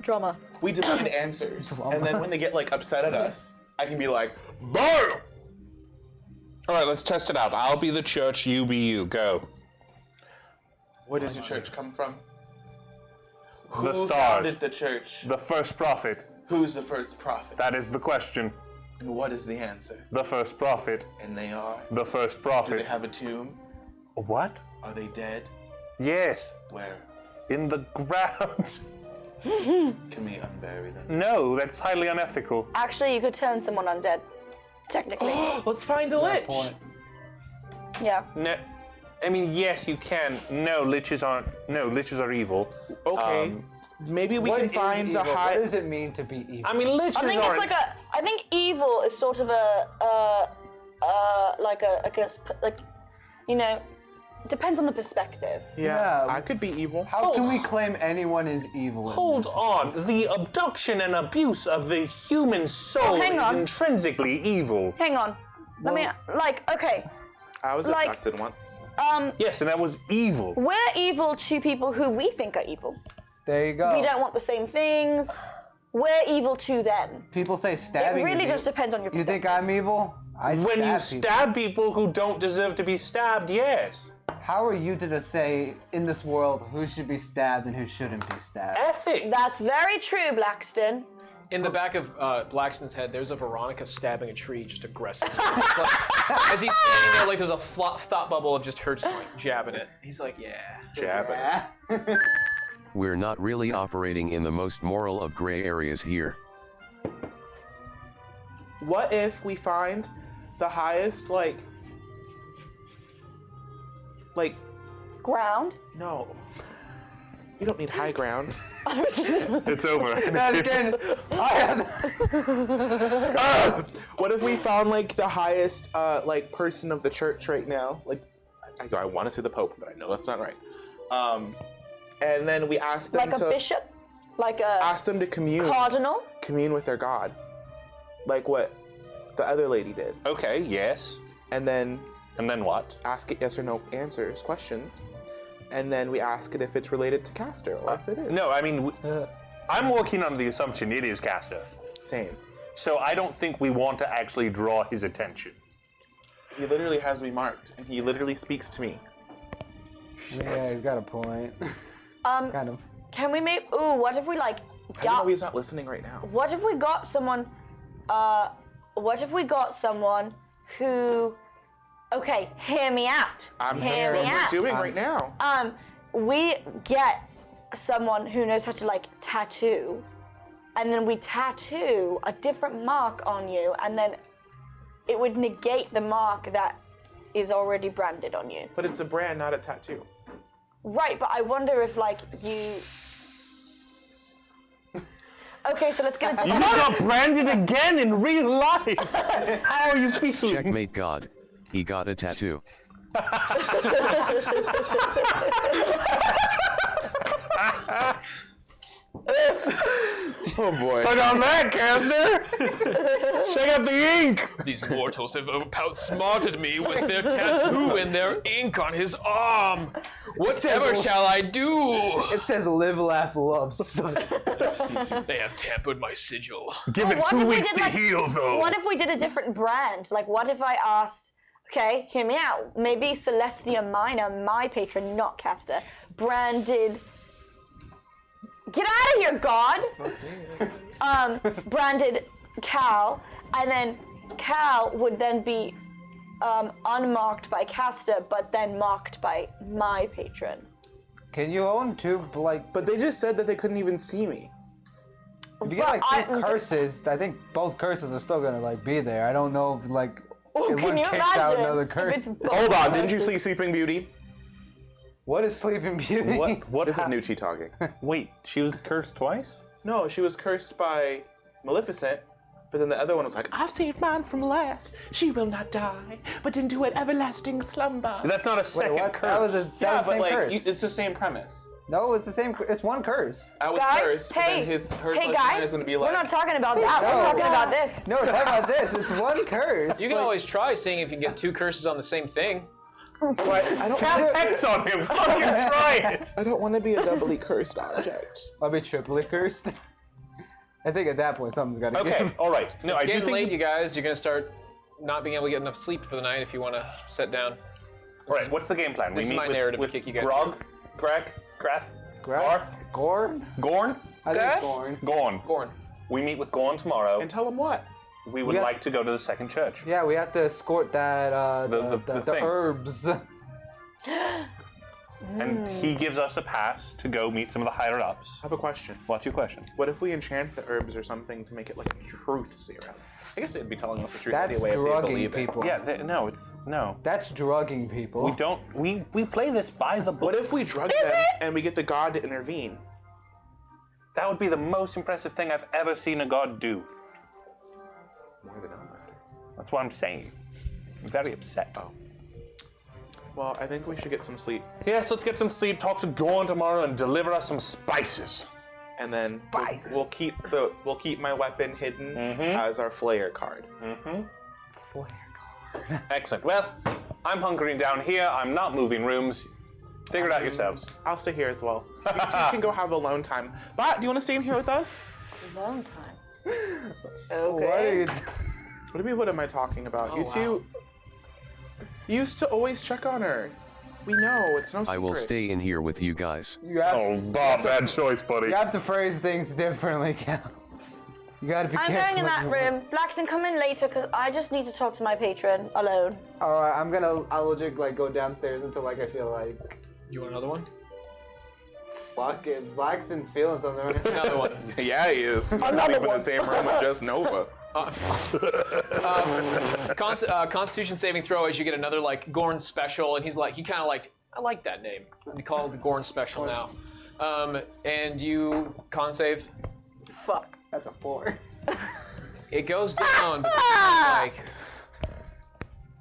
drama. we demand answers, and then when they get like upset at us, I can be like, "Bam!" All right, let's test it out. I'll be the church, you be you. Go. Where does your church come from? The Who stars. founded the church? The first prophet. Who's the first prophet? That is the question. And what is the answer? The first prophet. And they are. The first Do prophet. they have a tomb? What? Are they dead? Yes. Where? In the ground. Can we unbury them? No, that's highly unethical. Actually, you could turn someone undead. Technically. Let's find a lich. Yeah. No. I mean, yes, you can. No, liches aren't. No, liches are evil. Okay. Maybe we What can is find evil? a high. What does it mean to be evil? I mean, liches I think aren't. it's like I think evil is sort of depends on the perspective. Yeah, Yeah. I could be evil. How can we claim anyone is evil? Hold on. The abduction and abuse of the human soul hang is on. intrinsically evil. Hang on. Let me okay. I was Like- abducted once. Yes, and that was evil. We're evil to people who we think are evil. There you go. We don't want the same things. We're evil to them. People say stabbing. It really is just evil. depends on your You perspective. think I'm evil? I When you stab people. stab people who don't deserve to be stabbed, yes. How are you to say in this world who should be stabbed and who shouldn't be stabbed? Ethics. That's very true, Blackston. In the back of Blackston's head, there's a Veronica stabbing a tree just aggressively. As he's standing there, like there's a thought bubble of just her just like jabbing it. He's like, yeah. Jabbing. We're not really operating in the most moral of gray areas here. What if we find the highest like Ground. no. You don't need high ground. It's over. And again, What if we found like the highest like person of the church right now? Like I want to say the Pope, but I know that's not right. And then we ask them Like to a bishop? Like a ask them to commune cardinal? with their God. Like what the other lady did. Okay, yes. And then And then what? ask it yes or no answers, questions. And then we ask it if it's related to Castor or if it is. No, I mean, I'm working on the assumption it is Castor. Same. So I don't think we want to actually draw his attention. He literally has me marked, and he literally speaks to me. yeah, he's got a point. Kind of. Can we make what if we like I don't know got he's not listening right now. what if we got someone who okay, hear me out. I'm hear me what out. we're doing right now. We get someone who knows how to like tattoo and then we tattoo a different mark on you, and then it would negate the mark that is already branded on you. But it's a brand, not a tattoo. Right, but I wonder if like you. Okay, so let's get into. You just got branded again in real life. How are you feeling? Checkmate God. He got a tattoo. Oh boy. Suck on that, Caster! Check out the ink! These mortals have outsmarted me with their tattoo and their ink on his arm. Whatever shall I do? It says live, laugh, love, suck. They have tampered my sigil. Give it What 2 if we weeks did, to like- heal, though. What if we did a different brand? Like, what if I asked, okay, hear me out, maybe Celestia Minor, my patron, not Caster, branded. Get out of here, God! Branded Cal, and then Cal would then be unmarked by Caster, but then marked by my patron. Can you own two, like, But they just said that they couldn't even see me. if you get like But two curses, I think both curses are still gonna like be there. I don't know if like Oh, if can one you kicks out imagine another if curse. it's both Hold on, didn't you curses? see Sleeping Beauty? What is Sleeping Beauty? What This is hap- Nucci talking. Wait, she was cursed twice? No, she was cursed by Maleficent, but then the other one was like, I've saved mine from last. She will not die, but into an everlasting slumber. That's not a Wait, second what? curse. That was the same curse. it's the same premise. No, it's the same. It's one curse. I was Guys, cursed, but hey, then her hey is guys, going to be like, we're not talking about that, we're talking about this. No, it's not about this. It's one curse. You can always try seeing if you can get 2 curses on the same thing. But I don't Cast X on him. Fucking try it. I don't want to be a doubly cursed object. I'll be triply cursed. I think at that point something's got to Okay, give. all right. No, It's I do getting think. late, you guys. You're gonna start not being able to get enough sleep for the night if you want to sit down. All right, what's the game plan? This is we meet my with, narrative to with kick you guys Grog, Greg, Grath, Garth, Gorn? Gorn, I think Garth? it's Gorn. Gorn. Gorn. We meet with Gorn tomorrow. And tell them what? We would Yeah. like to go to the second church. Yeah, we have to escort that The the thing. herbs. And he gives us a pass to go meet some of the higher ups. I have a question. What's your question? What if we enchant the herbs or something to make it like a truth serum? I guess it'd be telling us the truth That's anyway if they drugging believe it. people. Yeah, no, it's no. That's drugging people. We don't. We play this by the book. What if we drug them and we get the god to intervene? That would be the most impressive thing I've ever seen a god do. More than matter. That's what I'm saying. I'm very upset. Oh. Well, I think we should get some sleep, Yes, let's get some sleep. Talk to Gorn tomorrow and deliver us some spices. and then we'll keep my weapon hidden as our flayer card. Excellent. Well, I'm hunkering down here. I'm not moving rooms. Figure it out yourselves. I'll stay here as well. You two can go have alone time. Bott, do you want to stay in here with us? Long time. What are Okay. you- What do you mean? What am I talking about? Oh, You two used to always check on her. We know it's no secret. I will stay in here with you guys. You have, Bob, bad choice, buddy. you have to phrase things differently, Cal. You gotta be I'm careful. going in what that you want. room. Blackson, come in later because I just need to talk to my patron alone. Alright, I'll legit like go downstairs until like I feel like You want another one? Blackston's feeling something. Right? Another one. Yeah, he is. He's not even in the same room with just Nova. Constitution saving throw as you get another like Gorn special, and he kind of like, I like that name. We call it the Gorn special now. And you con save. Fuck. That's a 4. It goes down, but like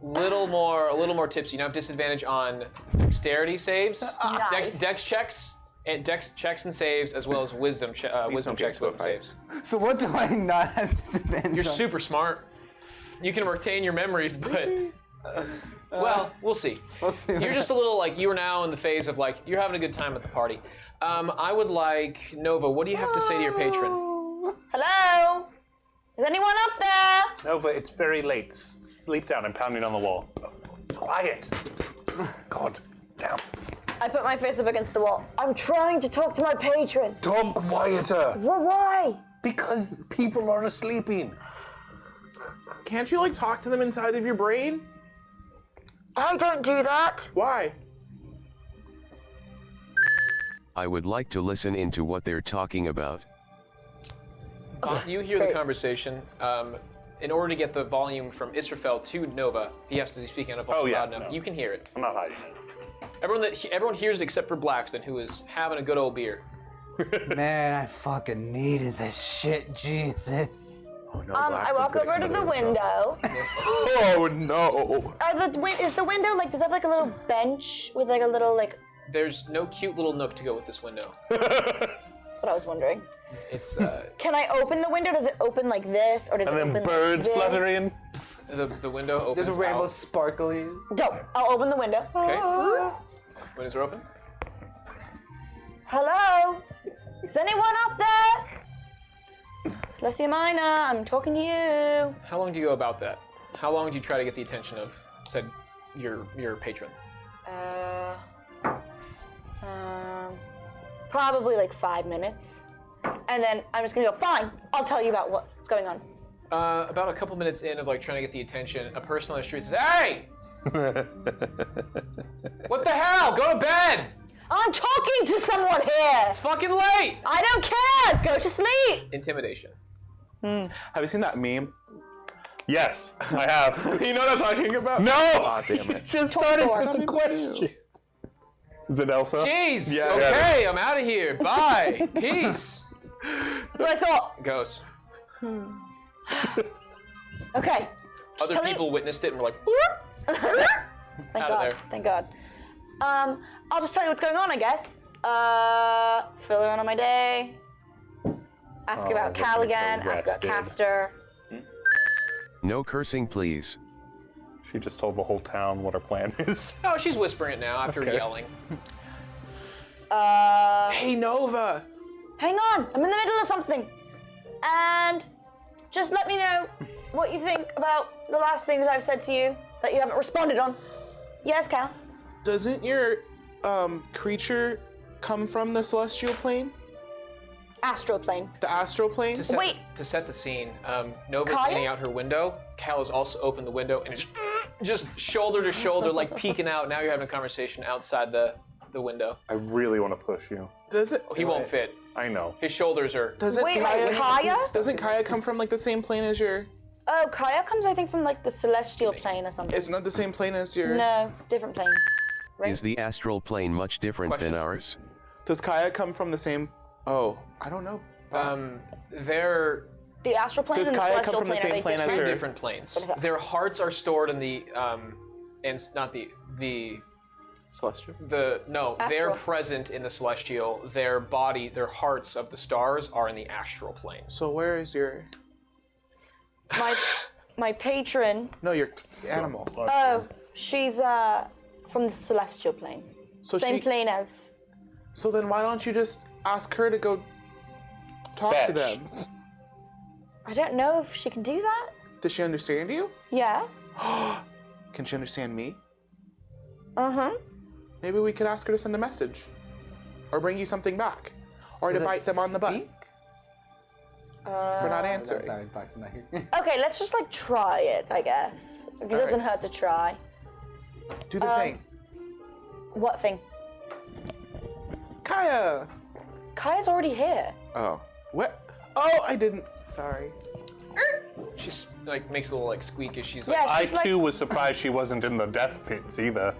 a little more tipsy. You don't have disadvantage on dexterity saves, Nice. dex checks, and dex checks and saves, as well as wisdom don't checks, get wisdom to a saves. So what do I not have disadvantage You're on? super smart. You can retain your memories, but well, we'll see. We'll see. You're just a little like you are now in the phase of like you're having a good time at the party. I would like Nova. What do you have to say to your patron? Hello? Is anyone up there? Nova, it's very late. Sleep down. I'm pounding on the wall. Quiet. God damn. I put my face up against the wall. I'm trying to talk to my patron. Talk quieter. Well, why? Because people are sleeping. Can't you like talk to them inside of your brain? I don't do that. Why? I would like to listen into what they're talking about. You hear the Great. conversation. In order to get the volume from Israfel to Nova, he has to be speaking on a volume loud enough. no. You can hear it. I'm not hiding it. Everyone hears it except for Blackston, who is having a good old beer. Man, I fucking needed this shit, Jesus. Oh no, I walk over to the window. Oh no. Is the window like? Does it have like a little bench with like a little like? There's no cute little nook to go with this window. That's what I was wondering. It's Can I open the window? Does it open like this, or does And it then open birds like this? fluttering. the window opens There's a rainbow out. sparkly. Dope. I'll open the window. Okay. Windows are open. Hello? Is anyone up there? Celestia Minor, I'm talking to you. How long do you go about that? How long do you try to get the attention of said your patron? Probably like 5 minutes. And then I'm just gonna go, fine, I'll tell you about what's going on. About a couple minutes in of like trying to get the attention, a person on the street says, "Hey! What the hell? Go to bed! I'm talking to someone here! It's fucking late!" I don't care! Go to sleep! Intimidation. Have you seen that meme? Yes, I have. You know what I'm talking about? No! Aw, damn it. Just started 24. with a question. Is it Elsa? Jeez! Yeah, okay, I'm out of here. Bye. Peace. That's what I thought. Goes. Okay. Other tell me- people witnessed it and were like, Thank Out of God. there. Thank God. I'll just tell you what's going on, I guess. Fill her in on my day. Ask about this Cal makes again. no Ask about rest, dude. Castor. No cursing, please. She just told the whole town what her plan is. "Oh, she's whispering it now after Okay. yelling." Hey Nova. Hang on, I'm in the middle of something. And just let me know what you think about the last things I've said to you that you haven't responded on. Yes, Cal? Doesn't your creature come from the celestial plane? Astral plane. The astral plane? Wait. To set the scene, Nova's Kaya? leaning out her window. Cal has also opened the window and is just shoulder to shoulder, like peeking out. Now you're having a conversation outside the window. I really want to push you. Does it? He won't fit. I know. His shoulders are. Does it? Wait, like Kaya? Doesn't Kaya come from like the same plane as your? Oh, Kaya comes, I think, from like the celestial plane or something. It's not the same plane as your. No, different plane. Right? Is the astral plane much different Question. than ours? Does Kaya come from the same? Oh, I don't know. They're The astral plane Does and the Kaya come celestial from the plane same are they plane as different? two her? different planes. Okay. Their hearts are stored in the and not the Celestial. no. They're Astral. present in the celestial. Their body, their hearts of the stars are in the astral plane. So where is your? My patron. No, your animal. Oh, she's from the celestial plane. So Same she- plane as. So then why don't you just ask her to go talk to Fetch. them? I don't know if she can do that. Does she understand you? Yeah. Can she understand me? Uh-huh. Maybe we could ask her to send a message. Or bring you something back. Or to Does it bite them on the butt speak? for not answering. Sorry, Boxing not here. Okay, let's just like try it, I guess. It doesn't hurt to try. Do the thing. What thing? Kaya! Kaya's already here. Oh. What? Oh, I didn't. Sorry. She's like makes a little like squeak as she's like. Yeah, I she's like. too was surprised she wasn't in the death pits either.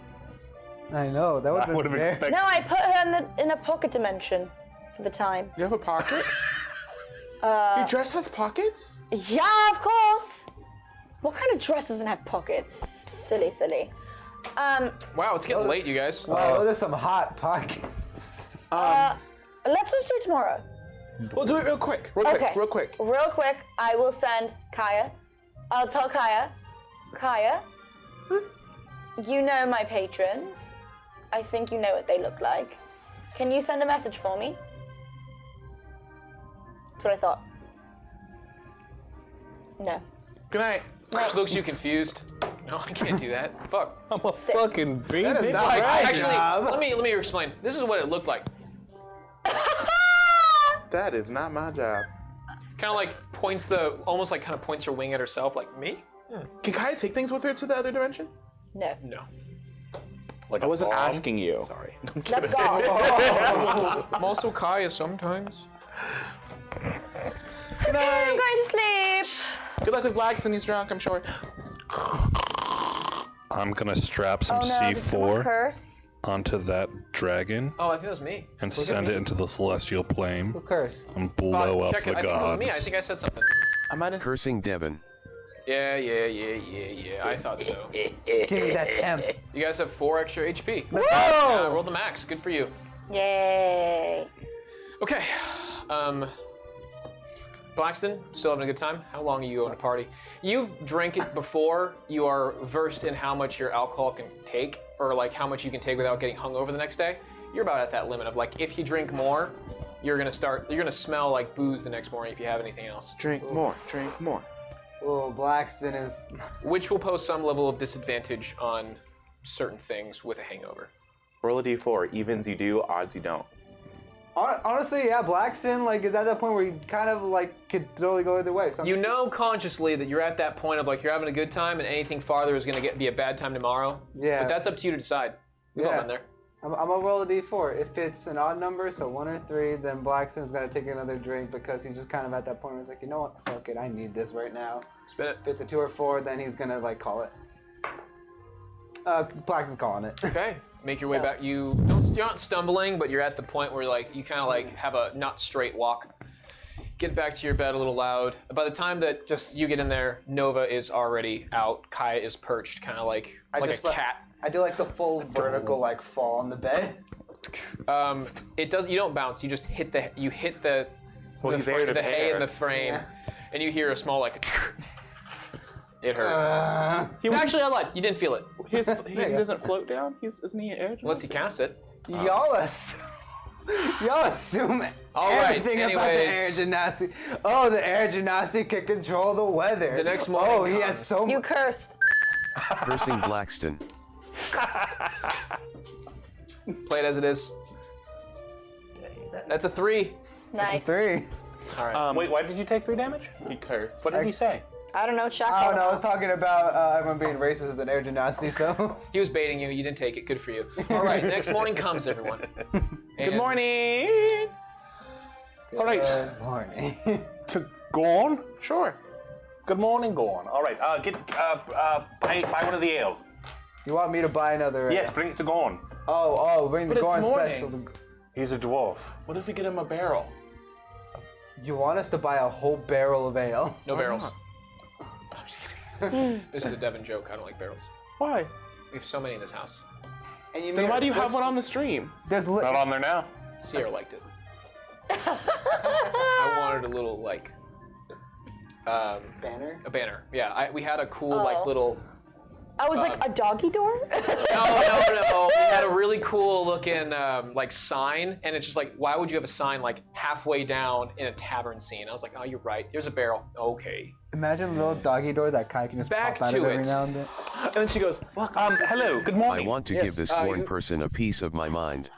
I know, that I would would have have expected. No, I put her in a pocket dimension for the time. You have a pocket? Your dress has pockets? Yeah, of course. What kind of dress doesn't have pockets? Silly, silly. Wow, it's getting late, you guys. Wow, there's some hot pockets. Let's just do it tomorrow. We'll do it real quick. Real Okay. quick. Real quick. Real quick, I will send Kaya. I'll tell Kaya. Kaya, you know my patrons. I think you know what they look like. Can you send a message for me? That's what I thought. No. Good night. She looks you confused. No, I can't do that. Fuck. I'm a fucking baby. That is not Like, right, actually, Job. let me explain. This is what it looked like. That is not my job. Kind of like points her wing at herself, like me. Can Kaya take things with her to the other dimension? No. No, Like I wasn't a bomb? asking you. sorry. Let's go. I'm also Kaya sometimes. Good I'm night. going to sleep. Good luck with Blackson. He's drunk, I'm sure. I'm gonna strap some Oh no, did someone C4 curse? onto that dragon Oh, I think that was me. and send it into the celestial plane Who cursed? and blow up Check the it. I think it was me. I gods. think I said something. I might have. Cursing Devon. Yeah. I thought so. Give me that temp. You guys have 4 extra HP. Whoa! Yeah, roll the max. Good for you. Yay. Okay. Blackston, still having a good time? How long are you on a party? You've drank it before. You are versed in how much your alcohol can take, or like how much you can take without getting hungover the next day. You're about at that limit of like, if you drink more, you're gonna smell like booze the next morning if you have anything else. Drink more. Drink more. Oh, Blackston is. Which will pose some level of disadvantage on certain things with a hangover. Roll a d4. Evens you do, odds you don't. Honestly, yeah, Blackston like is at that point where you kind of like could totally go either way. So I'm You just- know consciously that you're at that point of like you're having a good time and anything farther is gonna be a bad time tomorrow. Yeah. But that's up to you to decide. We've all Yeah. been there. I'm gonna roll a d4. If it's an odd number, so 1 or 3, then Blackston's gonna take another drink because he's just kind of at that point where he's like, you know what, fuck it, I need this right now. Spin it. If it's a 2 or 4, then he's gonna like call it. Blackston's calling it. Okay. Make your way back. You're not stumbling, but you're at the point where like you kind of like have a not straight walk. Get back to your bed a little loud. By the time that you get in there, Nova is already out. Kaya is perched, kind of like a cat. I do like the full vertical like fall on the bed. It does. You don't bounce. You just hit the. You hit the. Well, he's there to the hay bear. in the frame, Yeah. and you hear a small like. It hurt. Actually, I lied. You didn't feel it He doesn't float down? Isn't he an air unless he cast it. Y'all assume All right, everything about the air anyways. gymnastic. Oh, the air gymnastic can control the weather. The next morning Oh, he has comes. so You much. cursed. Cursing Blackston. Play it as it is. That's a 3. Nice. 3. All right. Wait, why did you take 3 damage? He cursed. What did he say? I don't know. Shaq. I don't know. I was talking about everyone being racist as an air gymnastic, so. He was baiting you. You didn't take it. Good for you. All right. Next morning comes, everyone. Good morning. All right. Good morning. To Gorn? Sure. Good morning, Gorn. All right. Buy one of the ale. You want me to buy another? Yes, bring it to Gorn. Bring the But it's corn morning. special. He's a dwarf. What if we get him a barrel? You want us to buy a whole barrel of ale? No barrels. I'm just kidding. This is a Devon joke. I don't like barrels. Why? We have so many in this house. And you Then why do you have one on the stream? There's Not on there now. Sierra liked it. I wanted a little like banner. a banner. Yeah, we had a cool like Oh. little. I was like a doggy door. No. We had a really cool looking like sign, and it's just like, why would you have a sign like halfway down in a tavern scene? I was like, oh, you're right. Here's a barrel. Okay. Imagine a little doggy door that Kai can just Back pop out to of every it. now and then. And then she goes, Hello. Good I morning. want to Yes, give this you- corn person a piece of my mind.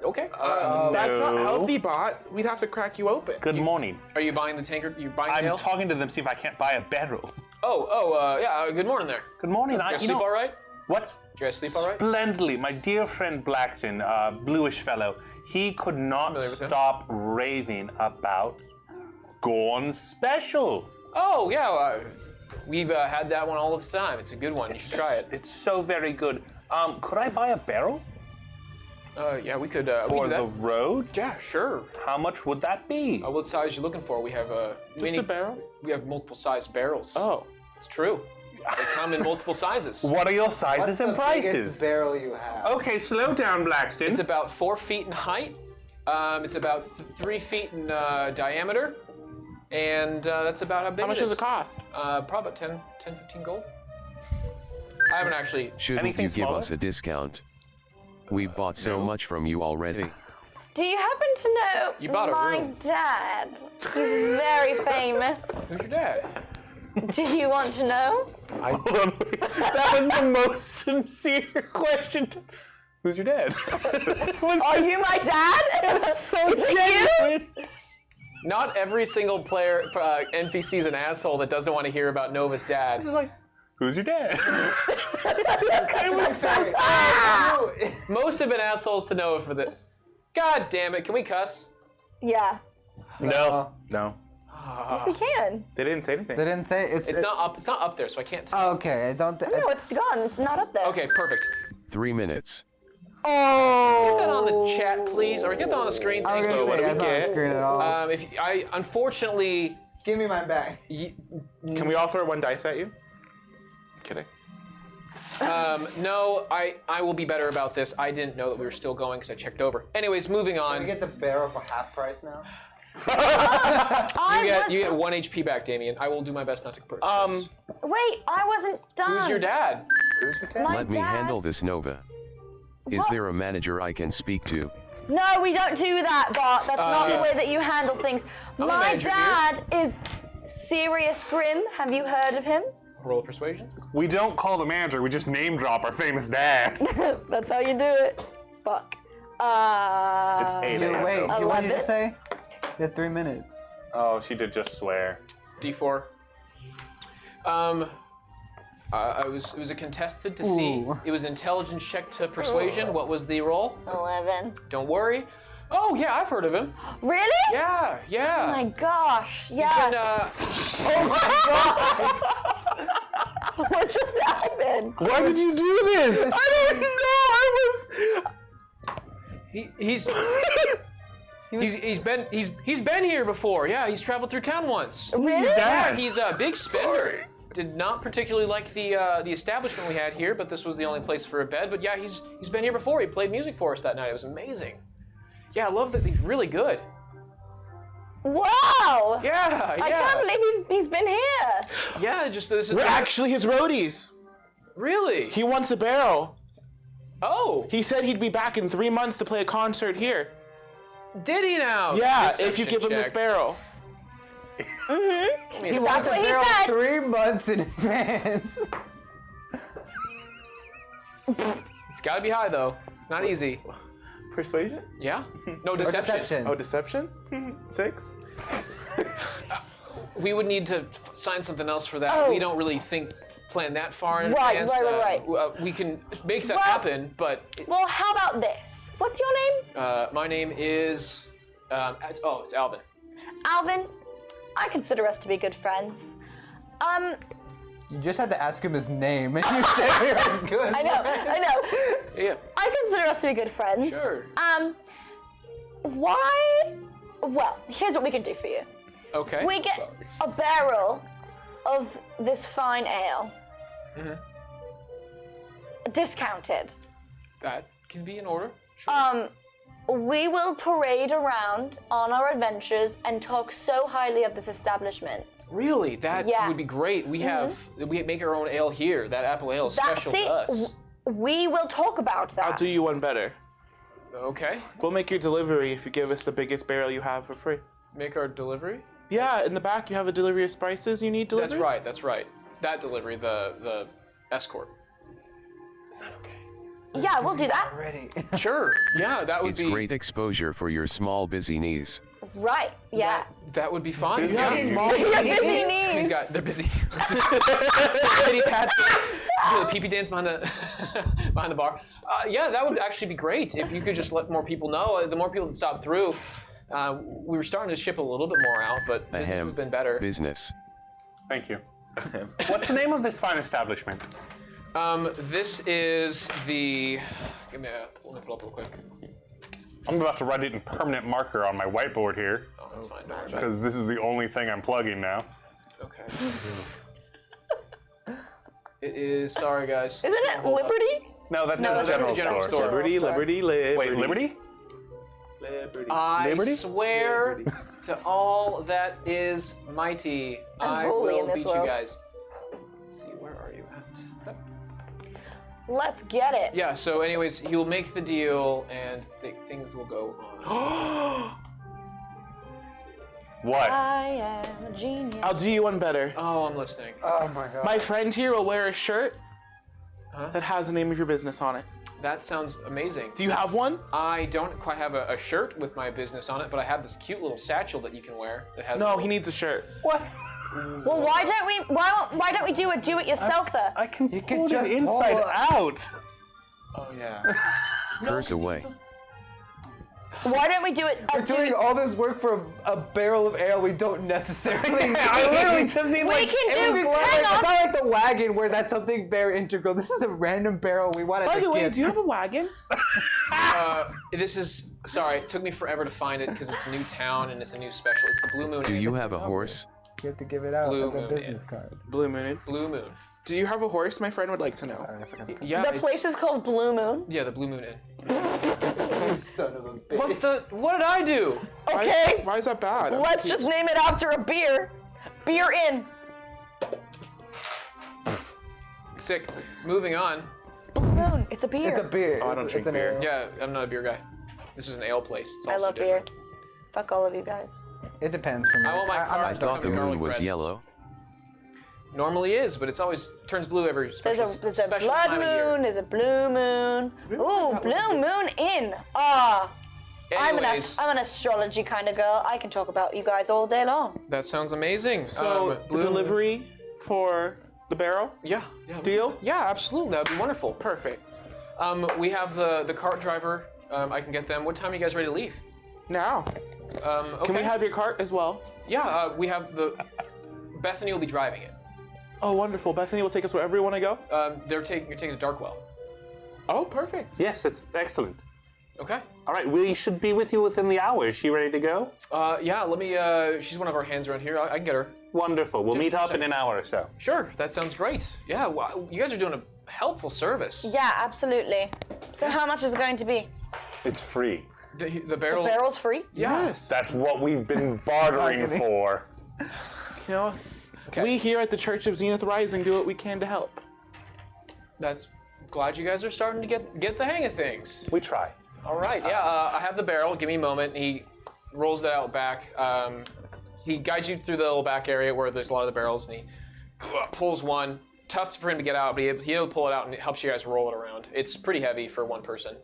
Okay. that's not No. healthy, Bott. We'd have to crack you open. Good morning. Are you buying the tankard? You buying the ale? I'm talking to them, see if I can't buy a barrel. Yeah. Good morning there. Good morning. Did you guys sleep all right? What? Did you guys sleep all right? Splendidly. My dear friend Blackson, bluish fellow, he could not Familiar with him? stop raving about Gorn's special. Oh yeah. We've had that one all the time. It's a good one. You should try it. It's so very good. Could I buy a barrel Yeah, we could. We for could do the that. road? Yeah, sure. How much would that be? What size you looking for? We have Just a barrel? We have multiple size barrels. Oh. It's true. They come in multiple sizes. What are your What's sizes the and prices? biggest barrel you have? Okay, slow down, Blackston. It's about 4 feet in height. It's about 3 feet in diameter, and that's about how big How much it is. does it cost? Probably about 10, 15 gold. I haven't actually. Shouldn't Anything you give smaller? us a discount? We've bought so much from you already. Do you happen to know You bought a my room. dad? He's very famous. Who's your dad? Do you want to know? Hold on. That was the most sincere question. Who's your dad? Are you my dad? so Is it you? genuine. Not every single player NPC is an asshole that doesn't want to hear about Nova's dad. Just like, who's your dad? Most have been assholes to Nova for this. God damn it! Can we cuss? Yeah. No. No. Yes, we can. They didn't say anything. They didn't say It's not up. It's not up there, so I can't tell. Oh, okay, I don't think. No, it's gone. It's not up there. Okay, perfect. 3 minutes. Oh. Get that on the chat, please, or get that on the screen. I was Thank gonna you. say, that's not on the screen at all. If I unfortunately, Give me my bag. Can we all throw one dice at you? Kidding. no, I will be better about this. I didn't know that we were still going because I checked over. Anyways, moving Can on. we get the barrel for half price now? You get 1 HP back, Damien. I will do my best not to purchase. Wait, I wasn't done. Who's your dad? My Let me dad. handle this, Nova. Is What? there a manager I can speak to? No, we don't do that, Bart. That's not the way that you handle things. I'm a My manager dad is Sirius Grimm. Have you heard of him? Roll persuasion. We don't call the manager, we just name drop our famous dad. That's how you do it. Fuck. It's 8 You, a.m. wait, though. what did you 11? say? You had 3 minutes. Oh, she did just swear. D4. It was a contested to see. Ooh. It was an intelligence check to persuasion. What was the roll? 11. Don't worry. Oh yeah, I've heard of him. Really? Yeah, yeah. Oh my gosh. Yeah. And, What just happened? Why did you do this? I don't know. He's been here before. Yeah, he's traveled through town once. Really? Yeah, he's a big spender. Did not particularly like the establishment we had here, but this was the only place for a bed. But yeah, he's been here before. He played music for us that night. It was amazing. Yeah, I love that. He's really good. Wow. Yeah, yeah. I can't believe he's been here. Yeah, just this is We're actually his roadies. really. He wants a barrel. Oh, He said he'd be back in 3 months to play a concert here. did he now? Yeah, if Deception you give him this check. barrel. That's what he Barrel said. 3 months in advance. It's got to be high though. It's not easy. Persuasion? Yeah. No deception. Oh, deception? 6? We would need to sign something else for that. We don't really plan that far in Right, advance. right. We can make that Well- happen, but Well, how about this? What's your name? my name is. It's Alvin. Alvin. I consider us to be good friends. You just had to ask him his name, and you said we were good. I know. Yeah. I consider us to be good friends. Sure. Why? Well, here's what we can do for you. Okay. We get a barrel of this fine ale. Discounted. That can be in order. Sure. We will parade around on our adventures and talk so highly of this establishment. Really, that Yeah. would be great. We make our own ale here. That apple ale is special to us. We will talk about that. I'll do you one better. Okay. We'll make your delivery if you give us the biggest barrel you have for free. Make our delivery. Yeah, in the back you have a delivery of spices you need delivered. That's right. That's right. That delivery, the escort. Is that okay? Yeah, we'll do that. Ready. Sure. Yeah, that would It's be great exposure for your small busy knees. Right. Yeah. That would be fine. You have Yeah. small You're busy knees. They're busy. Kitty pats. Do the pee-pee dance behind the bar. Yeah, that would actually be great if you could just let more people know. The more people that stop through, we were starting to ship a little bit more out, but business has been better. Business. Thank you. What's the name of this fine establishment? This is the. Let me pull it up real quick. I'm about to write it in permanent marker on my whiteboard here, Oh, that's fine. Don't worry about it. because this is the only thing I'm plugging now. Okay. It is. Sorry, guys. Isn't it Liberty? No, that's No, in the that's general the general store. store. Liberty, liberty, liberty. Wait, Liberty? Liberty. I Liberty? swear Liberty. to all that is mighty, I holy will in this beat world. you guys. Let's see, where are you at? Let's get it. Yeah, so anyways, he will make the deal and things will go on. What? I am a genius. I'll do you one better. Oh, I'm listening. Oh my god. My friend here will wear a shirt Huh? that has the name of your business on it. That sounds amazing. Do you have one? I don't quite have a shirt with my business on it, but I have this cute little satchel that you can wear that has. No, he needs a shirt. What? Well, why don't we do a do-it-yourselfer? I can You put could just it inside pull it. out. Oh yeah. Curse away. Why don't we do it? We're doing all this work for a barrel of ale we don't necessarily need. I literally just need We like. can do. Hang It's on. not like the wagon where that's something very integral. This is a random barrel we wanted to give. do you have a wagon? This is sorry. It took me forever to find it because it's a new town and it's a new special. It's the Blue Moon. Do Inn. you have a horse? You have to give it out Blue as a Moon business Inn. card. Blue Moon. Blue Moon. Do you have a horse? My friend would like to know. Sorry, I forgot. Yeah. The it's- place is called Blue Moon. Yeah, the Blue Moon Inn. You son of a bitch. What did I do? Okay. Why is that bad? I'm Let's confused. just name it after a beer. Beer Inn. Sick. Moving on. Blue Moon. It's a beer. It's a beer. Oh, I don't It's drink an beer. ale. Yeah, I'm not a beer guy. This is an ale place. It's I also love different. beer. Fuck all of you guys. It depends for me. I want my I'm card. I not thought the Garlic moon was bread. yellow. Normally is, but it's always turns blue every special. There's a special blood time of year. moon. There's a blue moon. Ooh, Blue Moon Inn. Ah. Anyways, I'm an astrology kind of girl. I can talk about you guys all day long. that sounds amazing. So, the Blue- delivery for the barrel? Yeah. Deal? Yeah, absolutely. That'd be wonderful. Perfect. We have the cart driver. I can get them. What time are you guys ready to leave? Now, Okay. can we have your cart as well? Yeah, we have the. Bethany will be driving it. Oh, wonderful. Bethany will take us wherever we want to go. You're taking the Darkwell. Oh, perfect. Yes, it's excellent. Okay. All right, we should be with you within the hour. Is she ready to go? Yeah. Let me. She's one of our hands around here. I can get her. Wonderful. We'll meet up in 100%. an hour or so. Sure. That sounds great. Yeah. Wow, you guys are doing a helpful service. Yeah, absolutely. So how much is it going to be? It's free. The barrel. Barrel's free? Yes. That's what we've been bartering for. You know, we here at the Church of Zenith Rising do what we can to help. That's. Glad you guys are starting to get the hang of things. We try. All right. Yeah. I have the barrel. Give me a moment. He rolls it out back. He guides you through the little back area where there's a lot of the barrels, and he pulls one. Tough for him to get out, but he'll pull it out and it helps you guys roll it around. It's pretty heavy for one person,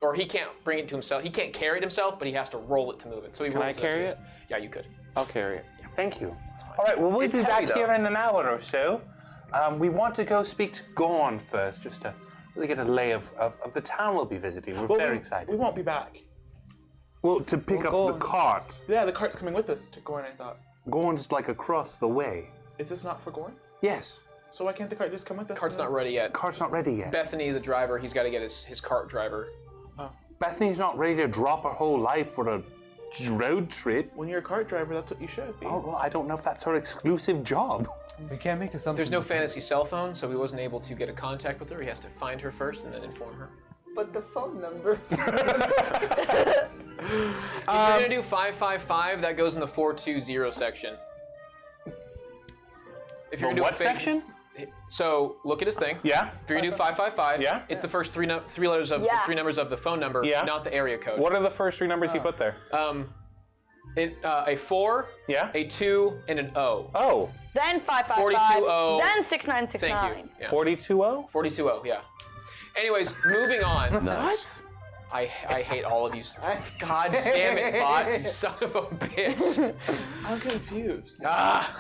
or he can't bring it to himself. He can't carry it himself, but he has to roll it to move it. So he Can I rolls carry up it? to his- Yeah, you could. I'll carry it. Thank you. All right, well, we'll It's be heavy, back though. here in an hour or so. We want to go speak to Gorn first, just to really get a lay of the town we'll be visiting. We're very excited. We won't be back. Well, to pick up the cart. Yeah, the cart's coming with us to Gorn, I thought. Gorn's like across the way. Is this not for Gorn? Yes. So why can't the cart just come with us? Cart's not ready yet. Cart's not ready yet. Bethany, the driver, he's got to get his cart driver. Bethany's not ready to drop her whole life for a road trip. When you're a cart driver, that's what you should be. Oh, well, I don't know if that's her exclusive job. We can't make assumptions. There's no fantasy cell phone, so he wasn't able to get a contact with her. He has to find her first and then inform her. But the phone number. If you're gonna do 555, that goes in the 420 section. If you're The gonna do what a fake, section? So look at his thing. Yeah. If you're gonna do 555, Yeah. it's the first three letters of Yeah. three numbers of the phone number, Yeah. not the area code. What are the first three numbers you put there? A 4, Yeah. a 2, and an O. Oh, Then 555. 420. Then 6969. Thank you. Yeah. 420? 420, yeah. Anyways, moving on. Nice. I hate all of you. God damn it, Bott, you son of a bitch. I'm confused.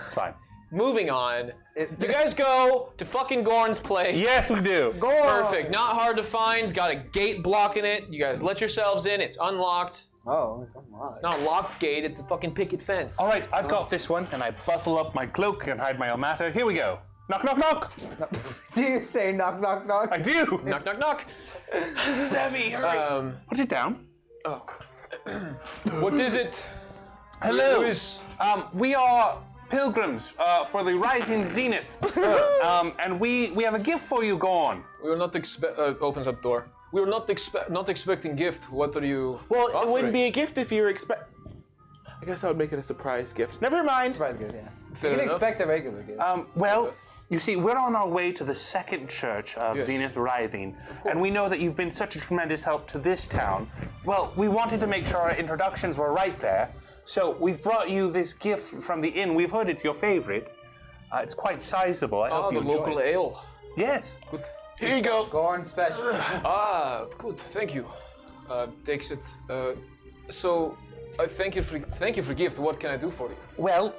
It's fine. Moving on. You guys go to fucking Gorn's place. Yes, we do. Perfect. Not hard to find. Got a gate blocking it. You guys let yourselves in. It's unlocked. Oh, it's unlocked. It's not a locked gate. It's a fucking picket fence. All right, I've got this one, and I buckle up my cloak and hide my Almata. Here we go. Knock, knock, knock. Do you say knock, knock, knock? I do. Knock, knock, knock. This is heavy. Hurry. Put it down. Oh. What is it? Hello. Who is- We are pilgrims for the rising zenith, and we have a gift for you, Gorn. We were not opens up door. We were not expecting gift. What are you? Well, it offering? wouldn't be a gift if you were I guess I would make it a surprise gift. Never mind. Surprise gift, yeah. Fair You can enough. expect a regular gift. Well, you see, we're on our way to the second church of Yes. Zenith Rising, and we know that you've been such a tremendous help to this town. Well, we wanted to make sure our introductions were right there, so we've brought you this gift from the inn. We've heard it's your favorite. It's quite sizable. I hope the you enjoy local it. ale. Yes. Good. Here you go. Gorn special. Good. Thank you. Takes it. So, thank you for gift. What can I do for you? Well,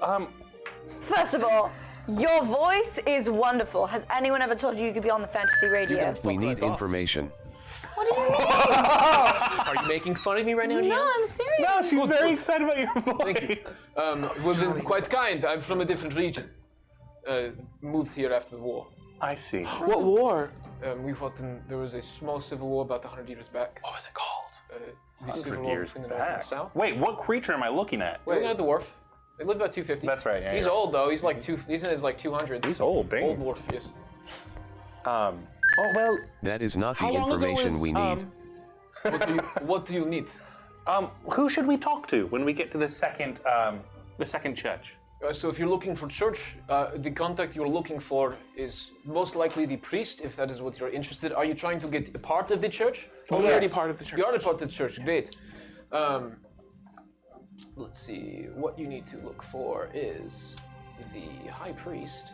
First of all, your voice is wonderful. Has anyone ever told you you could be on the fantasy radio? We need information. What do you mean? Are you making fun of me right now, Gian? No, I'm serious. No, she's very excited about your voice. Thank you. Well, then, quite kind. I'm from a different region. Moved here after the war. I see. What war? We fought in. There was a small civil war about 100 years back. What was it called? The civil 100 war years between the north and the back. south. Wait, what creature am I looking at? We're looking at the dwarf. They lived about 250. That's right. Yeah, He's yeah. old though. He's like He's in his like 200s. He's old, dang. Old dwarf, yes. Oh well. That is not the How long ago information was, we need. What do you need? Who should we talk to when we get to the second church? So if you're looking for church, the contact you're looking for is most likely the priest, if that is what you're interested. Are you trying to get a part of the church? We're already part of the church. You are a part of the church. Great. Let's see. What you need to look for is the high priest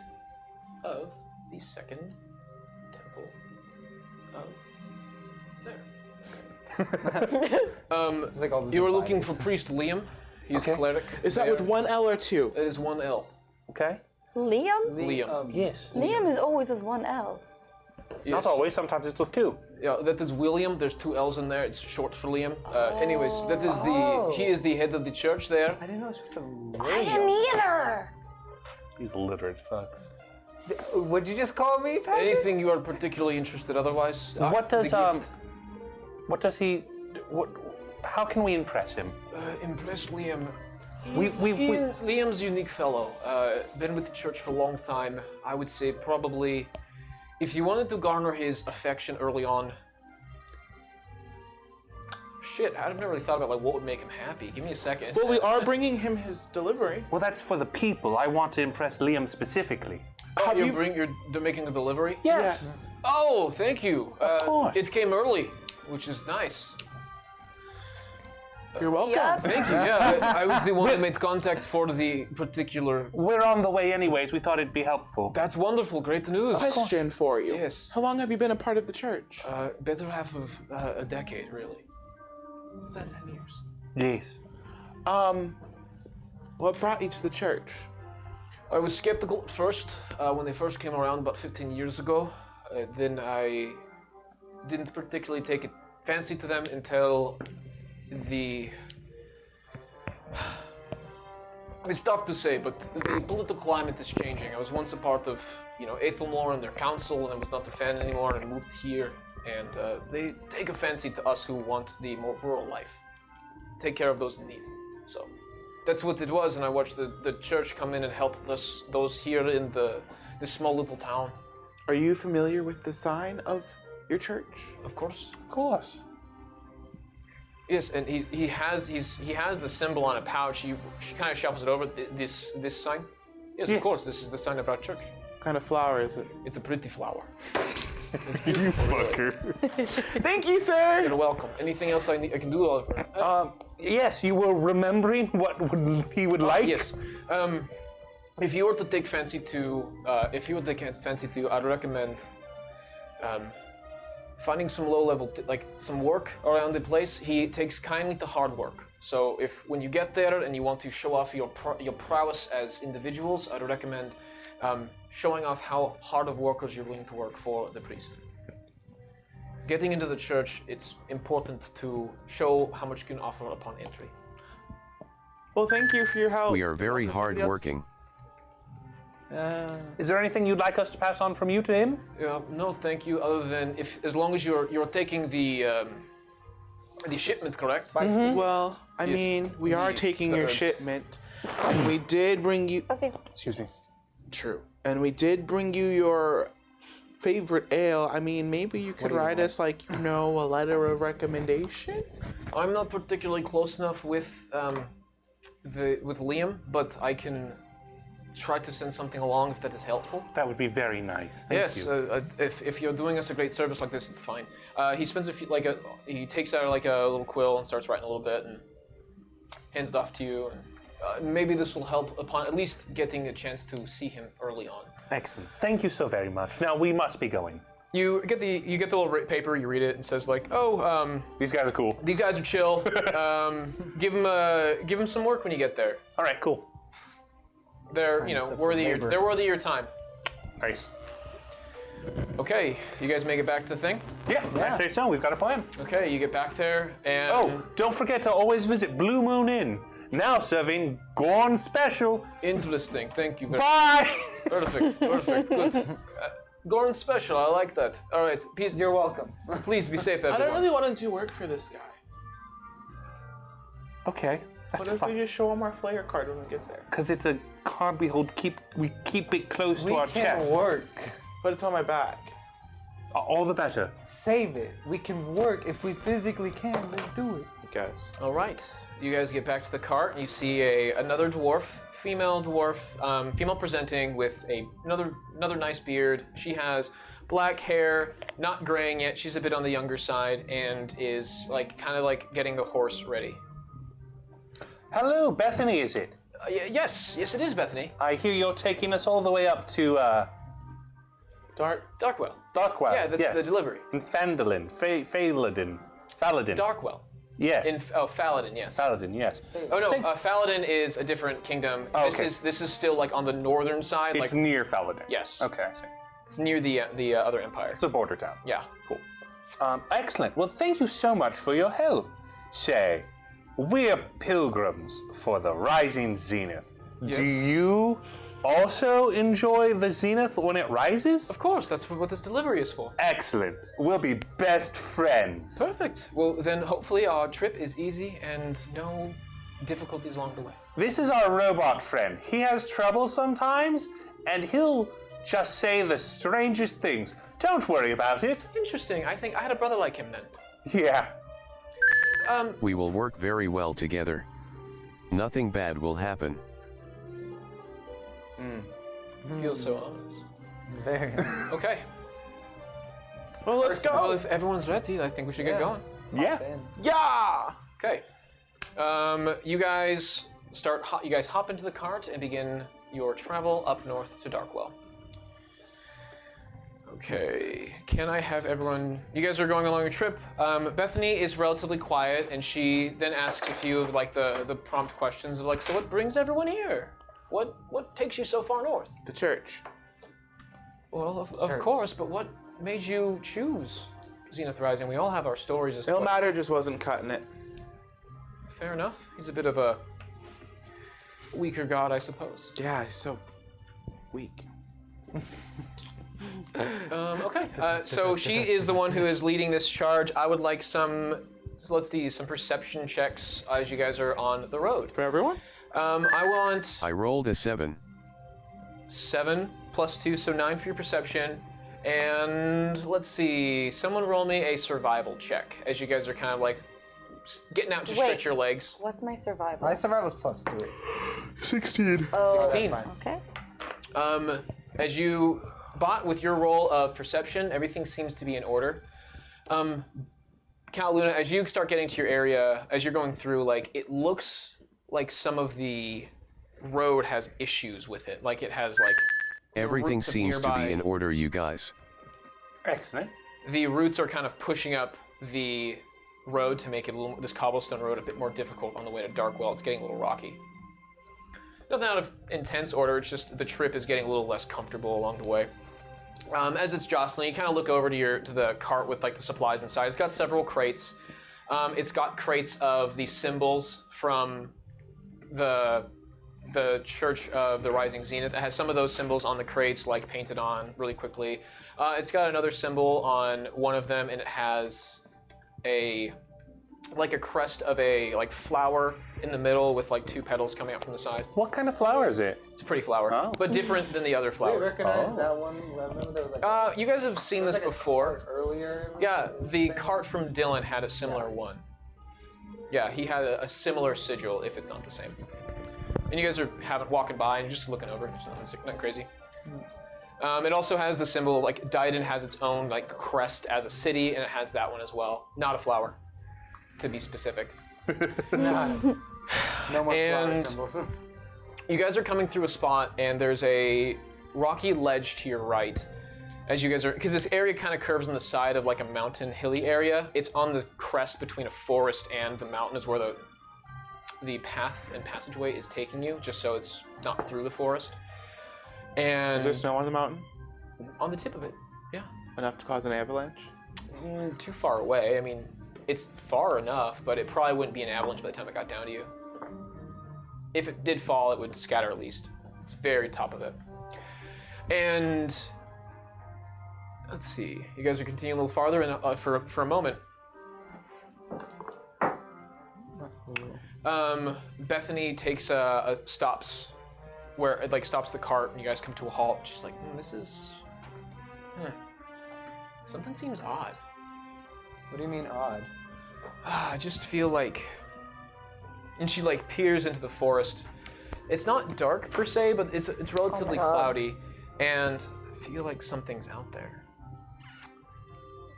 of the second temple of there. You are looking for priest Liam. He's cleric. Is that with one L or two? It is one L. Okay. Liam? Liam. Yes. Liam is always with one L. Yes. Not always. Sometimes it's with two. Yeah, that is William. There's two L's in there. It's short for Liam. Anyways, that is he is the head of the church there. I didn't know it was for I didn't either. These literate fucks. What'd you just call me, Patrick? Anything you are particularly interested otherwise? What does the gift. What does he? What? How can we impress him? Impress Liam. We- Liam's a unique fellow. Been with the church for a long time. I would say probably, if you wanted to garner his affection early on. Shit, I've never really thought about like what would make him happy. Give me a second. Well, we are bringing him his delivery. Well, that's for the people. I want to impress Liam specifically. They're making a delivery. Yes. Oh, thank you. Of course. It came early, which is nice. You're welcome. Yes. Thank you. Yeah, I was the one who made contact for the particular. We're on the way anyways. We thought it'd be helpful. That's wonderful. Great news. Question for you. Yes. How long have you been a part of the church? Better half of a decade, really. Is that 10 years? Yes. What brought you to the church? I was skeptical at first when they first came around about 15 years ago. Then I didn't particularly take a fancy to them until it's tough to say, but the political climate is changing. I was once a part of, Aethelmore and their council, and I was not a fan anymore, and I moved here. And they take a fancy to us who want the more rural life. Take care of those in need. So that's what it was, and I watched the church come in and help those here in this small little town. Are you familiar with the sign of your church? Of course. Of course. Yes, and he has the symbol on a pouch. She kind of shuffles it over. This sign. Yes, of course. This is the sign of our church. What kind of flower is it? It's a pretty flower. It's You beautiful. fucker. Thank you, sir. You're welcome. Anything else I can do, Oliver? Yes, you were remembering what he would like. Yes. If you were to take fancy to, I'd recommend finding some low-level, some work around the place. He takes kindly to hard work. So when you get there and you want to show off your prowess as individuals, I'd recommend showing off how hard of workers you're willing to work for the priest. Getting into the church, it's important to show how much you can offer upon entry. Well, thank you for your help. We are very Does somebody else- hard-working. Is there anything you'd like us to pass on from you to him? No, thank you. Other than as long as you're taking the shipment, correct? Well, I Yes. mean, we are taking your herbs. shipment, and we did bring you. Excuse me. True. And we did bring you your favorite ale. I mean, maybe you could write us a letter of recommendation. I'm not particularly close enough with Liam, but I can try to send something along if that is helpful. That would be very nice. Thank you. If you're doing us a great service like this, it's fine. He spends he takes out a little quill and starts writing a little bit and hands it off to you. And, maybe this will help upon at least getting a chance to see him early on. Excellent. Thank you so very much. Now we must be going. You get the little paper. You read it and it says These guys are cool. these guys are chill. Give him some work when you get there. All right, cool. They're worthy of your time. Nice. Okay, you guys make it back to the thing? Yeah, I'd say so. We've got a plan. Okay, you get back there, and... Oh, don't forget to always visit Blue Moon Inn. Now serving Gorn Special. Interesting, thank you very Bye! Perfect, good. Gorn Special, I like that. All right, peace. You're welcome. Please be safe, I everyone. don't really want to do work for this guy. Okay, What that's if fine. we just show him our Flayer card when we get there? Because it's a card we hold. We keep it close We to our can chest. work. But it's on my back. All the better. Save it. We can work. If we physically can, we'll do it. I guess. All right, you guys get back to the cart, and you see another dwarf, female presenting with another nice beard. She has black hair, not graying yet. She's a bit on the younger side, and is kind of getting the horse ready. Hello, Bethany, is it? Yes, it is Bethany. I hear you're taking us all the way up to Darkwell. Darkwell. Yeah, that's yes. the delivery. In Phandalin, Faladin. Darkwell. Yes. Faladin, yes. Faladin, yes. Oh no, Faladin is a different kingdom. Oh, This okay. is still on the northern side. It's near Faladin. Yes. Okay, I see. It's near the other empire. It's a border town. Yeah. Cool. Excellent. Well, thank you so much for your help. Say, we're pilgrims for the rising zenith. Yes. Do you also enjoy the zenith when it rises? Of course, that's what this delivery is for. Excellent. We'll be best friends. Perfect. Well, then hopefully our trip is easy and no difficulties along the way. This is our robot friend. He has trouble sometimes, and he'll just say the strangest things. Don't worry about it. Interesting. I think I had a brother like him then. Yeah. We will work very well together. Nothing bad will happen. Feels so ominous. Very. Okay. Well, let's go. Well, if everyone's ready, I think we should get going. Yeah. Yeah. Okay. You guys hop into the cart and begin your travel up north to Darkwell. Okay. Can I have everyone? You guys are going along your trip. Bethany is relatively quiet, and she then asks a few of the prompt questions of so what brings everyone here? What takes you so far north? The church. Well, of course, but what made you choose Zenith Rising? We all have our stories as to what... Ilmater just wasn't cutting it. Fair enough. He's a bit of a weaker god, I suppose. Yeah, he's so weak. Okay. So she is the one who is leading this charge. I would like some perception checks as you guys are on the road. For everyone? I rolled a 7. 7 plus 2, so 9 for your perception. And let's see, someone roll me a survival check as you guys are kind of getting out to stretch your legs. What's my survival? My survival's +3. 16. Oh, 16. that's fine. Okay. As you Bott with your roll of perception, everything seems to be in order. Cal Luna, as you start getting to your area, as you're going through, it looks like some of the road has issues with it. It has Everything roots of seems to nearby- be in order, you guys. Excellent. The roots are kind of pushing up the road to make it this cobblestone road a bit more difficult on the way to Darkwell. It's getting a little rocky. Nothing out of intense order, it's just the trip is getting a little less comfortable along the way. As it's jostling, you kind of look over to the cart with the supplies inside. It's got several crates. It's got crates of the symbols from the Church of the Rising Zenith. It has some of those symbols on the crates, painted on really quickly. It's got another symbol on one of them, and it has a crest of a flower in the middle with 2 petals coming out from the side. What kind of flower is it? It's a pretty flower, Oh. but different than the other Do you flower. recognize that one? Remember there was You guys have seen this before. earlier. Yeah, the cart from Dylan had a similar one. Yeah, he had a similar sigil, if it's not the same. And you guys are walking by and just looking over. It's nothing crazy. It also has the symbol, Diden has its own crest as a city, and it has that one as well. Not a flower, to be specific. No more flower And- symbols. You guys are coming through a spot, and there's a rocky ledge to your right. As you guys are, because this area kind of curves on the side of a mountain hilly area. It's on the crest between a forest and the mountain is where the path and passageway is taking you, just so it's not through the forest. And Is there snow on the mountain? on the tip of it, yeah. Enough to cause an avalanche? Too far away. I mean, it's far enough, but it probably wouldn't be an avalanche by the time it got down to you. If it did fall, it would scatter at least. It's very top of it. And let's see. You guys are continuing a little farther for a moment. Bethany takes stops where it like stops the cart and you guys come to a halt. She's like, this is something seems odd. What do you mean odd? I just feel like, and she like peers into the forest. It's not dark per se, but it's relatively cloudy, and I feel like something's out there.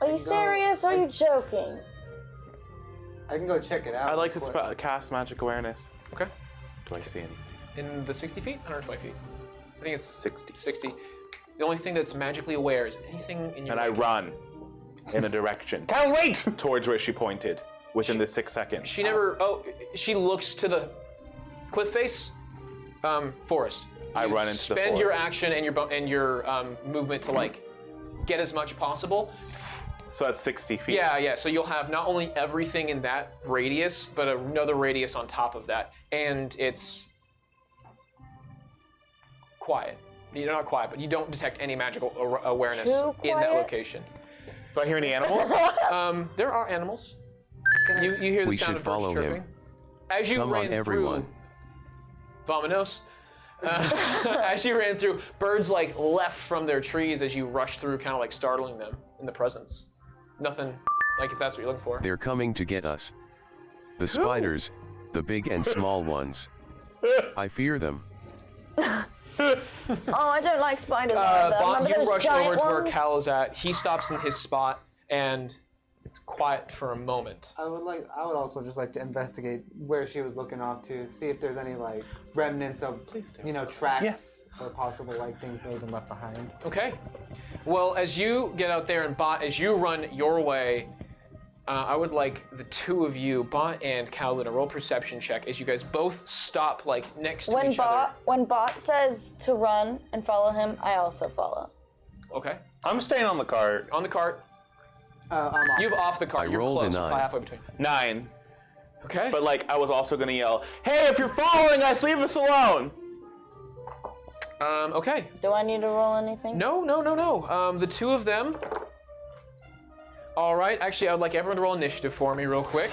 Are you serious or are you joking? I can go check it out. I'd like to cast magic awareness. Okay. Do I see any? In the 60 feet, 120 feet. I think it's 60. 60. The only thing that's magically aware is anything in your. And I run in a direction. Can't wait! Towards where she pointed within the 6 seconds. She never. Oh, she looks to the cliff face. Forest. I run into the Spend your forest. action and your movement to like get as much possible. So that's 60 feet. Yeah. So you'll have not only everything in that radius, but another radius on top of that, and it's quiet. You're not quiet, but you don't detect any magical awareness Too in that quiet? location. Do I hear any animals? There are animals. You hear the We sound should of birds follow chirping. him. As you Come ran on, everyone. through, Vamonos. As you ran through, birds like left from their trees as you rushed through, kind of like startling them in the presence. Nothing, like if that's what you're looking for. They're coming to get us. The spiders, the big and small ones. I fear them. Oh, I don't like spiders either. Bott, Remember you those rush giant over to where ones? Cal is at. He stops in his spot, and it's quiet for a moment. I would also just like to investigate where she was looking off to, see if there's any like remnants of, tracks or possible like things that have been left behind. Okay. Well, as you get out there and Bott, as you run your way, I would like the two of you, Bott and Cal, to roll perception check as you guys both stop like next to each other. When Bott says to run and follow him, I also follow. Okay. I'm staying on the cart. On the cart. I'm off. You've off the cart. I You're rolled a close. 9. Probably halfway between. 9. Okay. But like, I was also gonna yell, "Hey, if you're following us, leave us alone!" Okay. Do I need to roll anything? No. The two of them. All right. Actually, I would like everyone to roll initiative for me, real quick.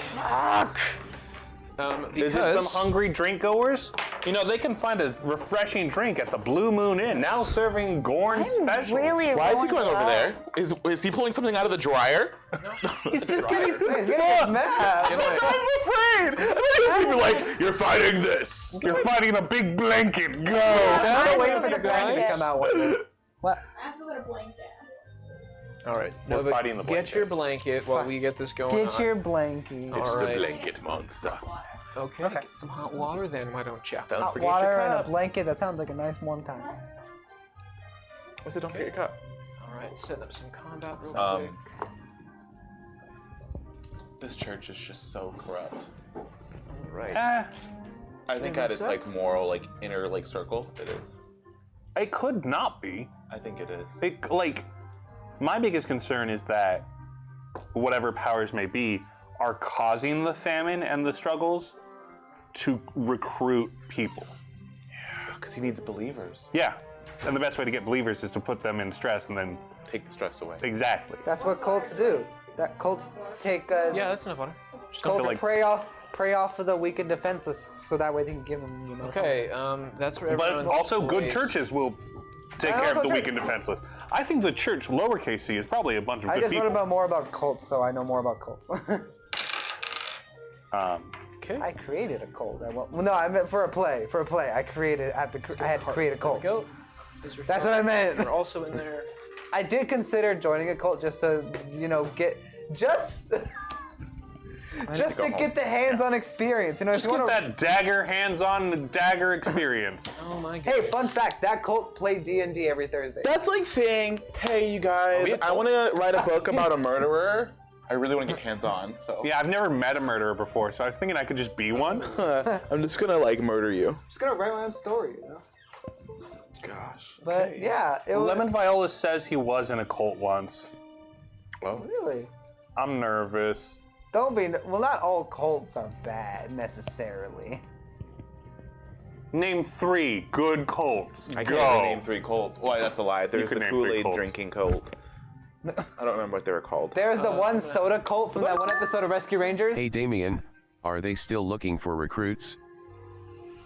Is it some hungry drink goers? You know, they can find a refreshing drink at the Blue Moon Inn, now serving Gorn special. Really Why is he going rolling over well. there? Is he pulling something out of the dryer? He's just getting He's getting mad. I'm afraid. You're like, you're fighting this. You're fighting a big blanket. Go! I'm still waiting for the Guys. blanket to come out with it. What? I have to put a blanket. All right. We're Nova, fighting the Get blanket. your blanket while we get this going on. Get your blankie. All right. blanket monster. Okay. Get some hot water then. Why don't you? Don't Hot forget water your and a cup. blanket. That sounds like a nice warm time. I said, don't forget your cup. All right. Setting up some combat real Um, quick. This church is just so corrupt. All right. I think at its like moral, like inner like circle, it is. It could not be. I think it is. My biggest concern is that whatever powers may be are causing the famine and the struggles to recruit people. Because he needs believers. Yeah, and the best way to get believers is to put them in stress and then Take the stress away. exactly. That's what cults do. That cults take Yeah, that's enough water. Just cults like- prey off of the weak and defenseless, so that way they can give them, Okay. That's where But everyone's also good placed. churches will take And care of also the weak church- and defenseless. I think the church, lowercase c, is probably a bunch of I good just people. learned more about cults, so I know more about cults. Okay. I created a cult. No, I meant for a play. For a play, I created I had to create a cult. Go. That's what I meant. We're also in there. I did consider joining a cult just to, get just to get the hands-on experience. Just if you get want that dagger, hands-on dagger experience. Oh my goodness. Hey, fun fact: that cult played D&D every Thursday. That's like saying, hey, you guys, I want to write a book about a murderer. I really want to get hands-on, so. Yeah, I've never met a murderer before, so I was thinking I could just be one. I'm just gonna like murder you. just gonna write my own story. Gosh. But yeah, it was Lemon Viola says he was in a cult once. Well, really. I'm nervous. Don't be. Well, not all cults are bad necessarily. Name 3 good cults. I Go. can't even name 3 cults. Why, that's a lie. There's could the name 3 Kool-Aid cults. drinking cult. I don't remember what they were called. There's the one soda cult from that one episode of Rescue Rangers. Hey Damien, are they still looking for recruits?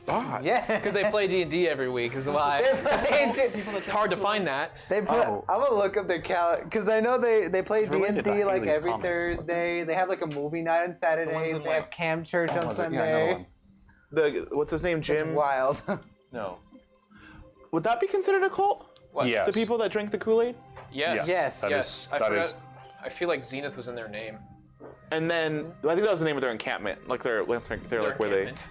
Bott. Yeah. Because they play D&D every week is why. It's hard to find that. They put. Oh. I'm gonna look up their calendar because I know they play related to D&D like Haley's every comment, Thursday. They have like a movie night on Saturdays. in They have like- camp church on Was it? Sunday. Yeah, I know one. What's his name? Jim? Wild. No. Would that be considered a cult? What? Yes. The people that drink the Kool-Aid? Yes. Yes. That Yes. is- I that forgot. is- I feel like Zenith was in their name. And then I think that was the name of their encampment. Like they're like where they encampment.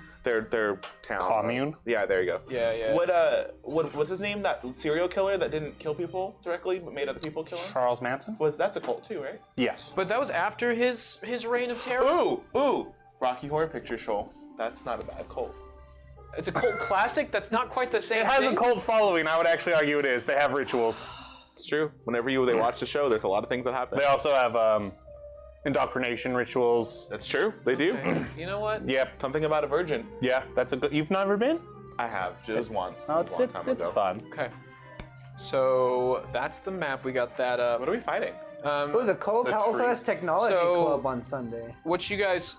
their town. Commune? Yeah, there you go. Yeah, yeah. What's his name? That serial killer that didn't kill people directly but made other people kill him? Charles Manson? That's a cult too, right? Yes. But that was after his reign of terror. Ooh! Rocky Horror Picture Show. That's not a bad cult. It's a cult classic. That's not quite the same. It has thing. a cult following. I would actually argue it is. They have rituals. It's true. Whenever they watch the show, there's a lot of things that happen. They also have indoctrination rituals. That's true. They do. Okay. You know what? Yep. Something about a virgin. Yeah, that's a good. You've never been? I have. Just once. Oh, It was a long time it's ago. fun. Okay. So that's the map. We got that up. What are we fighting? Oh, the cult The also tree. has technology So- club on Sunday. What you guys?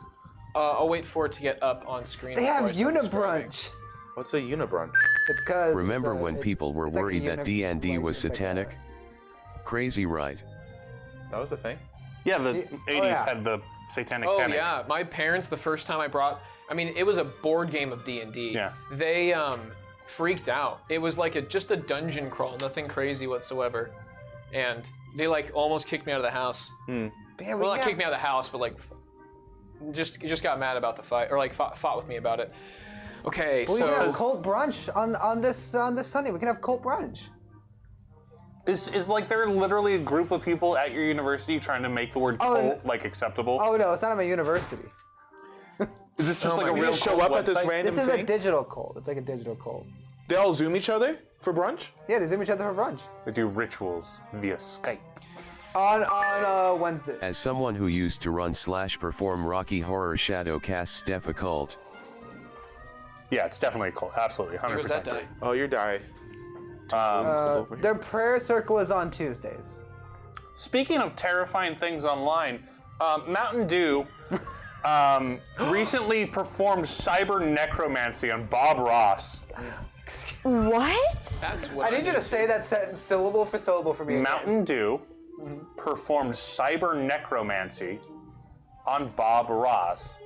I'll wait for it to get up on screen. They before have I start describing. Unibrunch. What's a unibrunch? It's because Remember when people were it's like a worried that D&D was satanic? Crazy, right? That was a thing. Yeah, the Yeah. 80s Oh, yeah. had the satanic Oh panic. yeah, my parents the first time I brought. I mean, it was a board game of D&D. Yeah. They freaked out. It was like just a dungeon crawl, nothing crazy whatsoever, and they like almost kicked me out of the house. Yeah, Well, not kicked me out of the house, but like just got mad about the fight, or like fought with me about it. Okay, We can have so cult brunch on this Sunday. We can have cult brunch. Is like there literally a group of people at your university trying to make the word Oh, cult like acceptable? Oh no, it's not at my university. Is this just Oh like my a God. real They show cult up at this website? random This is a thing. digital cult. It's like a digital cult. They all Zoom each other for brunch? Yeah, they zoom each other for brunch They do rituals via Skype. on Wednesday. As someone who used to run/perform Rocky Horror Shadowcast's Def Occult, Yeah, it's definitely a cult. Absolutely, 100%. where's that die? Oh, you're die. Their prayer circle is on Tuesdays. Speaking of terrifying things online, Mountain Dew recently performed cyber necromancy on Bob Ross. What? That's what I need you to say that sentence syllable for syllable for me. again. Mountain Dew performed cyber necromancy on Bob Ross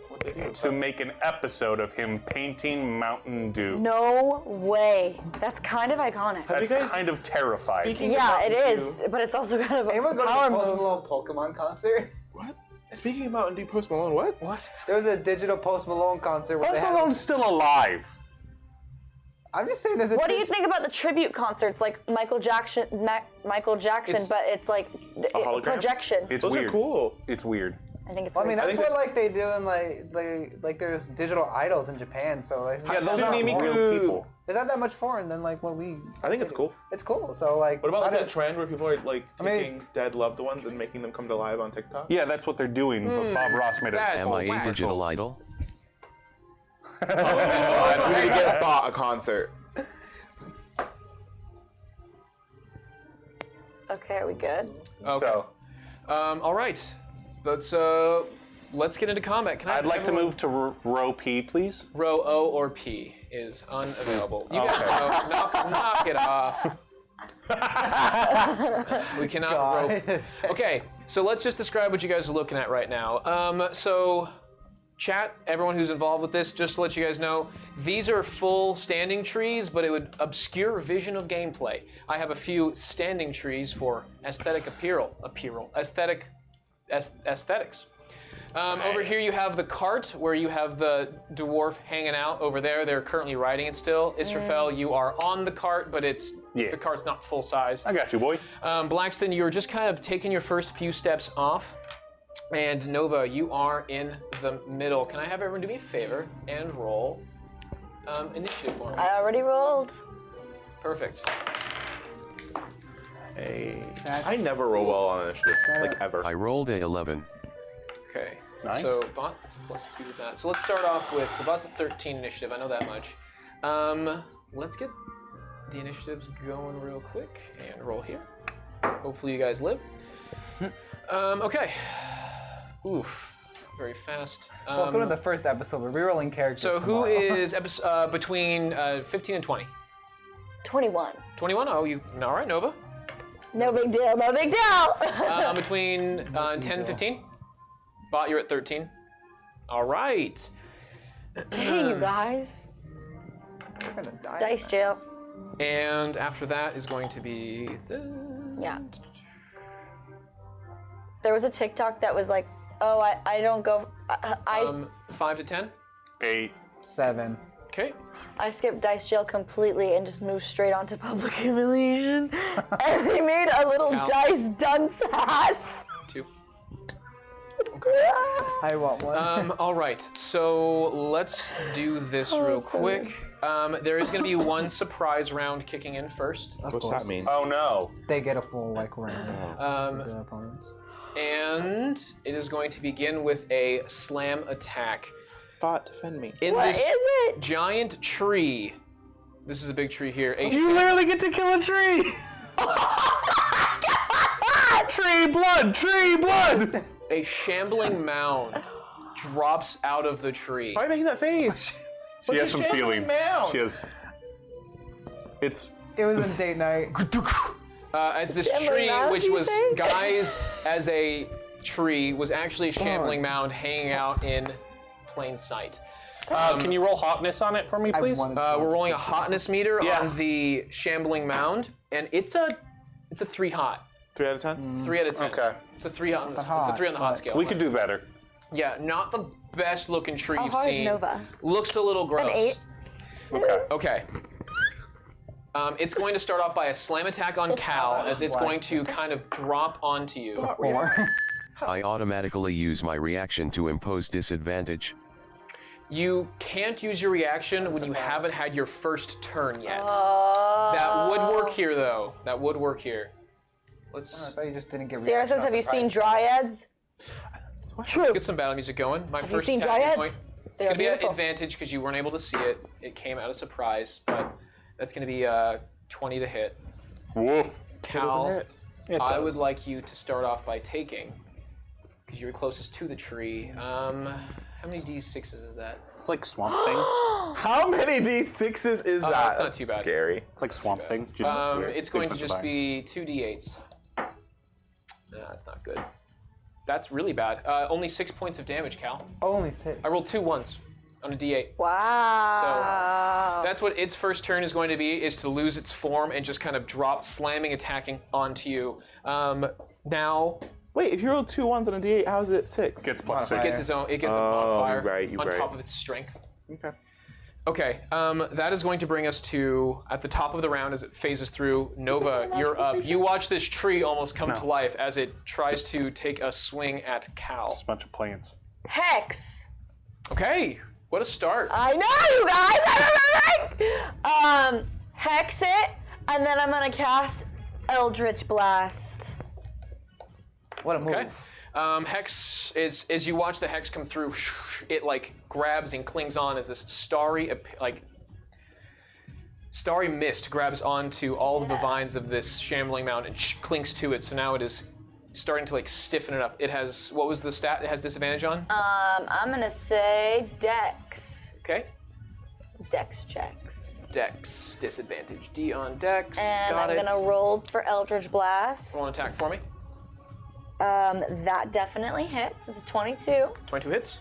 to make an episode of him painting Mountain Dew. No way. That's kind of iconic. That's you guys- kind of terrifying. Speaking Yeah, of it Mountain is, Dew- but it's also kind of a Anyone go to power the Post move. Malone Pokemon concert? What? Speaking of Mountain Dew, Post Malone, what? What? There was a digital Post Malone concert where Post they had. Malone's still alive. I'm just saying there's a. What do you think about the tribute concerts like Michael Jackson, It's- but it's like hologram? projection? It's Those weird. are cool. It's weird. I think it's. Well, I mean, weird. that's think what like they do in like there's digital idols in Japan. So like, Yeah, those Hatsune aren't Miku. real people. is that much foreign than like what we? I think it's cool. It's cool. So like. What about how like that does- trend where people are like mean- taking dead loved ones and making them come to life on TikTok? Yeah, that's what they're doing. But Bob Ross made a That's am I a whack. digital idol? We need to get Bott a concert. Okay, are we good? Okay. So All right. Let's get into combat. Can I? I'd like to everyone- move to row P, please. Row O or P is unavailable. You guys know, knock it off. We cannot row. God. Okay, so let's just describe what you guys are looking at right now. So, chat, everyone who's involved with this, just to let you guys know, these are full standing trees, but it would obscure vision of gameplay. I have a few standing trees for aesthetics. Over here you have the cart where you have the dwarf hanging out over there. They're currently riding it still. Israfel, you are on the cart, but the cart's not full size. I got you, boy. Blackston, you're just kind of taking your first few steps off. And Nova, you are in the middle. Can I have everyone do me a favor and roll initiative for me? I already rolled. Perfect. I never roll well on initiative, like ever. I rolled a 11. Okay. Nice. So Bott gets a +2 to that. So let's start off with, so Bott's at 13 initiative, I know that much. Let's get the initiatives going real quick and roll here. Hopefully you guys live. Okay. Oof. Very fast. Welcome to the first episode. We're rerolling characters. So who tomorrow. is between 15 and 20? 21. 21? Oh, you. All right, Nova. No big deal. No big deal. Between 10 and 15? Bott, you're at 13. All right. Hey, you guys. We're gonna die. Dice jail. And after that is going to be Yeah. There was a TikTok that was like, oh, I don't go. I 5 to 10. 8. 7. Okay. I skipped dice jail completely and just moved straight onto public humiliation. And they made a little Count. dice dunce hat. 2. Okay. I want one. All right. So let's do this real so quick. There is going to be one surprise round kicking in first. What's that mean? Oh no. They get a full like round. Their opponents. And it is going to begin with a slam attack. Bot, defend me. In What this is it? giant tree. This is a big tree here. You literally get to kill a tree. Tree blood. Tree blood. A shambling mound drops out of the tree. Why are you making that face? She has some feeling. Mound? She has. It's. It was a date night. As this Shambling tree, mound, which you was say? guised as a tree, was actually a shambling mound hanging out in plain sight. Can you roll hotness on it for me, please? We're rolling a hotness meter Yeah. on the shambling mound, and it's a 3 hot. 3 out of 10? 3 out of 10. Okay. It's a 3 on the, hot, it's a 3 on the hot but- scale. We could do better. Yeah, not the best looking tree How you've hard is seen. Nova? Looks a little gross. An 8. Okay. Okay. It's going to start off by a slam attack on Cal, as it's going to kind of drop onto you. 4. I automatically use my reaction to impose disadvantage. You can't use your reaction when you haven't had your first turn yet. Oh. That would work here, though. That would work here. I Let's thought you just didn't get Sierra reaction says, on have you seen surprise. Dryads? True. get some battle music going. My Have you first seen attack is Dryads? going. It's They going are to be an beautiful. advantage because you weren't able to see it. It came out of surprise, but that's going to be 20 to hit. Woof. Cal, It I does. would like you to start off by taking, because you're closest to the tree. How many d6s is that? It's like Swamp Thing. How many D6s is that? That's not too bad. Scary. It's like Swamp Thing. Just It's going to just be 2 d8s. No, that's not good. That's really bad. Only 6 points of damage, Cal. Only 6. I rolled 2 ones on a d8. Wow. That's what its first turn is going to be, is to lose its form and just kind of drop, slamming, attacking onto you. Now, Wait, if you roll 2 1s on a D8, how is it 6? Gets +6. it gets its own, it gets a Oh, modifier you're on right. top of its strength. Okay. Okay, that is going to bring us to, at the top of the round as it phases through, Nova, you're up. You watch this tree almost come to life as it tries to take a swing at Cal. It's a bunch of plants. Hex. Okay, what a start. I know, you guys. I don't know. Hex it, and then I'm gonna cast Eldritch Blast. What a move. Okay. Hex is, as you watch the Hex come through, it like grabs and clings on as this starry mist grabs onto all of the vines of this shambling mound and clings to it. So now it is starting to like stiffen it up. It has, what was the stat it has disadvantage on? I'm gonna say Dex. Okay. Dex checks. Dex, disadvantage. D on Dex. And Got I'm it. gonna roll for Eldritch Blast. Roll an attack for me. That definitely hits. It's a 22. 22 hits.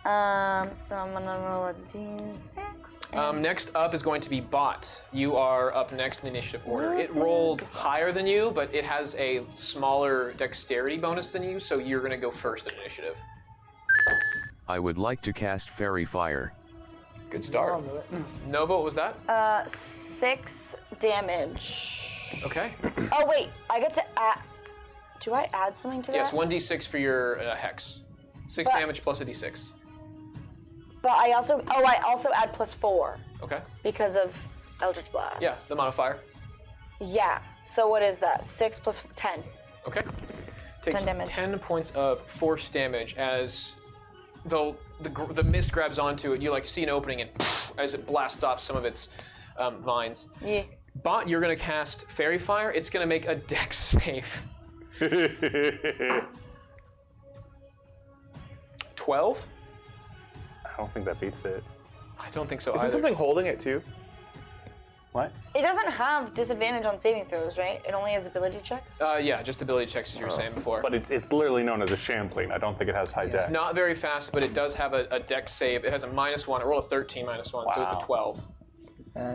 So I'm gonna roll a d6. Next up is going to be Bott. You are up next in the initiative order. It rolled higher than you, but it has a smaller dexterity bonus than you, so you're going to go first in initiative. I would like to cast Fairy Fire. Good start. Nova, what was that? 6 damage. Okay. Oh wait, I get to add. Do I add something to that? Yes, 1d6 for your Hex. 6 But- damage plus a d6. But I also add +4 Okay. because of Eldritch Blast. Yeah, the modifier. Yeah. So what is that? 6 plus 10. Okay. Takes 10 damage. 10 points of force damage as the mist grabs onto it. You like see an opening and as it blasts off some of its vines. Yeah. Bott, you're gonna cast Fairy Fire. It's gonna make a Dex save. 12? I don't think that beats it. I don't think so Is there either. something holding it too? What? It doesn't have disadvantage on saving throws, right? It only has ability checks. Yeah, just ability checks as you were saying before. But it's literally known as a Champlain. I don't think it has high dex. It's not very fast, but it does have a Dex save. It has a -1. It rolled a 13 -1, so it's a Wow. 12. Uh,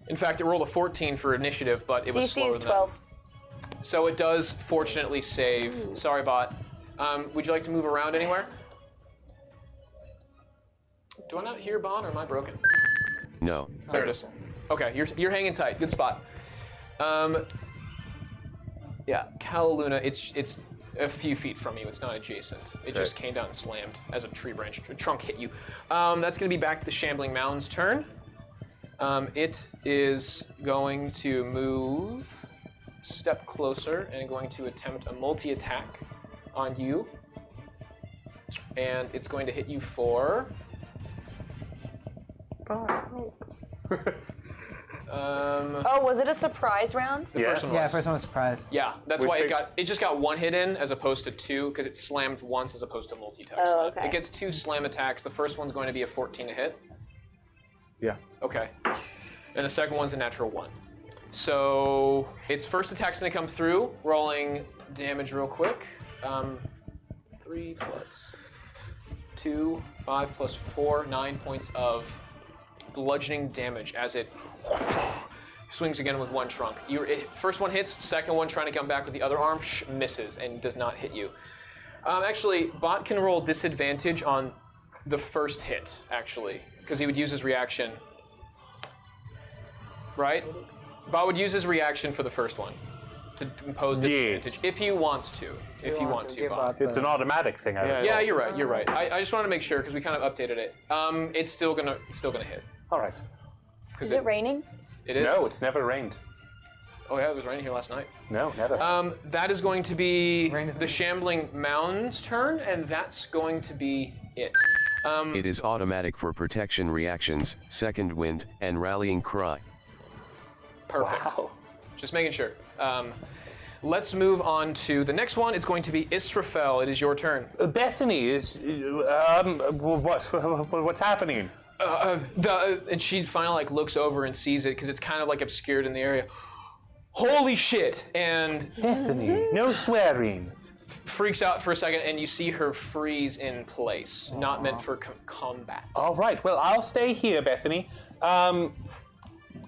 In fact, it rolled a 14 for initiative, but it was DC slower is than 12. that. So it does fortunately save. Sorry, Bot. Would you like to move around anywhere? Do I not hear Bot, or am I broken? No. There it is. Okay, you're hanging tight. Good spot. Yeah, Calaluna, it's a few feet from you. It's not adjacent. It just came down and slammed as a tree branch. A trunk hit you. That's going to be back to the Shambling Mound's turn. It is going to move a step closer and going to attempt a multi-attack on you. And it's going to hit you for... Oh, was it a surprise round? The first one yeah, was. first one was surprise. Yeah, that's We why fig- it just got one hit in as opposed to two, because it slammed once as opposed to multi-attack. Oh, slam. okay. It gets 2 slam attacks. The first one's going to be a 14 to hit. Yeah. Okay. And the second one's a natural 1. So its first attack's gonna come through, rolling damage real quick. 3 plus 2, 5 plus 4, 9 points of bludgeoning damage as it swings again with one trunk. First one hits, second one trying to come back with the other arm, misses and does not hit you. Actually, Bot can roll disadvantage on the first hit, actually, because he would use his reaction. Right? Bot would use his reaction for the first one to impose disadvantage if he wants to. If you want to, give Bot. Bot It's an automatic thing. Yeah, you're right. You're right. I just wanted to make sure because we kind of updated it. It's still gonna hit. All right. Is it raining? It is. No, it's never rained. Oh yeah, it was raining here last night. No, never. That is going to be Rain is the Shambling Mound's turn, and that's going to be it. It is automatic for protection reactions, second wind, and rallying cry. Perfect. Wow. Just making sure. Let's move on to the next one. It's going to be Israfel. It is your turn. Bethany is. What's happening? And she finally looks over and sees it because it's kind of obscured in the area. Holy shit! And Bethany, no swearing. freaks out for a second, and you see her freeze in place. Not meant for combat. All right. Well, I'll stay here, Bethany. I'm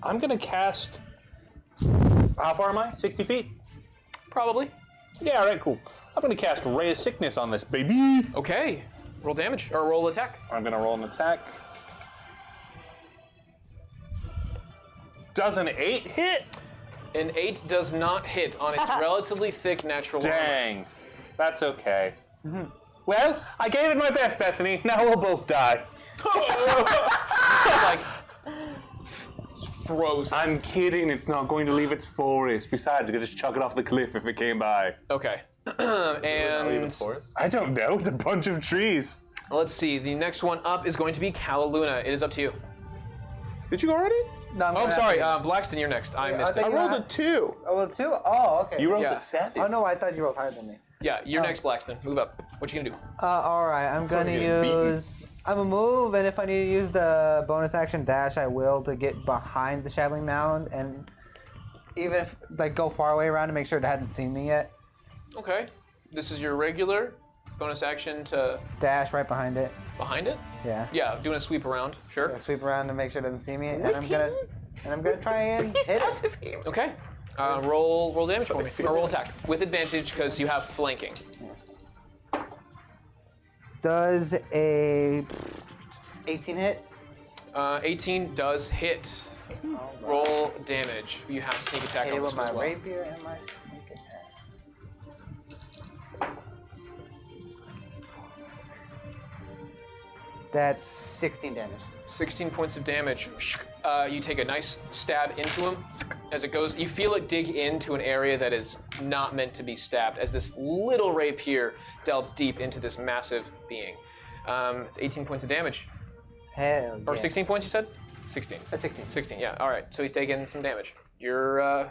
gonna cast. How far am I? 60 feet? Probably. Yeah. All right. Cool. I'm gonna cast Ray of Sickness on this baby. Okay. Roll damage or roll attack. I'm gonna roll an attack. Does an 8 hit? An 8 does not hit on its relatively thick natural armor. Dang. That's okay. Well, I gave it my best, Bethany. Now we'll both die. Frozen. I'm kidding. It's not going to leave its forest. Besides, I could just chuck it off the cliff if it came by. Okay. And I don't know. It's a bunch of trees. let's see. The next one up is going to be Calaluna. It is up to you. Did you go already? No, I'm Oh, I'm gonna sorry. have to- Blackston, you're next. I missed think it. I rolled a 2. Oh, well, 2? Oh, okay. You rolled Yeah. a 7. Oh, no, I thought you rolled higher than me. Yeah, you're next, Blackston. Move up. What you gonna do? All right, I'm gonna getting beaten. use. I'm gonna move, and if I need to use the bonus action dash, I will to get behind the Shambling Mound, and even if go far away around to make sure it hadn't seen me yet. Okay. This is your regular bonus action to Dash right behind it. behind it. Yeah. Yeah, doing a sweep around. Sure. Sweep around to make sure it doesn't see me, and I'm gonna try and hit it. Okay. Roll damage for me. Or roll attack with advantage because you have flanking. Does a 18 hit? 18 does hit. Roll damage. You have sneak attack Hit it on this with one my as well. rapier and my sneak attack. That's 16 damage. 16 points of damage. You take a nice stab into him. As it goes, you feel it dig into an area that is not meant to be stabbed, as this little rapier delves deep into this massive being. It's 18 points of damage. Hell yeah. Or 16 points, you said? 16. 16. 16, yeah. All right, so he's taking some damage. Your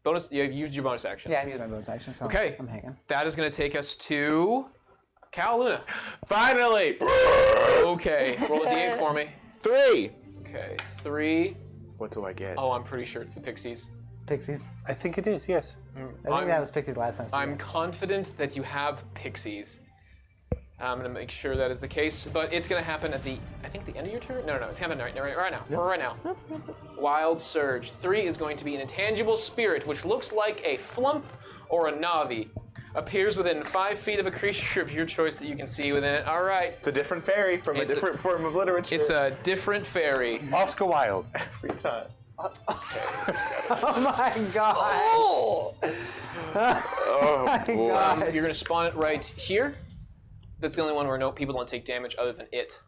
bonus, you used your bonus action. Yeah, I used my bonus action, so Okay. I'm hanging. That is going to take us to Cal Luna. Finally! Okay, roll a d8 for me. 3! Okay, 3. What do I get? Oh, I'm pretty sure it's the pixies. Pixies. I think it is, yes. I think that was Pixies last time. I'm confident that you have pixies. I'm going to make sure that is the case, but it's going to happen at the end of your turn? No, it's happening right now. Right now. Wild Surge. 3 is going to be an intangible spirit, which looks like a flump or a Navi. Appears within 5 feet of a creature of your choice that you can see within it. All right. It's a different fairy from a different form of literature. It's a different fairy. Oscar Wilde. Every time. Oh my god! Oh, boy. You're going to spawn it right here. That's the only one where people don't take damage other than it.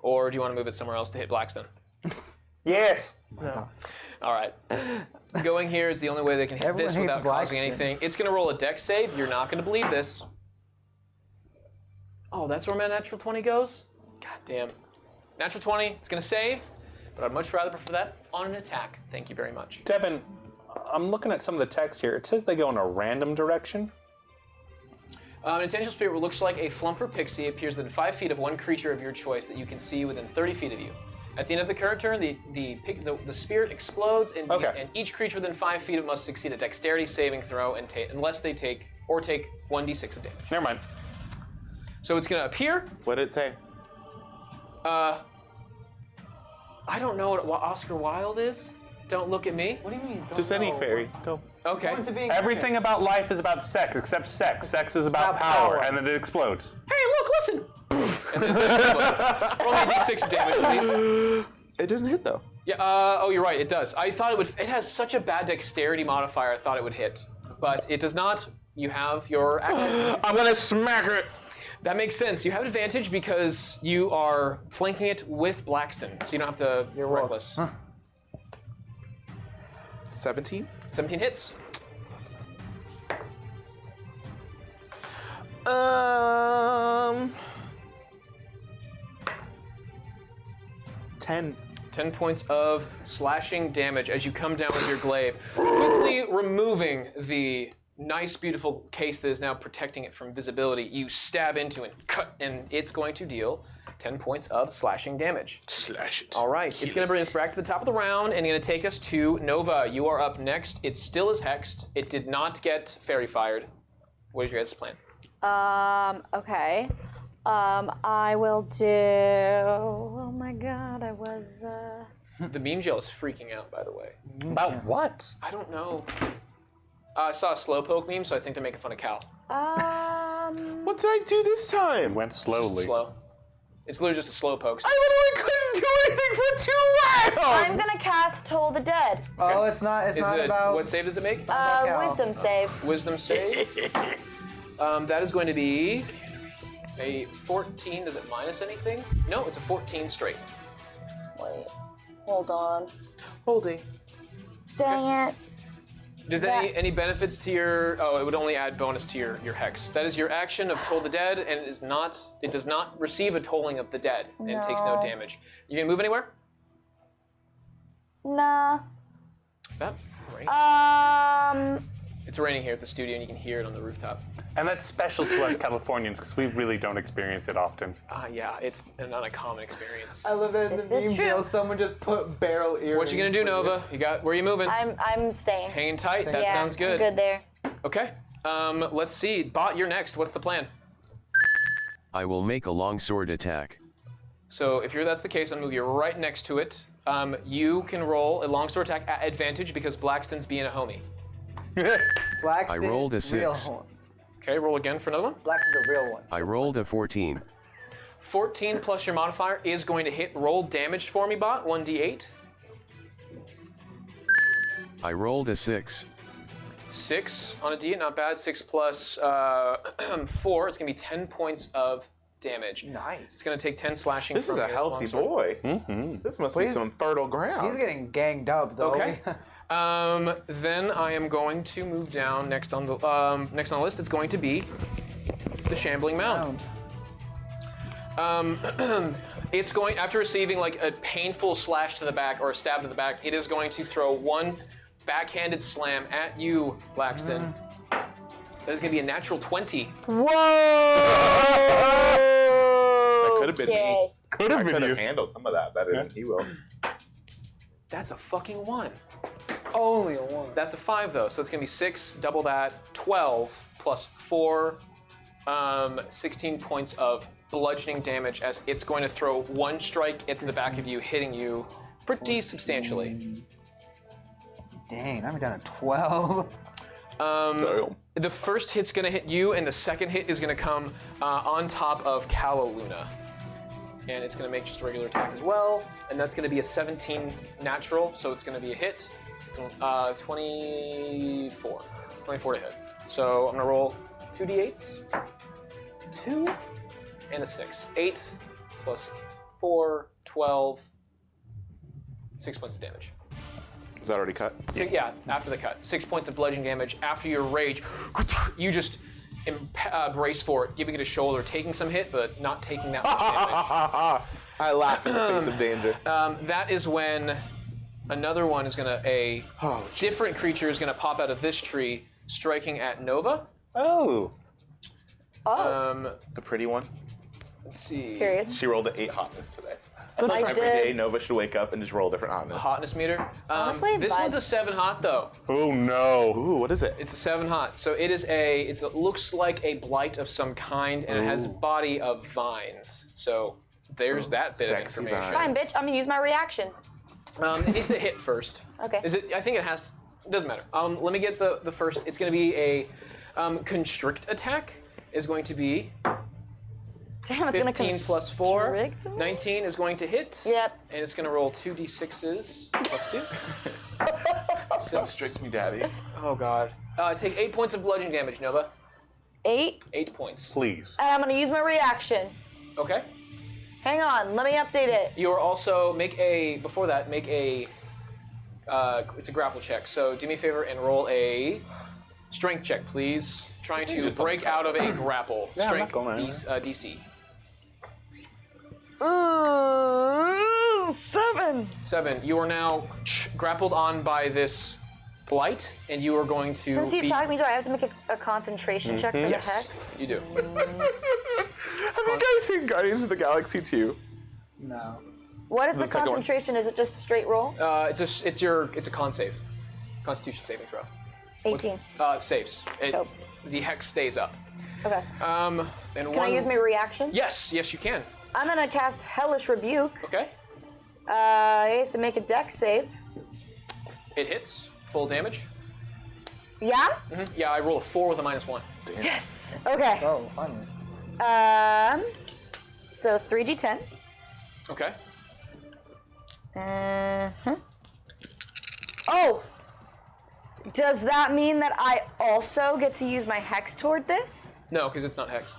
Or do you want to move it somewhere else to hit Blackston? Yes. No. All right. Going here is the only way they can hit Everyone this hates without causing Blackston. anything. It's going to roll a dex save. You're not going to believe this. Oh, that's where my natural 20 goes? God damn. Natural 20, it's going to save, but I'd much rather prefer that on an attack. Thank you very much. Devin, I'm looking at some of the text here. It says they go in a random direction. An intangible spirit looks like a flump or pixie appears within 5 feet of one creature of your choice that you can see within 30 feet of you. At the end of the current turn, the spirit explodes, and, and each creature within 5 feet of it must succeed a dexterity saving throw unless they take 1d6 of damage. Never mind. So it's going to appear. What did it say? I don't know what Oscar Wilde is. Don't look at me. What do you mean? Just any fairy. Go. Okay. Everything about life is about sex, except sex. Sex is about power, and then it explodes. Hey, look, listen. And then roll me a d6 of damage, please. It doesn't hit though. Yeah. Oh, you're right. It does. I thought it would. It has such a bad dexterity modifier. I thought it would hit, but it does not. You have your action. I'm gonna smack it. That makes sense. You have advantage because you are flanking it with Blackston, so you don't have to. You're reckless. 17? 17 hits. 10. 10 points of slashing damage as you come down with your glaive, quickly removing the nice, beautiful case that is now protecting it from visibility. You stab into it, cut, and it's going to deal 10 points of slashing damage. Slash it. All right, it's going to bring us back to the top of the round and going to take us to Nova. You are up next. It still is hexed. It did not get fairy fired. What is your guys' plan? Okay. I will do. Oh my god, I was. The meme jail is freaking out, by the way. About what? I don't know. I saw a slowpoke meme, so I think they're making fun of Cal. What did I do this time? Went slowly. Slow. It's literally just a slowpoke. I literally couldn't do anything for 2 rounds! I'm gonna cast Toll the Dead. Oh, it's not. It's Is not it about. what save does it make? Wisdom save. Wisdom save. That is going to be a 14. Does it minus anything? No, it's a 14 straight. Wait. Hold on. Holding. Dang it. Does any benefits to your? Oh, it would only add bonus to your hex. That is your action of Toll the Dead, and it is not. It does not receive a tolling of the dead, and it takes no damage. You gonna move anywhere? Nah. That rain. It's raining here at the studio, and you can hear it on the rooftop. And that's special to us Californians because we really don't experience it often. Yeah, it's not a common experience. I love that in This the is meme true. jail, someone just put barrel earrings. What you gonna do, for you. Nova? You got where are you moving? I'm staying. Hanging tight. That Yeah, sounds good. I'm good there. Okay. Let's see. Bott, you're next. What's the plan? I will make a longsword attack. So if that's the case, I'll move you right next to it. You can roll a longsword attack at advantage because Blackston's being a homie. Black I rolled a real 6. one. Okay, roll again for another one. Black is a real one. I rolled a 14. 14 plus your modifier is going to hit. Roll damage for me, Bot. 1d8. I rolled a 6. 6 on a d8, not bad. 6 plus 4, it's going to be 10 points of damage. Nice. It's going to take 10 slashing This from is a your healthy longsword. boy. Mm-hmm. This must be some fertile He's ground. getting ganged up though. Okay. Then I am going to move down next on the list. It's going to be the Shambling Mound. It's going, after receiving like a painful slash to the back or a stab to the back, it is going to throw one backhanded slam at you, Laxton. That is going to be a natural 20. Whoa! That could have been me. Could I have could been have you. handled some of that better than he will. That's a fucking 1. Only a 1. That's a 5 though, so it's going to be 6, double that, 12 plus 4, 16 points of bludgeoning damage as it's going to throw one strike into the back of you, hitting you pretty substantially. Dang, I'm down to 12. The first hit's going to hit you, and the second hit is going to come on top of Caloluna. And it's going to make just a regular attack as well, and that's going to be a 17 natural, so it's going to be a hit. 24 to hit. So I'm going to roll 2d8s. 2 and a 6. 8 plus 4, 12. 6 points of damage. Is that already cut? So, yeah, after the cut. 6 points of bludgeoning damage. After your rage, you just brace for it, giving it a shoulder, taking some hit, but not taking that much damage. I laugh in the face of danger. That is when another one is going to, different creature is going to pop out of this tree, striking at Nova. Oh. Oh. The pretty one. Let's see. Period. She rolled an 8 hotness today. I Every did. day, Nova should wake up and just roll a different hotness. Hotness meter. Honestly, this vibes. one's a 7 hot though. Oh no. Ooh, what is it? It's a 7 hot. So it is it looks like a blight of some kind, and it has a body of vines. So there's that bit of Sexy information. Fine, bitch. I'm gonna use my reaction. It needs to hit first. Okay. Is it? I think it has. It doesn't matter. Let me get the first. It's going to be a constrict attack. Is going to be Damn, it's gonna 15 plus 4. constrict me? 19 is going to hit. Yep. And it's going to roll 2d6s plus 2. Constrict me, daddy. Oh god. Take 8 points of bludgeoning damage, Nova. 8. 8 points. Please. And I'm gonna use my reaction. Okay. Hang on, let me update it. You are also before that make a it's a grapple check. So do me a favor and roll a strength check, please. Trying to break out of a grapple. Yeah, I'm Strength not going DC. Ooh, 7. 7. You are now grappled on by this blight, and you are going to Since he be... attacked me, do I have to make a concentration check for the Yes, hex? you do. Have you guys seen Guardians of the Galaxy 2? No. What is the second one. concentration? Is it just straight roll? It's a con save. Constitution saving throw. 18. Saves. Dope. The hex stays up. Okay. And Can I use my reaction? Yes, you can. I'm gonna cast Hellish Rebuke. Okay. He has to make a dex save. It hits. Full damage. Yeah? Yeah, I roll a 4 with a -1. Yes. Okay. Oh, finally. So 3d10. Okay. Oh! Does that mean that I also get to use my hex toward this? No, because it's not hexed.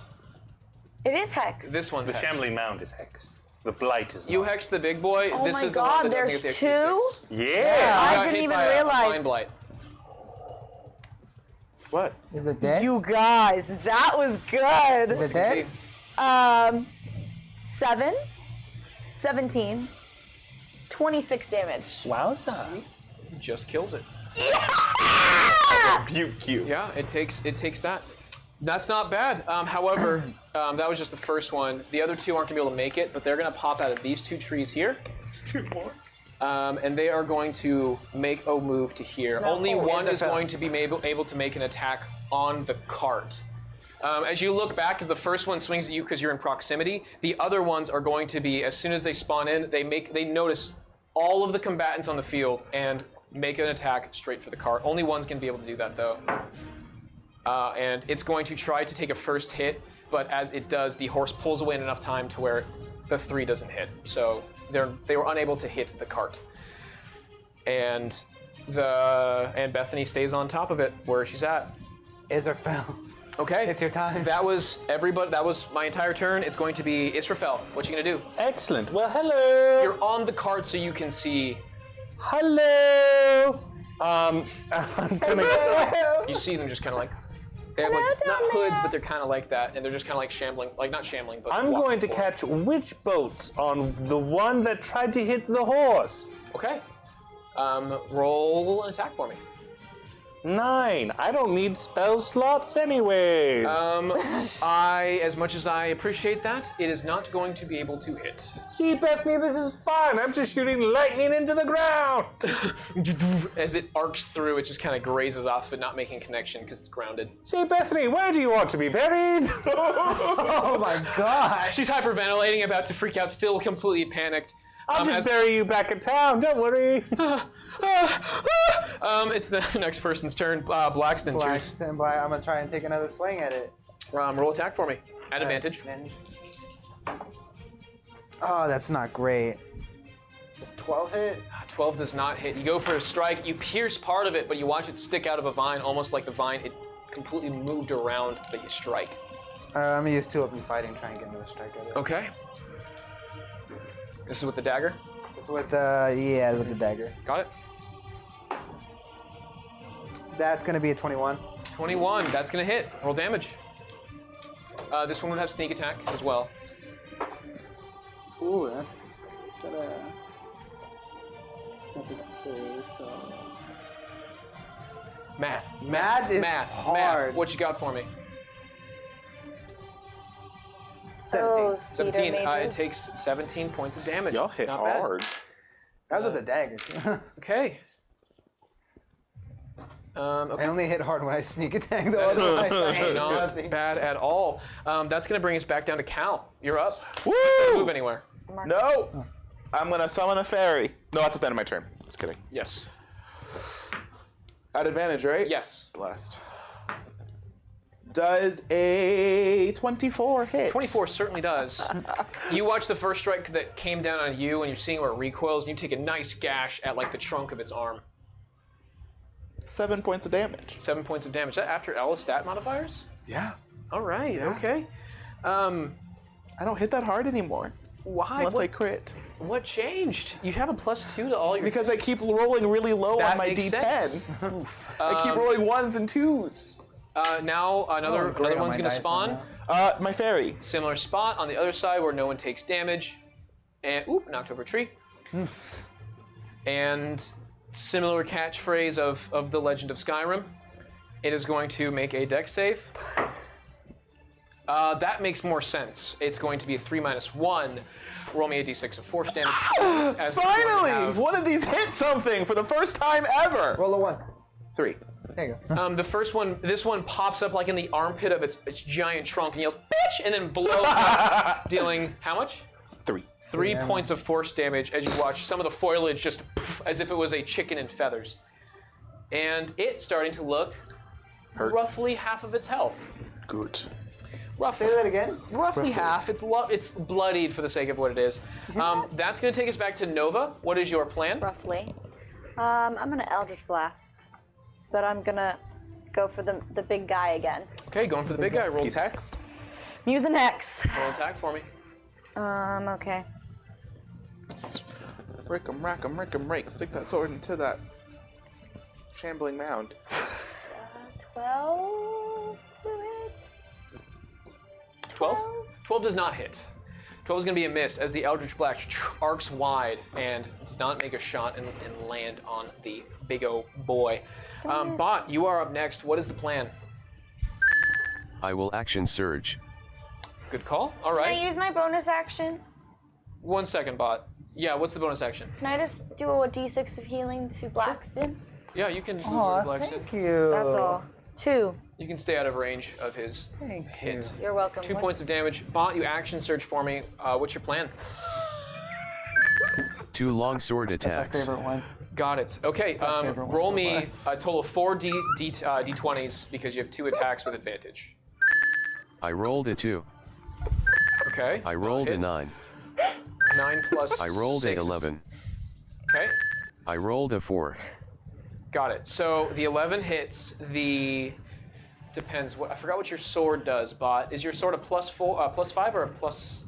It is hex. This one's The hexed. Shambling Mound is hexed. The Blight is not. You hexed the big boy. Oh this my is the God, one that doesn't there's get the extra two? 6. Yeah! I Got didn't hit even by a realize. Vine blight. What? Is it dead? You guys, that was good. Is it dead? 7, 17, 26 damage. Wowza. Just kills it. Rebuke you. Yeah, it takes that. That's not bad. However, that was just the first one. The other 2 aren't gonna be able to make it, but they're gonna pop out of these 2 trees here. 2 more. And they are going to make a move to here. Only one is going to be able to make an attack on the cart. As you look back, as the first one swings at you because you're in proximity, the other ones are going to be, as soon as they spawn in, they notice all of the combatants on the field and make an attack straight for the cart. Only one's going to be able to do that, though. And it's going to try to take a first hit, but as it does, the horse pulls away in enough time to where the 3 doesn't hit. So they were unable to hit the cart. And Bethany stays on top of it where she's at. Israfel Okay. It's your time. That was everybody. That was my entire turn. It's going to be Israfel. What you gonna do? Excellent. Well, hello. You're on the cart so you can see. Hello. I'm gonna. You see them just kind of like. They have like not hoods, but they're kind of like that, and they're just kind of like shambling, like not shambling, but. I'm walking going to forward. catch witch bolts on the one that tried to hit the horse. Okay. Roll an attack for me. 9. I don't need spell slots anyways. As much as I appreciate that, it is not going to be able to hit. See, Bethany, this is fun. I'm just shooting lightning into the ground. As it arcs through, it just kind of grazes off it, not making connection because it's grounded. See, Bethany, where do you want to be buried? Oh my god. She's hyperventilating, about to freak out, still completely panicked. I'll just bury you back in town. Don't worry. It's the next person's turn. Blackston. Stand by. I'm gonna try and take another swing at it. Roll attack for me. At advantage. Oh, that's not great. Does 12 hit? 12 does not hit. You go for a strike. You pierce part of it, but you watch it stick out of a vine, almost like the vine it completely moved around, but you strike. I'm gonna use 2 open fighting, try and get another strike at it. Okay. This is with the dagger. It's with with the dagger. Got it. That's gonna be a 21. 21. That's gonna hit. Roll damage. This one would have sneak attack as well. Ooh, that's Math is hard. What you got for me? Oh, 17. theater It mages. takes 17 points of damage. Y'all hit Not bad. hard. That was with the dagger. Okay. I Okay. only hit hard when I sneak attack though. Otherwise, I hit Not nothing. bad at all. That's gonna bring us back down to Cal. You're up. Woo! Move anywhere. No! I'm gonna summon a fairy. No, that's at the end of my turn. Just kidding. Yes. At advantage, right? Yes. Blessed. Does a 24 hit? 24 certainly does. You watch the first strike that came down on you, and you're seeing where it recoils, and you take a nice gash at like the trunk of its arm. 7 points of damage. 7 points of damage. Is that after all stat modifiers? Yeah. All right. Yeah. Okay. I don't hit that hard anymore. Why? Unless I crit. What changed? You have a +2 to all your. Because I keep rolling really low That on my makes D10. sense. I keep rolling 1s and 2s. Now another great on one's my gonna dice spawn. now. My fairy. Similar spot on the other side where no one takes damage. And knocked over a tree. And similar catchphrase of the Legend of Skyrim. It is going to make a dex save. That makes more sense. It's going to be a 3-1. Roll me a d6 of force damage. as it's going to Finally! have- One of these hit something for the first time ever. Roll a 1. 3. There you go. The first one, this one pops up like in the armpit of its giant trunk and yells, "Bitch!" and then blows up, dealing how much? 3. 3 points of force damage as you watch some of the foliage just poof, as if it was a chicken in feathers. And it's starting to look roughly half of its health. Good. Roughly. Say that again. Roughly half. It's bloodied for the sake of what it is. That's going to take us back to Nova. What is your plan? Roughly. I'm gonna Eldritch Blast, but I'm gonna go for the big guy again. Okay, going for the big guy. Roll He's hexed. Using Hex. attack for me. Okay. Rick 'em, rack 'em, rick 'em, rake. Stick that sword into that shambling mound. 12 to hit. 12? 12 does not hit. 12 is going to be a miss as the Eldritch Blast arcs wide and does not make a shot and land on the big old boy. Bott, you are up next. What is the plan? I will action surge. Good call. All Can right. I use my bonus action? 1 second, Bott. Yeah, what's the bonus action? Can I just do a d6 of healing to Blackston? Yeah, you can. Aw, Blackston. thank you. That's all. 2. You can stay out of range of his Thank hit. you. You're welcome. 2 points of damage. Bott, you action surge for me. What's your plan? 2 longsword My attacks. favorite one. Got it. Okay, favorite one roll so me a total of 4 d20s because you have 2 attacks with advantage. I rolled a 2. Okay. I rolled a hit. 9. 9 plus I rolled a 6. 11. Okay. I rolled a 4. Got it. So the 11 hits. The depends. What I forgot what your sword does, Bott. Is your sword a +5 or a +6?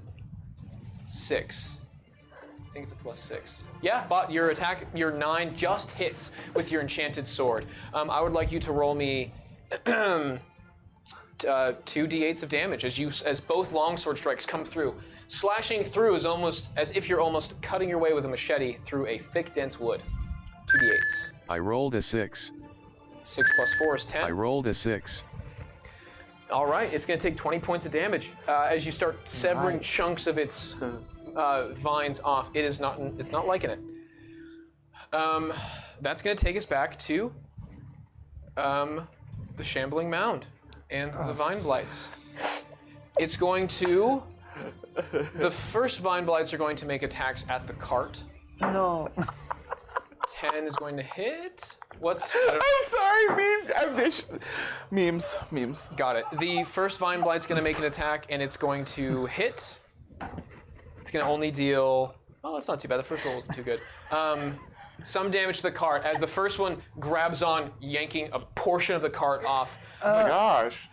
I think it's a +6. Yeah, Bott, your attack, your 9 just hits with your enchanted sword. I would like you to roll me 2d8s of damage as both longsword strikes come through. Slashing through is almost as if you're almost cutting your way with a machete through a thick, dense wood. 2d8s. I rolled a 6. 6 + 4 is 10. I rolled a 6. All right, it's going to take 20 points of damage as you start severing chunks of its vines off. It's not liking it. That's going to take us back to the shambling mound and the vine blights. It's going to. The first vine blights are going to make attacks at the cart. No. 10 is going to hit. I'm sorry, memes. Got it. The first vine blight's going to make an attack, and it's going to hit. It's going to only deal. Oh, that's not too bad. The first roll wasn't too good. Some damage to the cart as the first one grabs on, yanking a portion of the cart off. Oh my gosh.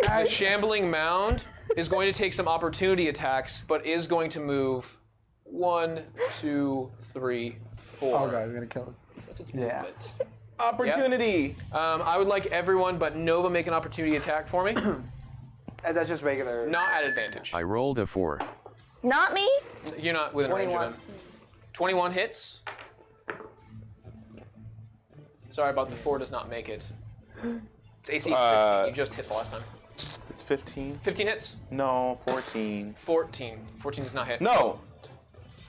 The shambling mound is going to take some opportunity attacks, but is going to move 1, 2, 3, 4. Oh god, we're gonna kill him. What's its movement? Opportunity. I would like everyone but Nova make an opportunity attack for me. And that's just regular. Not at advantage. I rolled a 4. Not me? You're not within range of 21. him. 21 hits. Sorry about the 4 does not make it. It's AC 15. You just hit the last time. It's 15. 15 hits. No, 14. 14. 14 does not hit. No.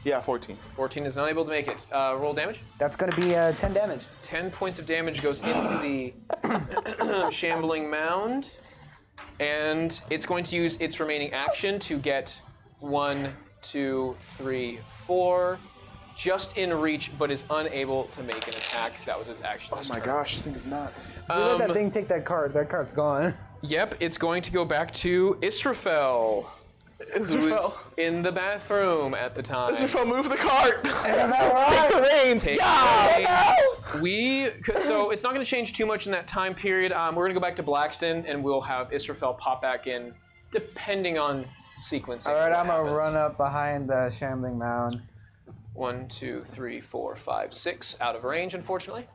Yeah, 14. 14 is not able to make it. Roll damage. That's gonna be 10 damage. 10 points of damage goes into the shambling mound, and it's going to use its remaining action to get 1, 2, 3, 4, just in reach, but is unable to make an attack because that was its action. Oh my gosh, this thing is nuts. You let that thing take that card. That card's gone. Yep, it's going to go back to Israfel, who was Israfel. in the bathroom at the time. Israfel, move the cart. Take the reins. So it's not going to change too much in that time period. We're going to go back to Blackston, and we'll have Israfel pop back in, depending on sequencing. All right, what I'm gonna happens. run up behind the shambling mound. 1, 2, 3, 4, 5, 6. Out of range, unfortunately.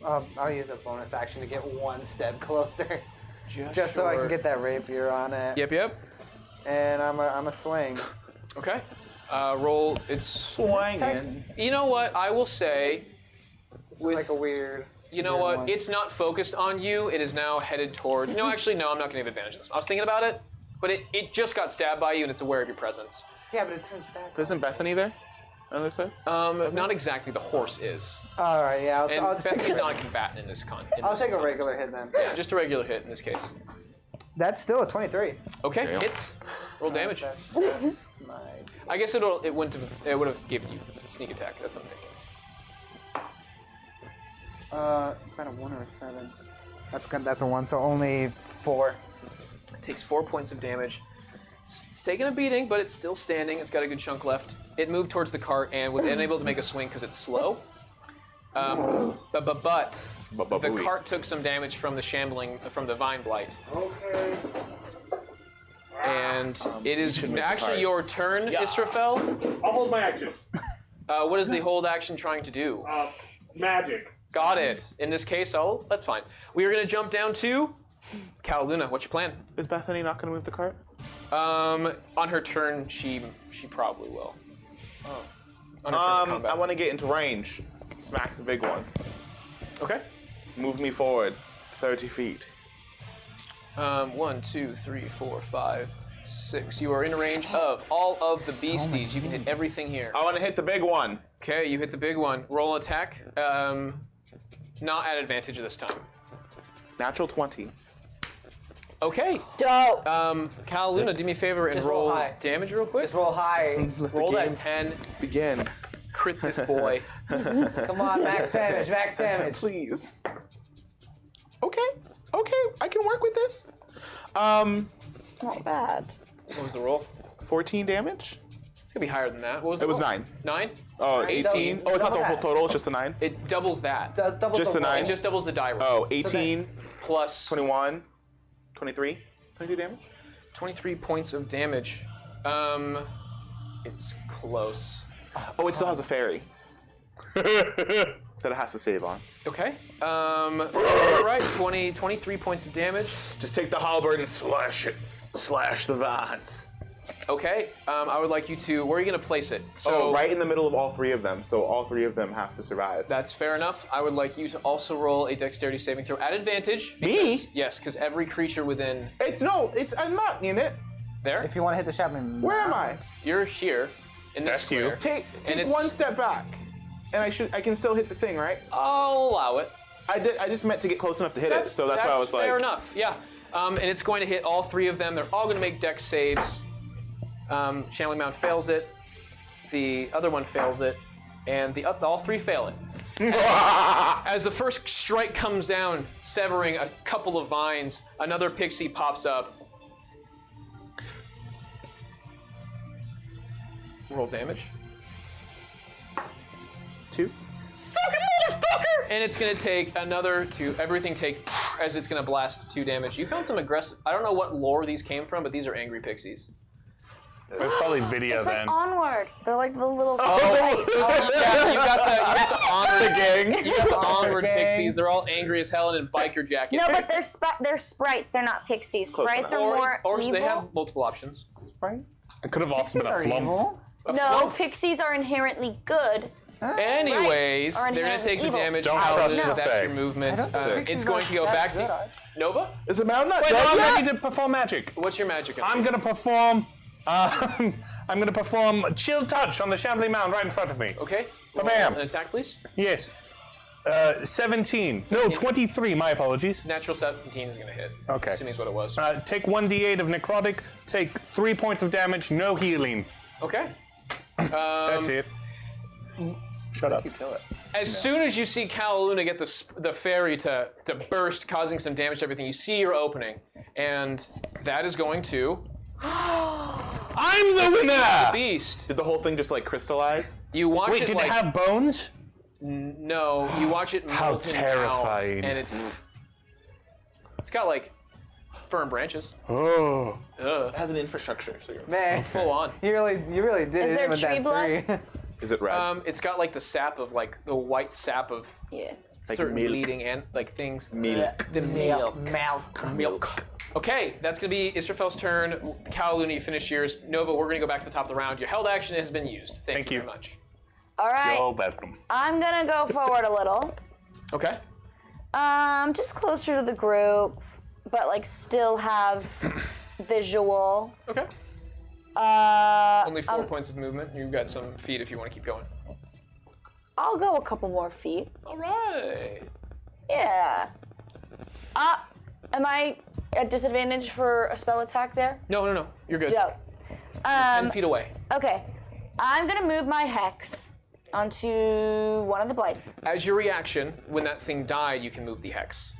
I'll use a bonus action to get 1 step closer, just short. so I can get that rapier on it. Yep. And I'm a swing. Okay. Roll. It's Swinging. You know what? I will say. With Like a weird. You know weird what? one. It's not focused on you. It is now headed toward. No, actually, no. I'm not going to give advantage of this. I was thinking about it, but it just got stabbed by you, and it's aware of your presence. Yeah, but it turns back. Isn't Bethany there? On the other side? Not exactly. The horse is, All right, yeah. and I'll just Beth take is a, not a combatant in this con. in I'll this take a context. regular hit then. Just a regular hit in this case. That's still a 23. Okay, Damn. hits. Roll damage. That's my. I guess it would have given you a sneak attack. That's what I'm thinking. Is that a 1 or a 7? That's a 1, so only 4. It takes 4 points of damage. It's taking a beating, but it's still standing. It's got a good chunk left. It moved towards the cart and was unable to make a swing because it's slow. But the cart took some damage from the vine blight. Okay. And it is should make the actually cart. your turn, Israfel. I'll hold my action. What is the hold action trying to do? Magic. Got it. In this case, that's fine. We are going to jump down to Cal Luna. What's your plan? Is Bethany not going to move the cart? On her turn, she probably will. On her turn of combat. I want to get into range. Smack the big one. Okay. Move me forward 30 feet. 1, 2, 3, 4, 5, 6. You are in range of all of the beasties. You can hit everything here. I want to hit the big one. Okay, you hit the big one. Roll attack. Not at advantage this time. Natural 20. Okay. Dope. Cal Luna, do me a favor and Just roll roll high. damage real quick. Just roll high. Roll that 10. Begin. Crit this boy. Come on, max damage, max damage. Please. Okay, I can work with this. Not bad. What was the roll? 14 damage. It's gonna be higher than that. What was It was roll? 9. 9? Oh, 18. Oh, it's not the whole that. total. It's just the 9. It doubles that. Double Just the roll. 9? It just doubles the die roll. Oh, 18, Plus 21, 23. 22 damage. 23 points of damage. It's close. Oh, it still has a fairy that it has to save on. Okay. All right. 23 points of damage. Just take the halberd and slash it. Slash the vines. Okay. I would like you to. Where are you gonna place it? So right in the middle of all 3 of them. So all 3 of them have to survive. That's fair enough. I would like you to also roll a dexterity saving throw at advantage. Me? Because, yes, because every creature within I'm not in it. there. If you want to hit the shaman. Where am I? You're here in this That's square. you. Take it's- 1 step back, and I can still hit the thing, right? I'll allow it. I just meant to get close enough to hit it, so that's why I was like. fair enough. Yeah. And it's going to hit all 3 of them. They're all going to make dex saves. Shambling Mound fails it. The other one fails it, and all 3 fail it. As the first strike comes down, severing a couple of vines, another pixie pops up. Roll damage. 2. Suck it, motherfucker! And it's gonna take another 2. Everything take as it's gonna blast 2 damage. You found some aggressive. I don't know what lore these came from, but these are angry pixies. It was probably video It's then. like Onward. They're like the little. Yeah, you got the onward gang. You got the onward gang. pixies. They're all angry as hell and in biker jackets. No, but they're sprites. They're not pixies. Close Sprites are enough. more or evil. they have multiple options. Right? It could have also been a Are flump. evil? No, pixies are inherently good. Anyways, Are they're gonna inherently take the evil. damage. Don't Paladin, trust the that's Fae. your movement. I don't think It's he's going not to go that back to good. Nova. Is the mound not Wait, dead no, I'm yet? ready to perform magic. What's your magic? I'm gonna perform. I'm gonna perform Chill Touch on the Shambling Mound right in front of me. Okay. Roll Bam. An attack, please. Yes. 17. No, 23. My apologies. Natural 17 is gonna hit. Okay. Assuming is what it was. Take 1d8 of necrotic. Take 3 points of damage. No healing. Okay. That's it. Shut up. As soon as you see Kalaluna get the fairy to burst, causing some damage to everything, you see your opening, and that is going to I'm the winner. beast. Did the whole thing just like crystallize? You watch Wait, it did like it have bones? no, you watch it How molten terrifying. down, and it's got like firm branches. Oh. Ugh. It has an infrastructure, so you're. Man, Full on. you really did Is it there with tree that blood? 3. Is it red? It's got like the sap of like the white sap of Yeah. certain milk. bleeding and like things. Milk. The milk. Milk. Milk. Okay, that's gonna be Israfel's turn. Kalaluna, you finish yours. Nova, we're gonna go back to the top of the round. Your held action has been used. Thank you very much. All right. You're welcome. I'm gonna go forward a little. Okay. Just closer to the group, but like still have visual. Okay. Only 4 points of movement. You've got some feet if you want to keep going. I'll go a couple more feet. All right. Yeah. Am I at disadvantage for a spell attack there? No. You're good. Dope. 10 feet away. Okay. I'm gonna move my hex onto one of the blights. As your reaction, when that thing died, you can move the hex.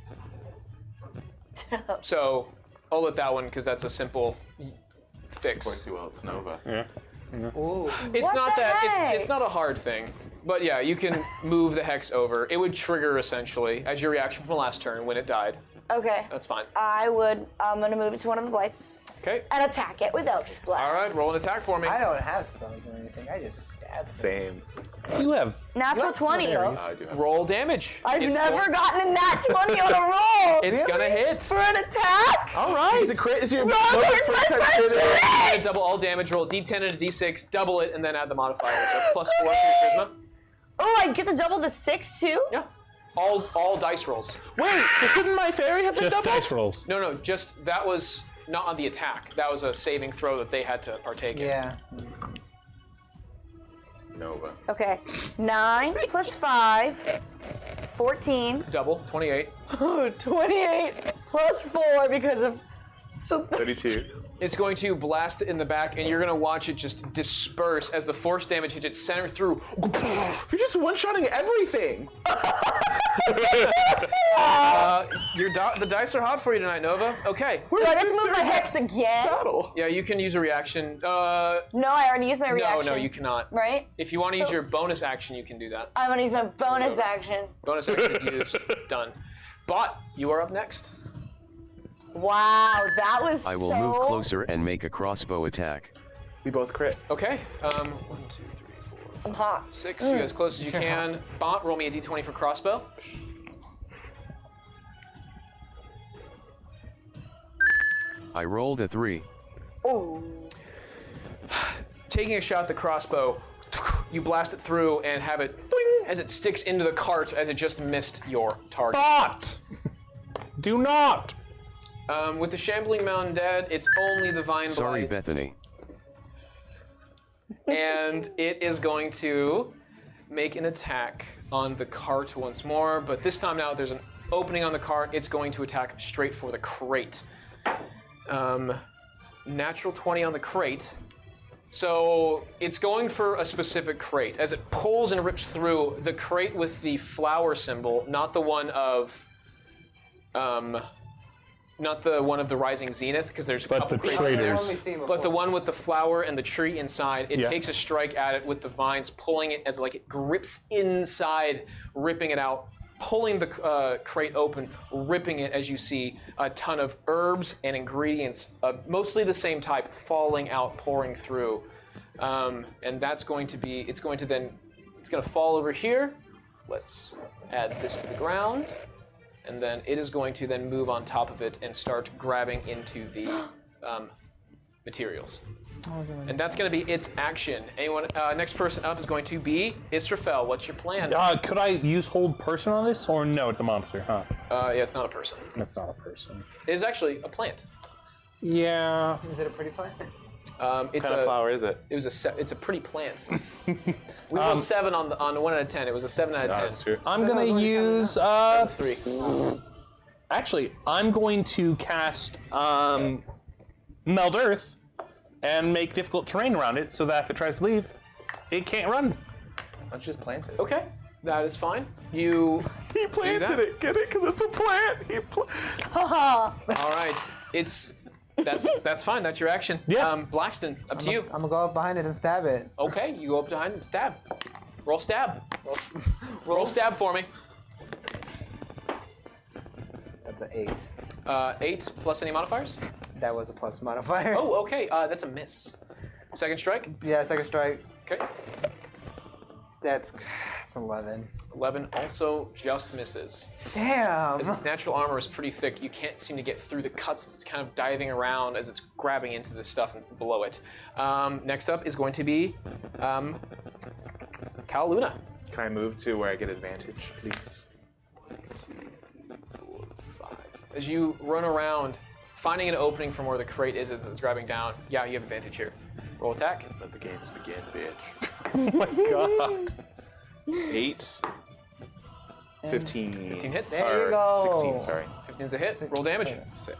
So I'll let that one because that's a simple fix. Well, it's Nova. It's What not the that. heck? It's not a hard thing. But yeah, you can move the hex over. It would trigger essentially as your reaction from the last turn when it died. Okay. That's fine. I'm gonna move it to one of the blights Okay. and attack it with Eldritch Blast. All right. Roll an attack for me. I don't have spells or anything. I just stab them. Same. You have. Natural 20. I do have. Roll damage. I've It's never going- gotten a nat 20 on a roll. It's gonna hit. For an attack? All right. It's a crit. It's your Roll it's my first You're crit! gonna double all damage. Roll D10 and a D6. Double it, and then add the modifier. So +4 for your charisma. Oh, I get to double the 6 too? Yeah. All dice rolls. Wait, shouldn't my fairy have been Just doubled? dice rolls. No. Just that was not on the attack. That was a saving throw that they had to partake in. Yeah. Nova. Okay. 9 plus 5, 14. Double 28. 28 plus 4 because of. So 32. It's going to blast it in the back, and you're going to watch it just disperse as the force damage hits it center through. You're just one-shotting everything. The dice are hot for you tonight, Nova. Okay. Do I get to move my hex again? Battle. Yeah, you can use a reaction. No, I already used my reaction. No, you cannot. Right? If you want to use your bonus action, you can do that. I'm gonna use my bonus action. Bonus action used. Done. Bott, you are up next. Wow, that was I will so... move closer and make a crossbow attack. We both crit. Okay. 1, 2, 3, 4, I'm hot. 6. You as close as you can. Bott, roll me a d20 for crossbow. I rolled a 3. Oh. Taking a shot at the crossbow, you blast it through and have it doing, as it sticks into the cart as it just missed your target. Bott! Do not! With the shambling mountain dead, it's only the vine Sorry, blight. Bethany. And it is going to make an attack on the cart once more, but this time now there's an opening on the cart. It's going to attack straight for the crate. Natural 20 on the crate. So it's going for a specific crate. As it pulls and rips through the crate with the flower symbol, not the one of the rising zenith, because there's a But couple the crates traders. there. But the one with the flower and the tree inside, it Yeah. takes a strike at it with the vines, pulling it as like it grips inside, ripping it out, pulling the crate open, ripping it as you see a ton of herbs and ingredients, mostly the same type, falling out, pouring through. And that's going to be, it's going to fall over here. Let's add this to the ground. And then it is going to then move on top of it and start grabbing into the materials. And that's going to be its action. Anyone? Next person up is going to be Israfel. What's your plan? Could I use hold person on this, or no? It's a monster, huh? Yeah, it's not a person. It's not a person. It is actually a plant. Yeah. Is it a pretty plant? It's What kind of flower is it? It's a pretty plant. We rolled 7 on 1 out of 10. It was a 7 out of 10. That's true. I'm gonna use 3. Actually, I'm going to cast Meld Earth and make difficult terrain around it, so that if it tries to leave, it can't run. Why don't you just plant it? Okay, that is fine. You He planted that? it. Get it? Because it's a plant. all right? That's fine. That's your action. Yeah. Blackston, up to you. I'm gonna go up behind it and stab it. Okay, you go up behind and stab. Roll stab. Roll stab for me. That's an 8. 8 plus any modifiers? That was a plus modifier. Oh, okay. That's a miss. Second strike. Yeah, second strike. Okay. That's 11. 11 also just misses. Damn. As its natural armor is pretty thick, you can't seem to get through the cuts. It's kind of diving around as it's grabbing into the stuff below it. Next up is going to be Cal Luna. Can I move to where I get advantage, please? 1, 2, 3, 4, 5. As you run around, finding an opening from where the crate is as it's grabbing down, yeah, you have advantage here. Roll attack. Let the games begin, bitch. Oh my god. 8. 15. 15 hits. There you Or go. 16, sorry. 15's a hit. Roll damage. Sick.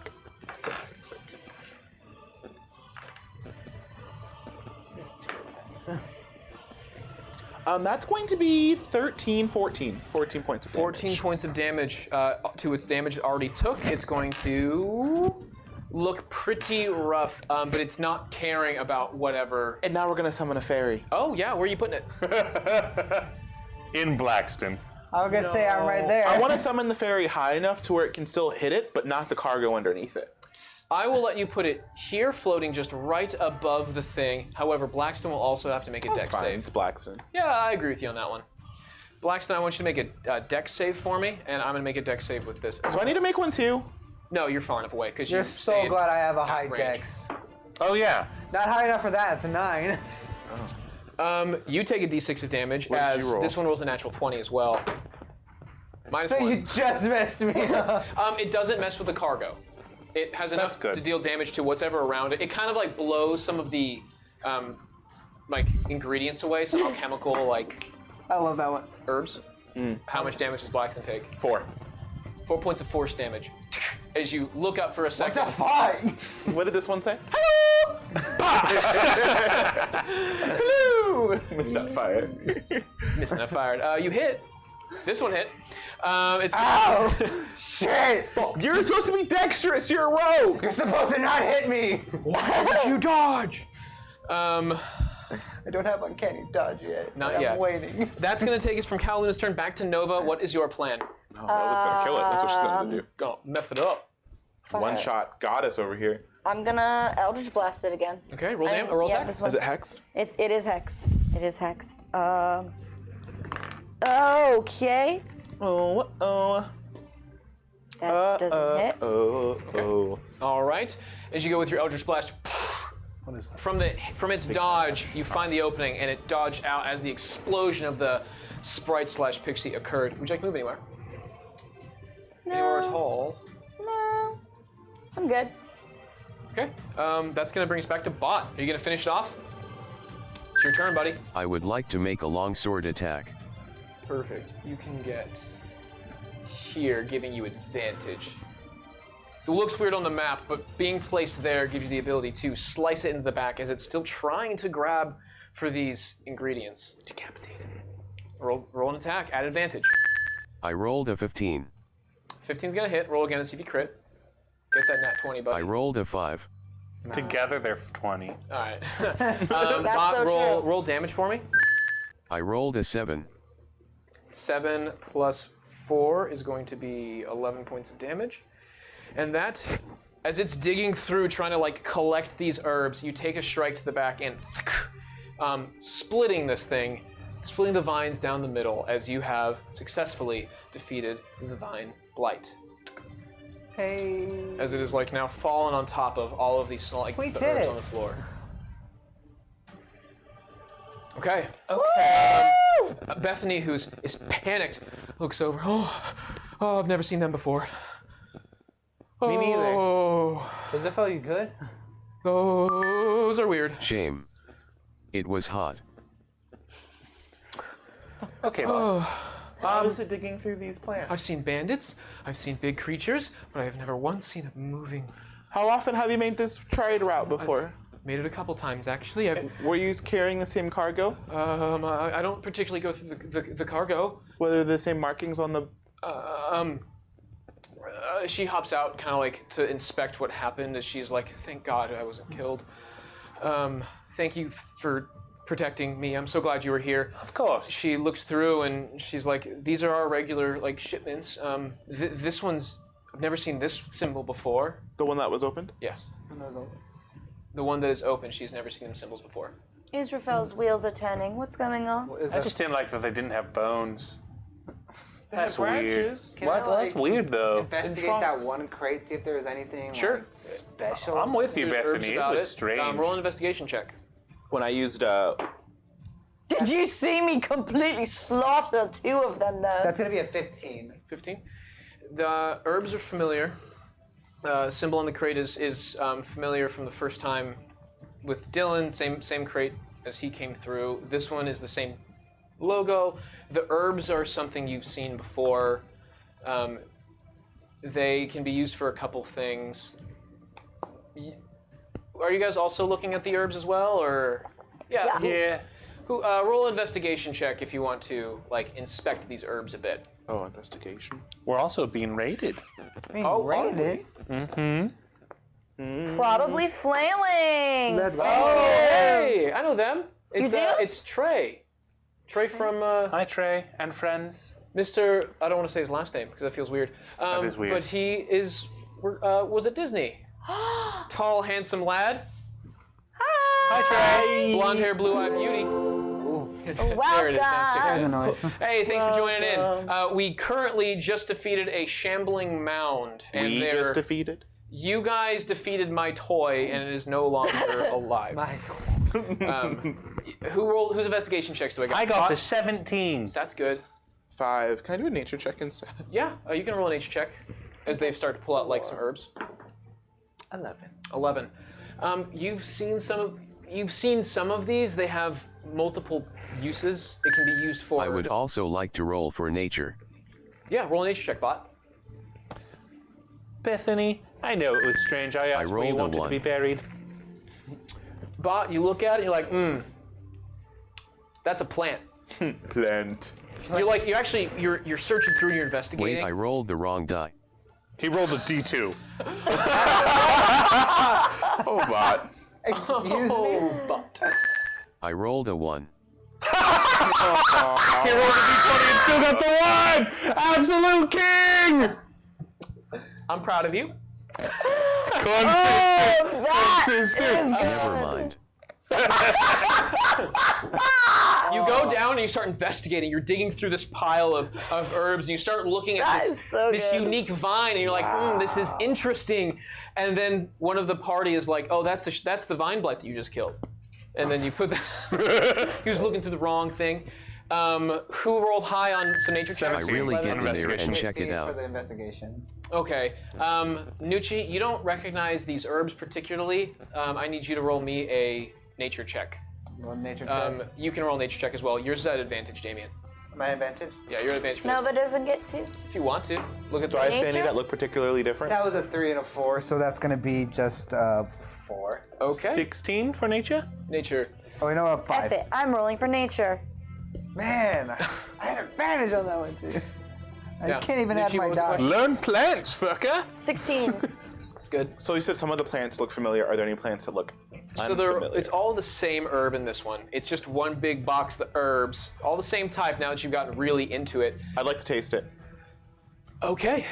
That's going to be 13, 14. 14 points of damage. 14 points of damage to its damage it already took. It's going to look pretty rough, but it's not caring about whatever. And now we're going to summon a fairy. Oh, yeah, where are you putting it? In Blackston. I was gonna say I'm right there. I want to summon the fairy high enough to where it can still hit it, but not the cargo underneath it. I will let you put it here, floating just right above the thing. However, Blackston will also have to make a That's dex fine. save. It's Blackstone. Yeah, I agree with you on that one. Blackston, I want you to make a dex save for me, and I'm going to make a dex save with this. So I need to make one too? No, you're far enough away, because You're you so stayed glad I have a at high range. dex. Oh yeah. Not high enough for that. It's a 9. You take a d6 of damage, What did as you roll? this one rolls a natural 20 as well. -1. So you just messed me up. It doesn't mess with the cargo. It has enough good. to deal damage to whatever around it. It kind of like blows some of the like ingredients away, some alchemical like I love that one. herbs. How much damage does Blackston take? 4. 4 points of force damage. As you look up for a What second. the fuck? What did this one say? Hello! Missed that fire. Missing that fired. You hit. This one hit. It's Ow! Shit! You're supposed to be dexterous. You're a rogue. You're supposed to not hit me. Why would you dodge? I don't have uncanny dodge yet. Not but yet. I'm waiting. That's gonna take us from Kaluna's turn back to Nova. What is your plan? Oh, Nova's gonna kill it. That's what she's gonna do. Go meth it up. One shot goddess over here. I'm gonna Eldritch Blast it again. Okay, roll roll yeah, attack. this one. Is it hexed? It is hexed. It is hexed. Okay. Oh. That doesn't hit. Oh. All right. As you go with your Eldritch Blast, What is that? from its dodge, you find the opening, and it dodged out as the explosion of the sprite/pixie occurred. Would you like to move anywhere? Anywhere at all? No. I'm good. Okay. That's gonna bring us back to Bott. Are you gonna finish it off? It's your turn, buddy. I would like to make a longsword attack. Perfect. You can get here, giving you advantage. It looks weird on the map, but being placed there gives you the ability to slice it into the back as it's still trying to grab for these ingredients. Decapitated. Roll an attack at advantage. I rolled a 15. 15's gonna hit. Roll again and see if you crit. Get that nat 20, buddy. I rolled a 5. Together they're 20. All right. Bot, so true. roll damage for me. I rolled a 7. 7 plus 4 is going to be 11 points of damage. And that, as it's digging through, trying to like collect these herbs, you take a strike to the back and splitting this thing, splitting the vines down the middle as you have successfully defeated the vine blight. Hey. As it is like now fallen on top of all of these small like, We the did herbs it. on the floor. Okay. Bethany, is panicked, looks over. Oh, I've never seen them before. Me neither. Oh, Does it feel you good? those are weird. Shame. It was hot. Okay, Bott. How is it digging through these plants? I've seen bandits, I've seen big creatures, but I have never once seen a moving. How often have you made this trade route before? Made it a couple times actually. Were you carrying the same cargo? I don't particularly go through the cargo. Were there the same markings on the... She hops out, kind of like to inspect what happened. As she's like, "Thank God I wasn't killed. Thank you for protecting me. I'm so glad you were here." Of course. She looks through and she's like, "These are our regular like shipments. This one's I've never seen this symbol before." The one that was opened? Yes. The one that is open. She's never seen them symbols before. Israfel's wheels are turning. What's going on? I just didn't like that they didn't have bones. That's have weird. branches. Can What? I, That's weird though. Investigate that one crate, see if there was anything Sure. like, special. I'm with you, There's herbs Bethany. It about was strange. Roll an investigation check. When I used... Did you see me completely slaughter 2 of them though? That's gonna be a 15. 15. The herbs are familiar. Symbol on the crate is familiar from the first time with Dylan. Same crate as he came through. This one is the same logo. The herbs are something you've seen before. They can be used for a couple things. Are you guys also looking at the herbs as well, or? Yeah. Yeah. Roll an investigation check if you want to like inspect these herbs a bit. Oh, investigation. We're also being raided. Oh, rated. Probably flailing. Let's go. Hey, I know them. It's do? It's Trey. Trey from Hi, Trey and friends. Mr. I don't want to say his last name because that feels weird. That is weird. But he is was at Disney. Tall, handsome lad. Hi, Trey. Blonde hair, blue eyed beauty. There it is. Welcome. Hey, thanks for joining in. We currently just defeated a shambling mound, and We just defeated? you guys defeated my toy, and it is no longer alive. Whose investigation checks do I got? I got to 17. That's good. 5. Can I do a nature check instead? Yeah, you can roll a nature check as they start to pull out like some herbs. 11. You've seen some of these. They have multiple uses. It can be used for. I would also like to roll for nature. Yeah, roll a nature check, Bot. Bethany, I know it was strange. I asked where you rolled a wanted to 1. be buried. Bot, you look at it and you're like, that's a plant. Plant. You're searching through and you're investigating. Wait, I rolled the wrong die. He rolled a D2. Oh, Bott. Excuse me. But I rolled a 1. He rolled a D20 and still got the 1! Absolute king! I'm proud of you. Never mind. You go down and you start investigating. You're digging through this pile of herbs, and you start looking at That this, is so this good. unique vine, and you're like, this is interesting. And then one of the party is like, oh, that's the vine blight that you just killed. And then you put that. He was looking through the wrong thing. Who rolled high on some nature checks? I really get in there Investigation. and check it For out. the investigation. Okay. Nucci, you don't recognize these herbs particularly. I need you to roll me a nature check. Roll nature check. You can roll a nature check as well. Yours is at advantage, Damien. My advantage? Yeah, you're at advantage for this. Nova doesn't get to. If you want to, look at Do I the see any Nature? that look particularly different? That was a 3 and a 4, so that's gonna be just 4. Okay. 16 for nature? Nature. Oh, you know what? F 5. it. I'm rolling for nature. Man, I had advantage on that one too. I Yeah. can't even add Nucci, what my was the die. question? Learn plants, fucker! 16. That's good. So you said some of the plants look familiar. Are there any plants that look So unfamiliar? it's all the same herb in this one. It's just one big box of herbs, all the same type now that you've gotten really into it. I'd like to taste it. Okay.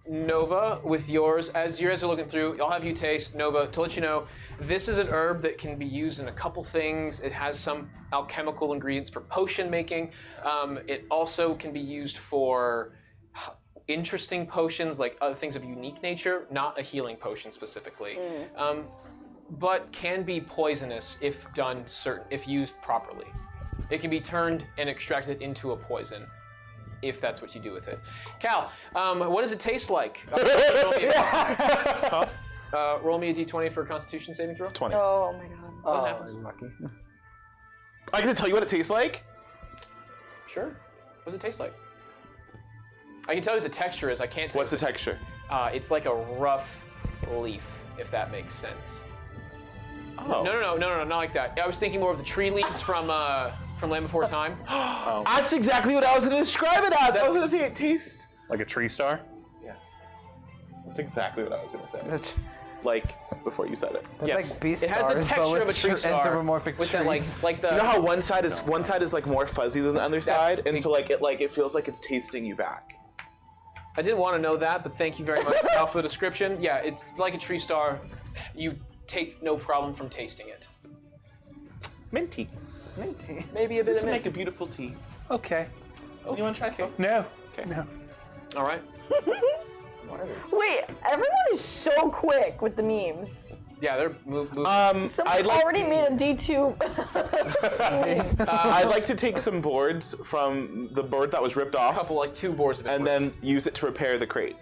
Nova, with yours, as you guys are looking through, I'll have you taste. Nova, to let you know, this is an herb that can be used in a couple things. It has some alchemical ingredients for potion making. It also can be used for interesting potions, like other things of unique nature, not a healing potion specifically. But can be poisonous if used properly. It can be turned and extracted into a poison, if that's what you do with it. Cal, what does it taste like? Roll me a d20 for a Constitution saving throw. 20. Oh my god. Oh, happens? lucky. I can tell you what it tastes like. Sure. What does it taste like? I can tell you the texture is. I can't tell What's you the texture? It's like a rough leaf, if that makes sense. Oh. No, not like that. I was thinking more of the tree leaves from Land Before Time. That's exactly what I was going to describe it as. I was going to say it tastes. Like a tree star? Yes. That's exactly what I was going to say. That's, Like before you said it. that's Yes. like beast It has the stars, but texture with of a tree star anthropomorphic with that trees. like the. You know how one side is like more fuzzy than the other side, and so it feels like it's tasting you back. I didn't want to know that, but thank you very much Cal, for the description. Yeah, it's like a tree star. You take no problem from tasting it. Minty. Minty. Maybe a bit This of would make mint. a beautiful tea. Okay. You want to try some? No. Okay. No. All right. Wait, everyone is so quick with the memes. Yeah, they're moving. Someone's already made a D2. I'd like to take some boards from the board that was ripped off, like 2 boards of it. and then use it to repair the crate,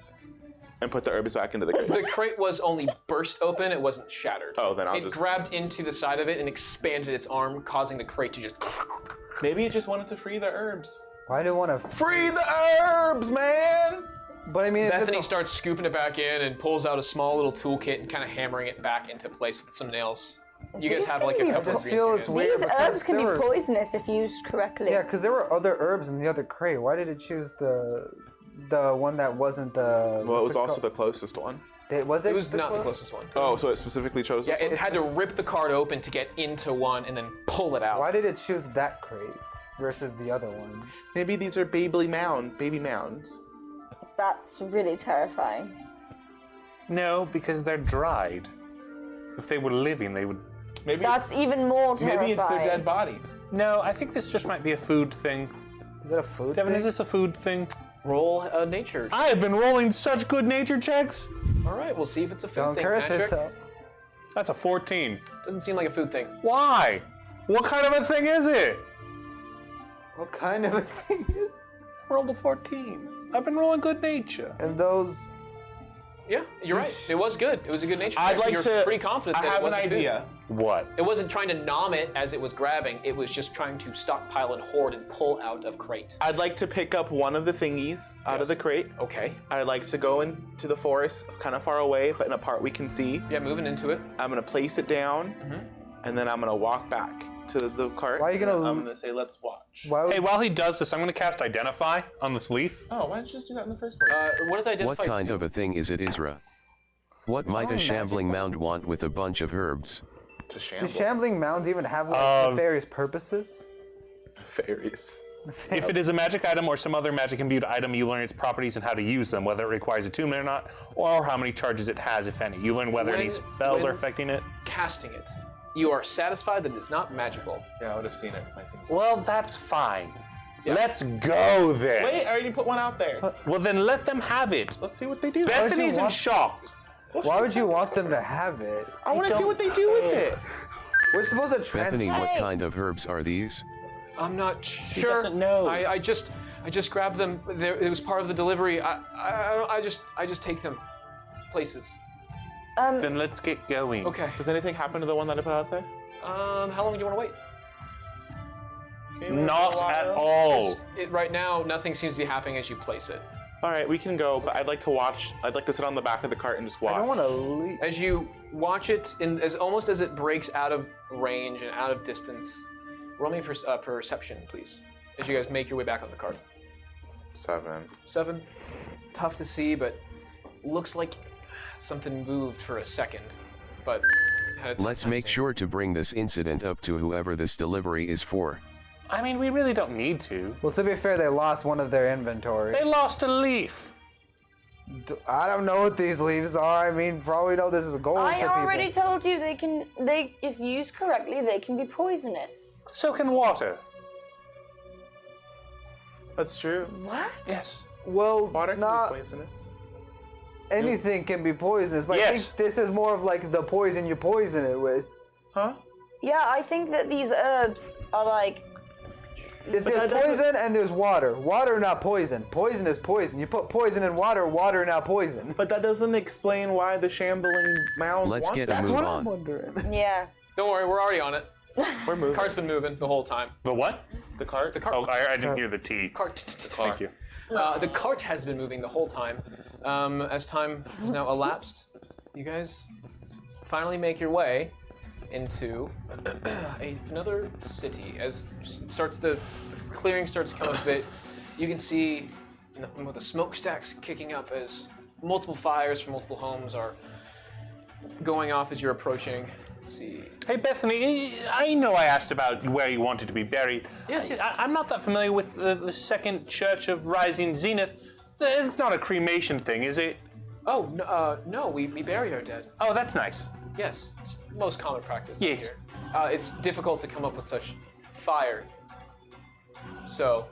and put the herbs back into the crate. The crate was only burst open, it wasn't shattered. Oh, then I'll It just- grabbed into the side of it and expanded its arm, causing the crate to just. Maybe it just wanted to free the herbs. Why do you want to? Free the herbs, man! But I mean, if Bethany it's a- starts scooping it back in and pulls out a small little toolkit and kind of hammering it back into place with some nails. You guys These have can like be a couple I of just feel ingredients. it's in weird. These because herbs can there be were- poisonous if used correctly. Yeah, because there were other herbs in the other crate. Why did it choose the one that wasn't the? Well, it what's was also called? the closest one. Was it? It was not the close- closest one. Oh, so it specifically chose Yeah, this it one? had to rip the card open to get into one and then pull it out. Why did it choose that crate versus the other one? Maybe these are baby mounds. That's really terrifying. No, because they're dried. If they were living, they would. Maybe That's even more terrifying. maybe it's their dead body. No, I think this just might be a food thing. Is it a food Devin, thing? is this a food thing? Roll a nature. I have been rolling such good nature checks. All right, we'll see if it's a food Don't thing. curse Patrick. yourself. That's a 14. Doesn't seem like a food thing. Why? What kind of a thing is it? What kind of a thing is? Rolled a 14. I've been rolling good nature. And those. Yeah, you're right. It was good. It was a good nature I'd check. like You're to. pretty confident I that have it an wasn't food. idea. What? It wasn't trying to nom it as it was grabbing. It was just trying to stockpile and hoard and pull out of crate. I'd like to pick up one of the thingies out of the crate. Okay. I'd like to go into the forest, kind of far away, but in a part we can see. Yeah, moving into it. I'm gonna place it down, and then I'm gonna walk back. to the cart. Why are you gonna- and I'm gonna say, let's watch. Why would Hey, while he does this, I'm going to cast Identify on this leaf. Oh, why didn't you just do that in the first place? What does identify? What kind of a thing is it, Isra? What might a shambling mound want with a bunch of herbs? To do shamble. shambling mounds even have like nefarious purposes? Fairies. If it is a magic item or some other magic imbued item, you learn its properties and how to use them, whether it requires attunement or not, or how many charges it has, if any. You learn whether any spells are affecting it. Casting it, you are satisfied that it is not magical. Yeah, I would have seen it, I think. Well, that's fine. Yeah. Let's go then. Wait, I already put one out there. Well, then let them have it. Let's see what they do. Bethany's in want- shock. Why would you want them to have it? I want to see what they do with it. We're supposed to Bethany, transfer. what kind of herbs are these? I'm not sure. doesn't know. I just grabbed them. It was part of the delivery. I just take them places. Then let's get going. Okay. Does anything happen to the one that I put out there? How long do you want to wait? Not at all. Right now, nothing seems to be happening as you place it. All right, we can go, but I'd like to watch. I'd like to sit on the back of the cart and just watch. I don't want to leave. As you watch it, almost as it breaks out of range and out of distance, roll me perception, please, as you guys make your way back on the cart. 7. 7. It's tough to see, but looks like something moved for a second. But had a tough Let's time make seeing. sure to bring this incident up to whoever this delivery is for. I mean, we really don't need to. Well, to be fair, they lost one of their inventory. They lost a leaf. I don't know what these leaves are. I mean, for all we know, this is gold I to already people. told you if used correctly, they can be poisonous. So can water. That's true. What? Yes. Well, Water can not be poisonous. anything can be poisonous, but I Yes. think this is more of like the poison you poison it with. Huh? Yeah, I think that these herbs are like. If there's poison and there's water, water not poison. Poison is poison. You put poison in water, water not poison. But that doesn't explain why the shambling mound Let's wants get a that. move What on. I'm wondering. Yeah. Don't worry, we're already on it. We're moving. Cart's been moving the whole time. The what? The cart. The cart. Oh, I didn't hear the T. Cart. Thank you. The cart has been moving the whole time. As time has now elapsed, you guys finally make your way into another city. As the clearing starts to come up a bit, you can see nothing but the smokestacks kicking up as multiple fires from multiple homes are going off as you're approaching. Let's see. Hey, Bethany, I know I asked about where you wanted to be buried. Yes, yes. I'm not that familiar with the Second Church of Rising Zenith. It's not a cremation thing, is it? Oh, no, we bury our dead. Oh, that's nice. Yes, it's most common practice Yes. here. It's difficult to come up with such fire. So,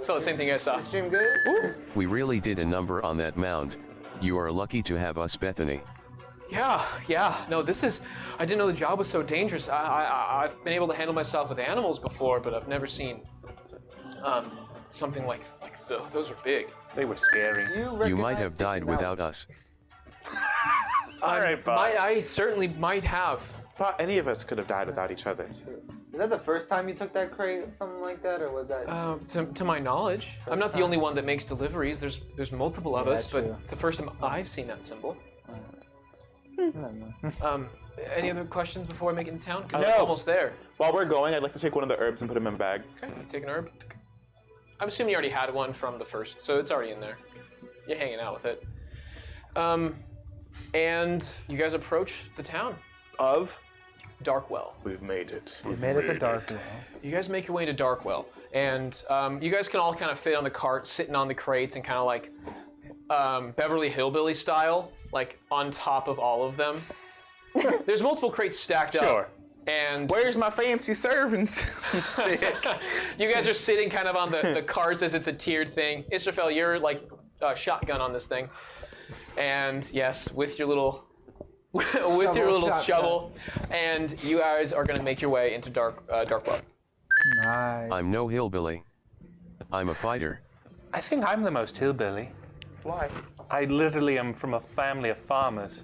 so the same thing as Stream good? We really did a number on that mound. You are lucky to have us, Bethany. Yeah. No, I didn't know the job was so dangerous. I've been able to handle myself with animals before, but I've never seen something like those are big. They were scary. You might have died without us. All right, Bott. I certainly might have. Thought any of us could have died without each other. Is that the first time you took that crate, something like that, or was that? To my knowledge, I'm not the only one that makes deliveries. There's multiple of us, but true. it's the first time I've seen that symbol. Any other questions before I make it in town? Because No. we're almost there. While we're going, I'd like to take one of the herbs and put them in a bag. Okay, you take an herb. I'm assuming you already had one from the first, so it's already in there. You're hanging out with it. And you guys approach the town, Of? Darkwell. We've made it. We made it to Darkwell. You guys make your way to Darkwell, and you guys can all kind of fit on the cart, sitting on the crates, and kind of like Beverly Hillbilly style, like on top of all of them. There's multiple crates stacked Sure. up, and Where's my fancy serving stick? you guys are sitting kind of on the carts as it's a tiered thing. Israfel, you're like shotgun on this thing, and yes, with your little shovel, and you guys are gonna make your way into Darkwell. Nice. I'm no hillbilly. I'm a fighter. I think I'm the most hillbilly. Why? I literally am from a family of farmers.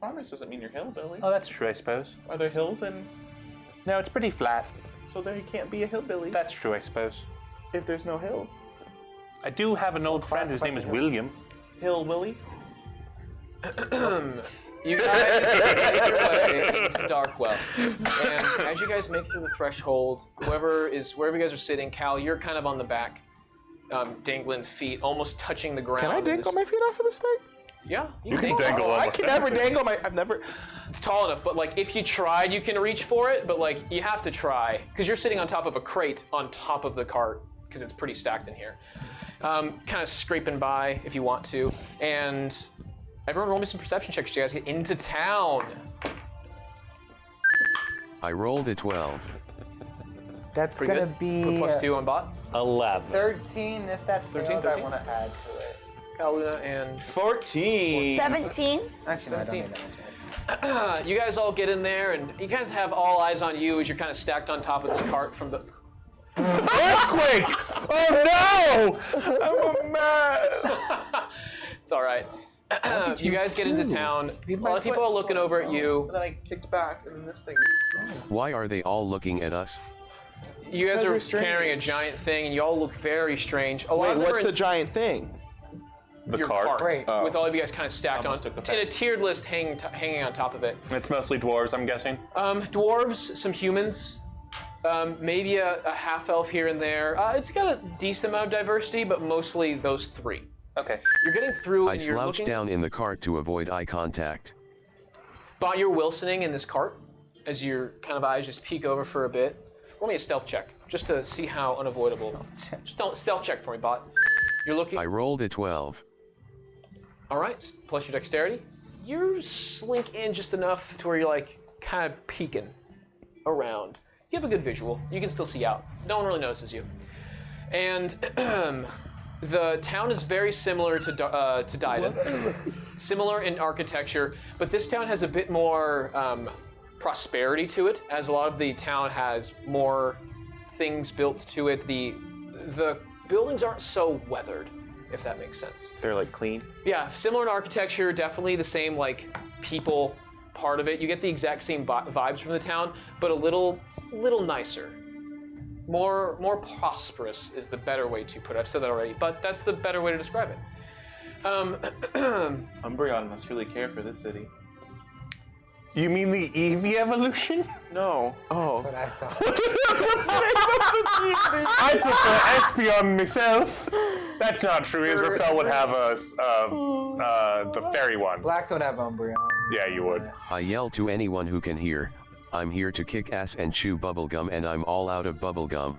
Farmers doesn't mean you're hillbilly. Oh, that's true, I suppose. Are there hills and No, it's pretty flat. so there you can't be a hillbilly That's true, I suppose. if there's no hills? I do have an old friend whose name is William. Hill Willie? You guys make your way into Darkwell. And as you guys make through the threshold, wherever you guys are sitting, Cal, you're kind of on the back, dangling feet, almost touching the ground. Can I dangle my feet off of this thing? Yeah, You can dangle I almost can never everything. dangle my. I've never. It's tall enough, but like if you tried, you can reach for it, but like you have to try because you're sitting on top of a crate on top of the cart because it's pretty stacked in here. Kind of scraping by if you want to, and everyone roll me some perception checks. You guys get into town. I rolled a 12. That's Pretty gonna good. be Put +2 on Bot. 11. 13. If that 13, fails, I 13? want to add to it. Cal, Luna, and 14. 17. Actually, no, I don't 17. need that much. you guys all get in there, and you guys have all eyes on you as you're kind of stacked on top of this cart from the. Earthquake! Oh no! I'm a mess. It's all right. You guys get into town. A lot of people are looking over at you. And then I kicked back, and then this thing. Why are they all looking at us? You guys Because are we're strange. carrying a giant thing, and you all look very strange. A lot Wait, of them what's are the in giant thing? The your cart. Great. with all of you guys kind of stacked on Almost took the in a fact. tiered list hanging on top of it. It's mostly dwarves, I'm guessing. Dwarves, some humans, maybe a half elf here and there. It's got a decent amount of diversity, but mostly those three. Okay. You're getting through, I and you're slouched looking. down in the cart to avoid eye contact. Bott, you're Wilsoning in this cart as your kind of eyes just peek over for a bit. Roll me a stealth check, just to see how unavoidable. Just don't stealth check for me, Bott. You're looking. I rolled a 12. All right, plus your dexterity. You slink in just enough to where you're like kind of peeking around. You have a good visual. You can still see out. No one really notices you. And the town is very similar to Diden. Similar in architecture, but this town has a bit more prosperity to it, as a lot of the town has more things built to it. The buildings aren't so weathered, if that makes sense. They're like clean. Yeah, similar in architecture, definitely the same like people part of it. You get the exact same vibes from the town, but a little nicer. More prosperous is the better way to put it. I've said that already, but that's the better way to describe it. Umbreon must really care for this city. You mean the Eevee evolution? No. Oh. But I thought. I prefer Espeon myself. That's not true. Israfel would have the fairy one. Blacks would have Umbreon. Yeah, you would. I yell to anyone who can hear. I'm here to kick ass and chew bubblegum, and I'm all out of bubblegum.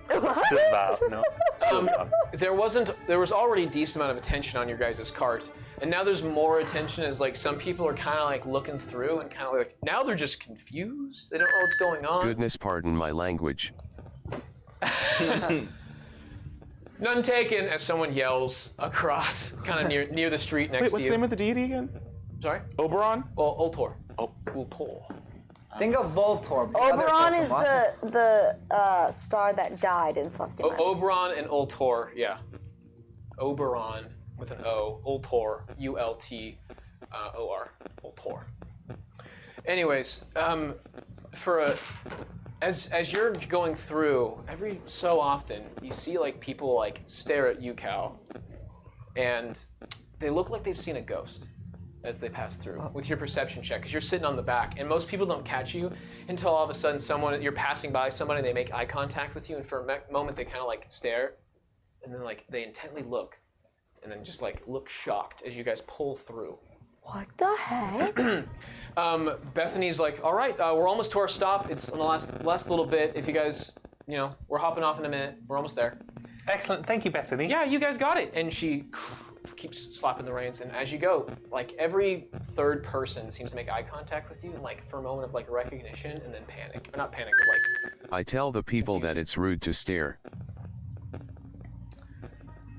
Still about, no. Still about. There was already a decent amount of attention on your guys' cart, and now there's more attention as like some people are kind of like looking through and kind of like now they're just confused. They don't know what's going on. Goodness pardon my language. None taken as someone yells across, kind of near the street next Wait, to what's you. the name of the deity again? Sorry? Oberon? Well, Ultor. Oh. Ultor. Think of Voltorb. the other Oberon is Pokemon. the star that died in Celestia. Oberon and Ultor, yeah. Oberon with an O. Ultor, U-L-T-O-R. Ultor. Anyways, as you're going through, every so often you see like people like stare at you, Cal, and they look like they've seen a ghost as they pass through with your perception check, because you're sitting on the back, and most people don't catch you until all of a sudden you're passing by somebody, and they make eye contact with you, and for a moment they kind of like stare, and then like they intently look, and then just like look shocked as you guys pull through. What the heck? Bethany's like, all right, we're almost to our stop. It's in the last little bit. If you guys, we're hopping off in a minute. We're almost there. Excellent. Thank you, Bethany. Yeah, you guys got it. And she keeps slapping the reins. And as you go, like every third person seems to make eye contact with you, and like for a moment of like recognition, and then panic. Or not panic, but like. I tell the people that it's rude to stare.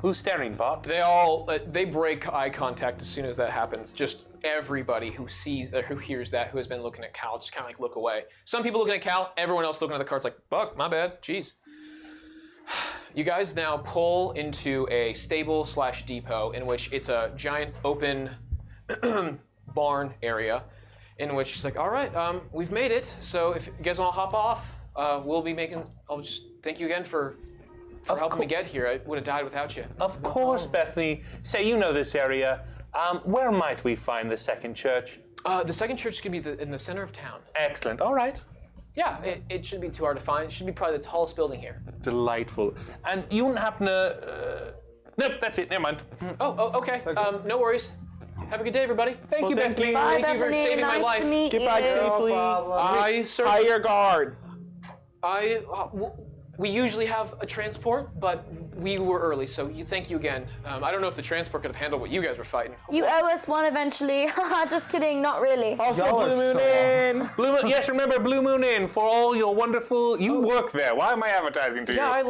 Who's staring, Bott? They break eye contact as soon as that happens. Just everybody who sees that, who hears that, who has been looking at Cal, just kind of like look away. Some people looking at Cal, everyone else looking at the cart's like, "Buck, my bad, jeez." You guys now pull into a stable/depot in which it's a giant open barn area, in which she's like, "All right, we've made it. So if you guys want to hop off, we'll be making. I'll just thank you again for helping me get here. I would have died without you." Of course, Bethany. Say you know this area. Where might we find the second church? The second church could be in the center of town. Excellent. All right. Yeah, it shouldn't be too hard to find. It should be probably the tallest building here. Delightful. And you wouldn't happen to... Nope, that's it. Never mind. Oh, okay. No worries. Have a good day, everybody. Thank you, Bethany. Bye, Thank you for Bethany. saving my nice life. to meet Get you. back safely. I, sir, Hire guard. we usually have a transport, but we were early, so thank you again. I don't know if the transport could have handled what you guys were fighting. You owe us one eventually. Haha, just kidding, not really. Also, Y'all are Blue Moon so- Inn. Blue Moon, yes, remember Blue Moon Inn for all your wonderful. You work there. Why am I advertising to you? Yeah, I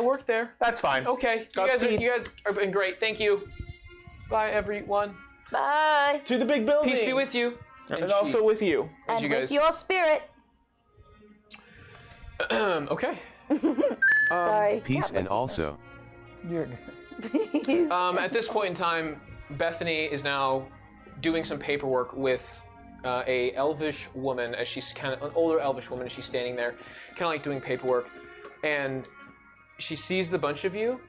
work there. That's fine. Okay, Godspeed. you guys are been great. Thank you. Bye, everyone. Bye. To the big building. Peace be with you. And also with you. And you with guys- your spirit. Okay. Sorry. Peace and also. At this point in time, Bethany is now doing some paperwork with a elvish woman, as she's kind of an older elvish woman, as she's standing there, kind of like doing paperwork, and she sees the bunch of you,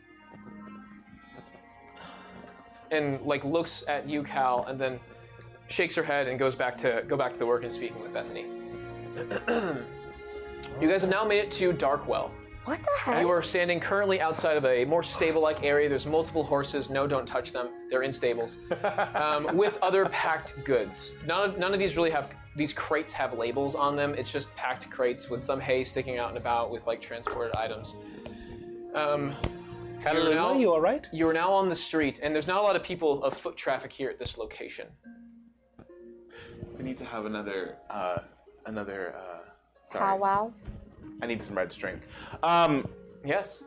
and like looks at you, Cal, and then shakes her head and goes back to the work and speaking with Bethany. You guys have now made it to Darkwell. What the heck? You are standing currently outside of a more stable-like area. There's multiple horses. No, don't touch them. They're in stables. With other packed goods. None of these really have, these crates have labels on them. It's just packed crates with some hay sticking out and about with like transported items. Catalina, you all right? You are now on the street, and there's not a lot of people of foot traffic here at this location. We need to have another. Sorry. Powwow. I need some red to drink. Yes.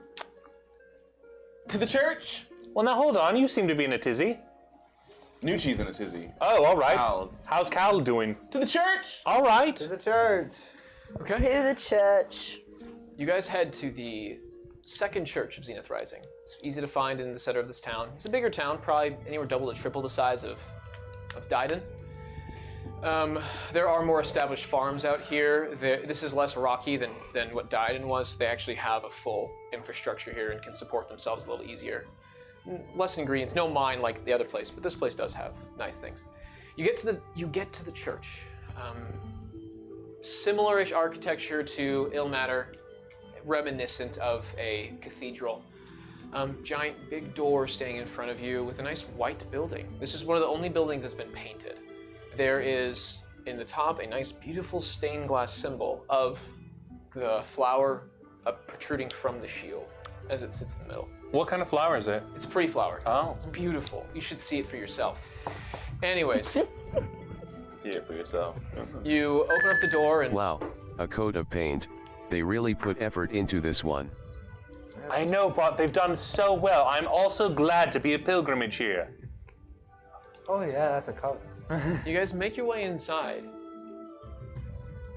To the church. Well, now hold on. You seem to be in a tizzy. New cheese in a tizzy. Oh, all right. Cal's. How's Cal doing? To the church. All right. To the church. Okay. To the church. You guys head to the second church of Zenith Rising. It's easy to find in the center of this town. It's a bigger town, probably anywhere double to triple the size of Diden. There are more established farms out here. This is less rocky than what Diden was. They actually have a full infrastructure here and can support themselves a little easier. Less ingredients, no mine like the other place, but this place does have nice things. You get to the church. Similar-ish architecture to Ilmater, reminiscent of a cathedral. Giant big door standing in front of you with a nice white building. This is one of the only buildings that's been painted. There is, in the top, a nice, beautiful stained glass symbol of the flower protruding from the shield as it sits in the middle. What kind of flower is it? It's a pretty flower. Oh. It's beautiful. You should see it for yourself. Anyways, See it for yourself. you open up the door and Wow, a coat of paint. They really put effort into this one. I know, Bott. They've done so well. I'm also glad to be a pilgrimage here. Oh yeah, that's a color. you guys make your way inside.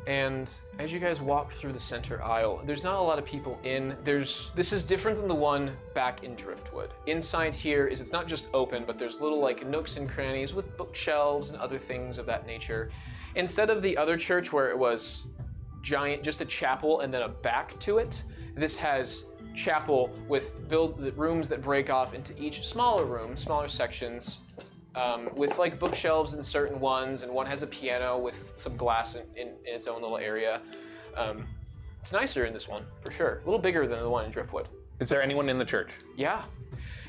And as you guys walk through the center aisle, there's not a lot of people in. This is different than the one back in Driftwood. Inside here it's not just open, but there's little like nooks and crannies with bookshelves and other things of that nature. Instead of the other church where it was giant, just a chapel and then a back to it, this has chapel with rooms that break off into each smaller room, smaller sections, with like bookshelves in certain ones, and one has a piano with some glass in its own little area. It's nicer in this one, for sure. A little bigger than the one in Driftwood. Is there anyone in the church? Yeah.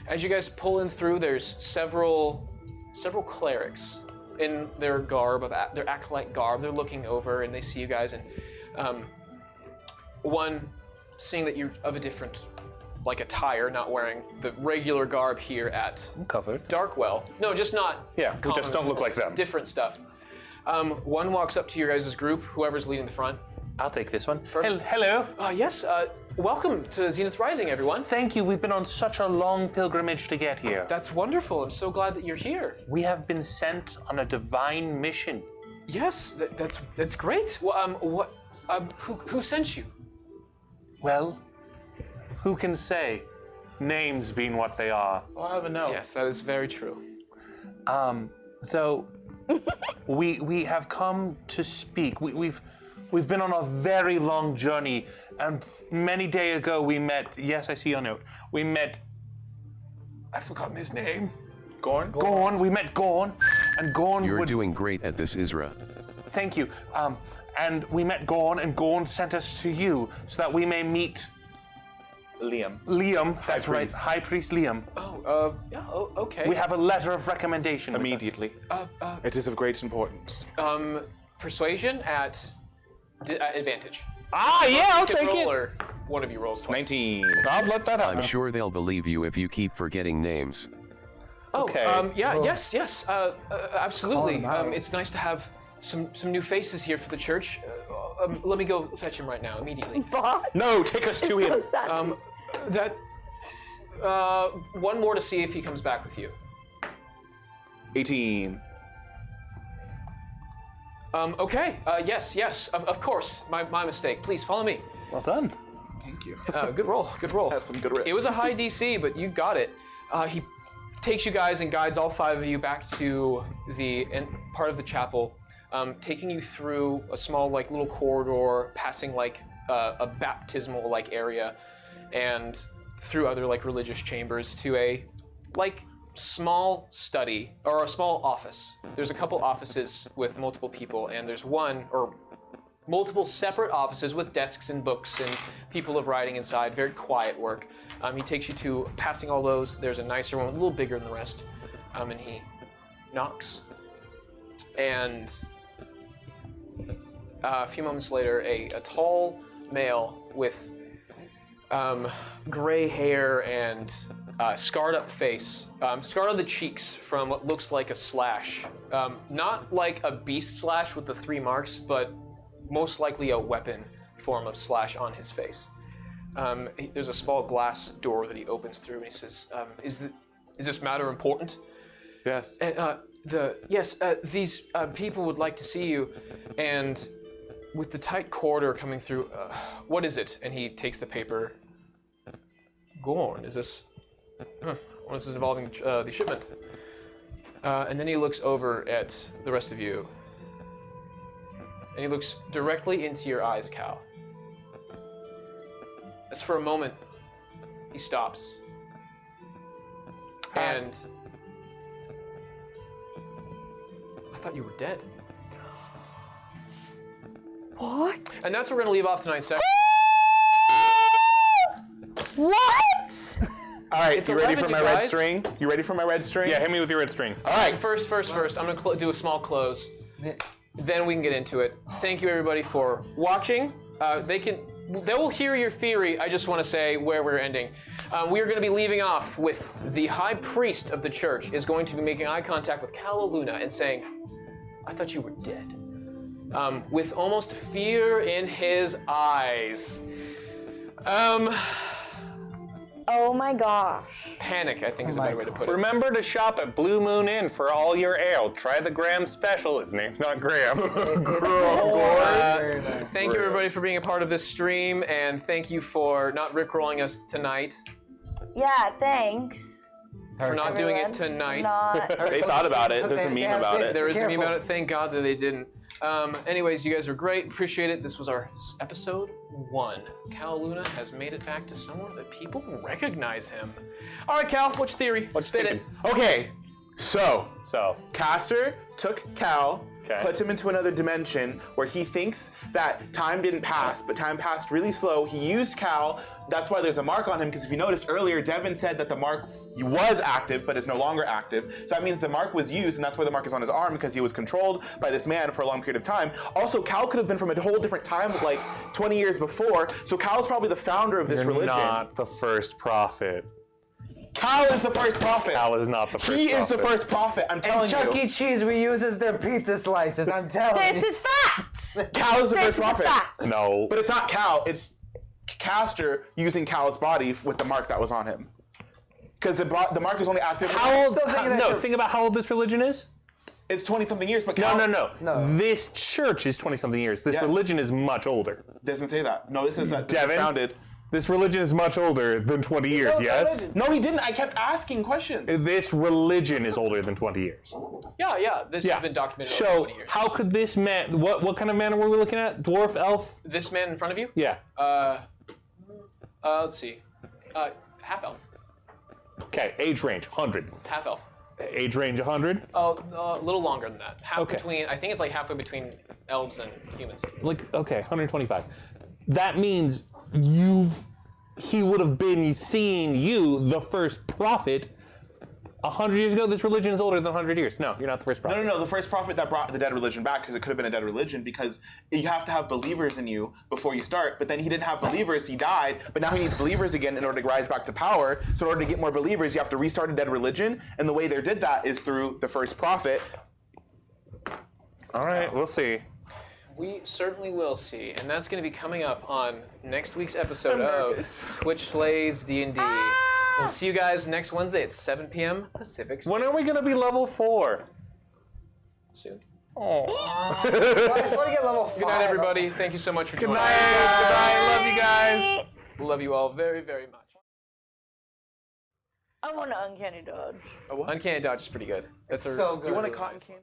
As you guys pull in through, there's several clerics in their garb, their acolyte garb. They're looking over and they see you guys, and one, seeing that you're of a different attire, not wearing the regular garb here at I'm covered. Darkwell. No, just not. Yeah, we just don't look like them. Different stuff. One walks up to your guys' group, whoever's leading the front. I'll take this one. Perfect. Hello. Yes, welcome to Zenith Rising, everyone. Thank you. We've been on such a long pilgrimage to get here. That's wonderful. I'm so glad that you're here. We have been sent on a divine mission. Yes, that's great. Well, who sent you? Well, who can say? Names being what they are. Well, I have a note. Yes, that is very true. Though we have come to speak. We've been on a very long journey, and many days ago we met. Yes, I see your note. We met. I've forgotten his name. Gorn? Gorn. We met Gorn, and Gorn You're would... doing great at this, Isra. Thank you. And we met Gorn, and Gorn sent us to you so that we may meet Liam. Liam. That's right, Priest. High Priest Liam. Yeah, okay. We have a letter of recommendation. with us. Immediately. It is of great importance. Persuasion at advantage. Ah, yeah, I'll Can take roll, it. or one of you rolls twice. 19. I'll let that happen. I'm sure they'll believe you if you keep forgetting names. Oh, Okay. yes, absolutely. Call him out. It's nice to have some new faces here for the church. Let me go fetch him right now, immediately. Bott. No, take us to him. So sassy. One more to see if he comes back with you. 18. Okay, yes, of course. My mistake. Please follow me. Well done. Thank you. Good roll, good roll. Have some good riff. It was a high DC, but you got it. He takes you guys and guides all 5 of you back to the part of the chapel, taking you through a small, like, little corridor, passing, like, a baptismal, like, area, and through other, like, religious chambers to a, like, small study, or a small office. There's a couple offices with multiple people, and there's one, or multiple separate offices with desks and books and people of writing inside, very quiet work. He takes you to, passing all those, there's a nicer one, a little bigger than the rest, and he knocks. And a few moments later, a tall male with gray hair and scarred up face, scarred on the cheeks from what looks like a slash. Not like a beast slash with the 3 marks, but most likely a weapon form of slash on his face. There's a small glass door that he opens through, and he says, "Is this matter important?" Yes. And these people would like to see you, and with the tight corridor coming through, what is it? And he takes the paper. Gorn, is this? This is involving the shipment. And then he looks over at the rest of you, and he looks directly into your eyes, Cal. As for a moment, he stops. And I thought you were dead. What? And that's where we're gonna leave off tonight's session. What? All right, It's you ready 11, for you my red guys. string? You ready for my red string? Yeah, hit me with your red string. All right, first, I'm gonna do a small close. Then we can get into it. Thank you everybody for watching. They will hear your theory. I just want to say where we're ending. We are going to be leaving off with the high priest of the church is going to be making eye contact with Cal Luna and saying, "I thought you were dead," with almost fear in his eyes. Oh my gosh. Panic, I think, is a better way to put it. Remember to shop at Blue Moon Inn for all your ale. Try the Graham special. His name's not Graham. Thank you everybody for being a part of this stream, and thank you for not rickrolling us tonight. Yeah, thanks. For not doing it Everyone. tonight. They thought about it. There's a Okay, meme yeah, about it. There is a meme Careful. about it. Thank God that they didn't. Anyways, you guys are great. Appreciate it. This was our episode 1. Cal Luna has made it back to somewhere that people recognize him. All right, Cal, what's your theory? What's Spit thinking? it. Okay, so So, Caster took Cal, Okay. puts him into another dimension where he thinks that time didn't pass, but time passed really slow. He used Cal. That's why there's a mark on him, because if you noticed earlier, Devin said that the mark was active, but is no longer active. So that means the mark was used, and that's why the mark is on his arm, because he was controlled by this man for a long period of time. Also, Cal could have been from a whole different time, like 20 years before. So Cal's probably the founder of this you're religion. not the first prophet. Cal is the first prophet. Cal is not the first He is the prophet. first prophet. I'm telling Chuck you. E. Cheese reuses their pizza slices. I'm telling This you. is facts. Cal is the This first is prophet. facts. No. But it's not Cal, it's Caster using Cal's body with the mark that was on him. Because the mark is only active. How old? still thinking that No, you're- think about how old this religion is. It's 20-something years, but No, Cal no. This church is 20-something years. This Yes. religion is much older. doesn't say that. No, this is Devin? founded. This religion is much older than 20 years, No, yes? religion. No, he didn't. I kept asking questions. This religion is older than 20 years. Yeah. This has been documented over So, 20 years. how could this man, what kind of man were we looking at? Dwarf, elf? This man in front of you? Yeah. Let's see. Half elf. Okay, age range, 100. Half elf. Age range 100? Oh, a little longer than that. Okay. I think it's like halfway between elves and humans. Like, okay, 125. That means he would have been seeing you, the first prophet, 100 years ago. This religion is older than 100 years. No, you're not the first prophet. No, the first prophet that brought the dead religion back, because it could have been a dead religion, because you have to have believers in you before you start, but then he didn't have believers, he died, but now he needs believers again in order to rise back to power. So in order to get more believers, you have to restart a dead religion, and the way they did that is through the first prophet. All right, we'll see. We certainly will see, and that's going to be coming up on next week's episode of Twitch Slays D&D. We'll see you guys next Wednesday at 7 p.m. Pacific Standard. When are we going to be level 4? Soon. Oh. I just want to get level 5. Good night, everybody. Thank you so much for joining us. Good night. Love you guys. Love you all very, very much. I want an uncanny dodge. Uncanny Dodge is pretty good. That's So good. You want a cotton candy?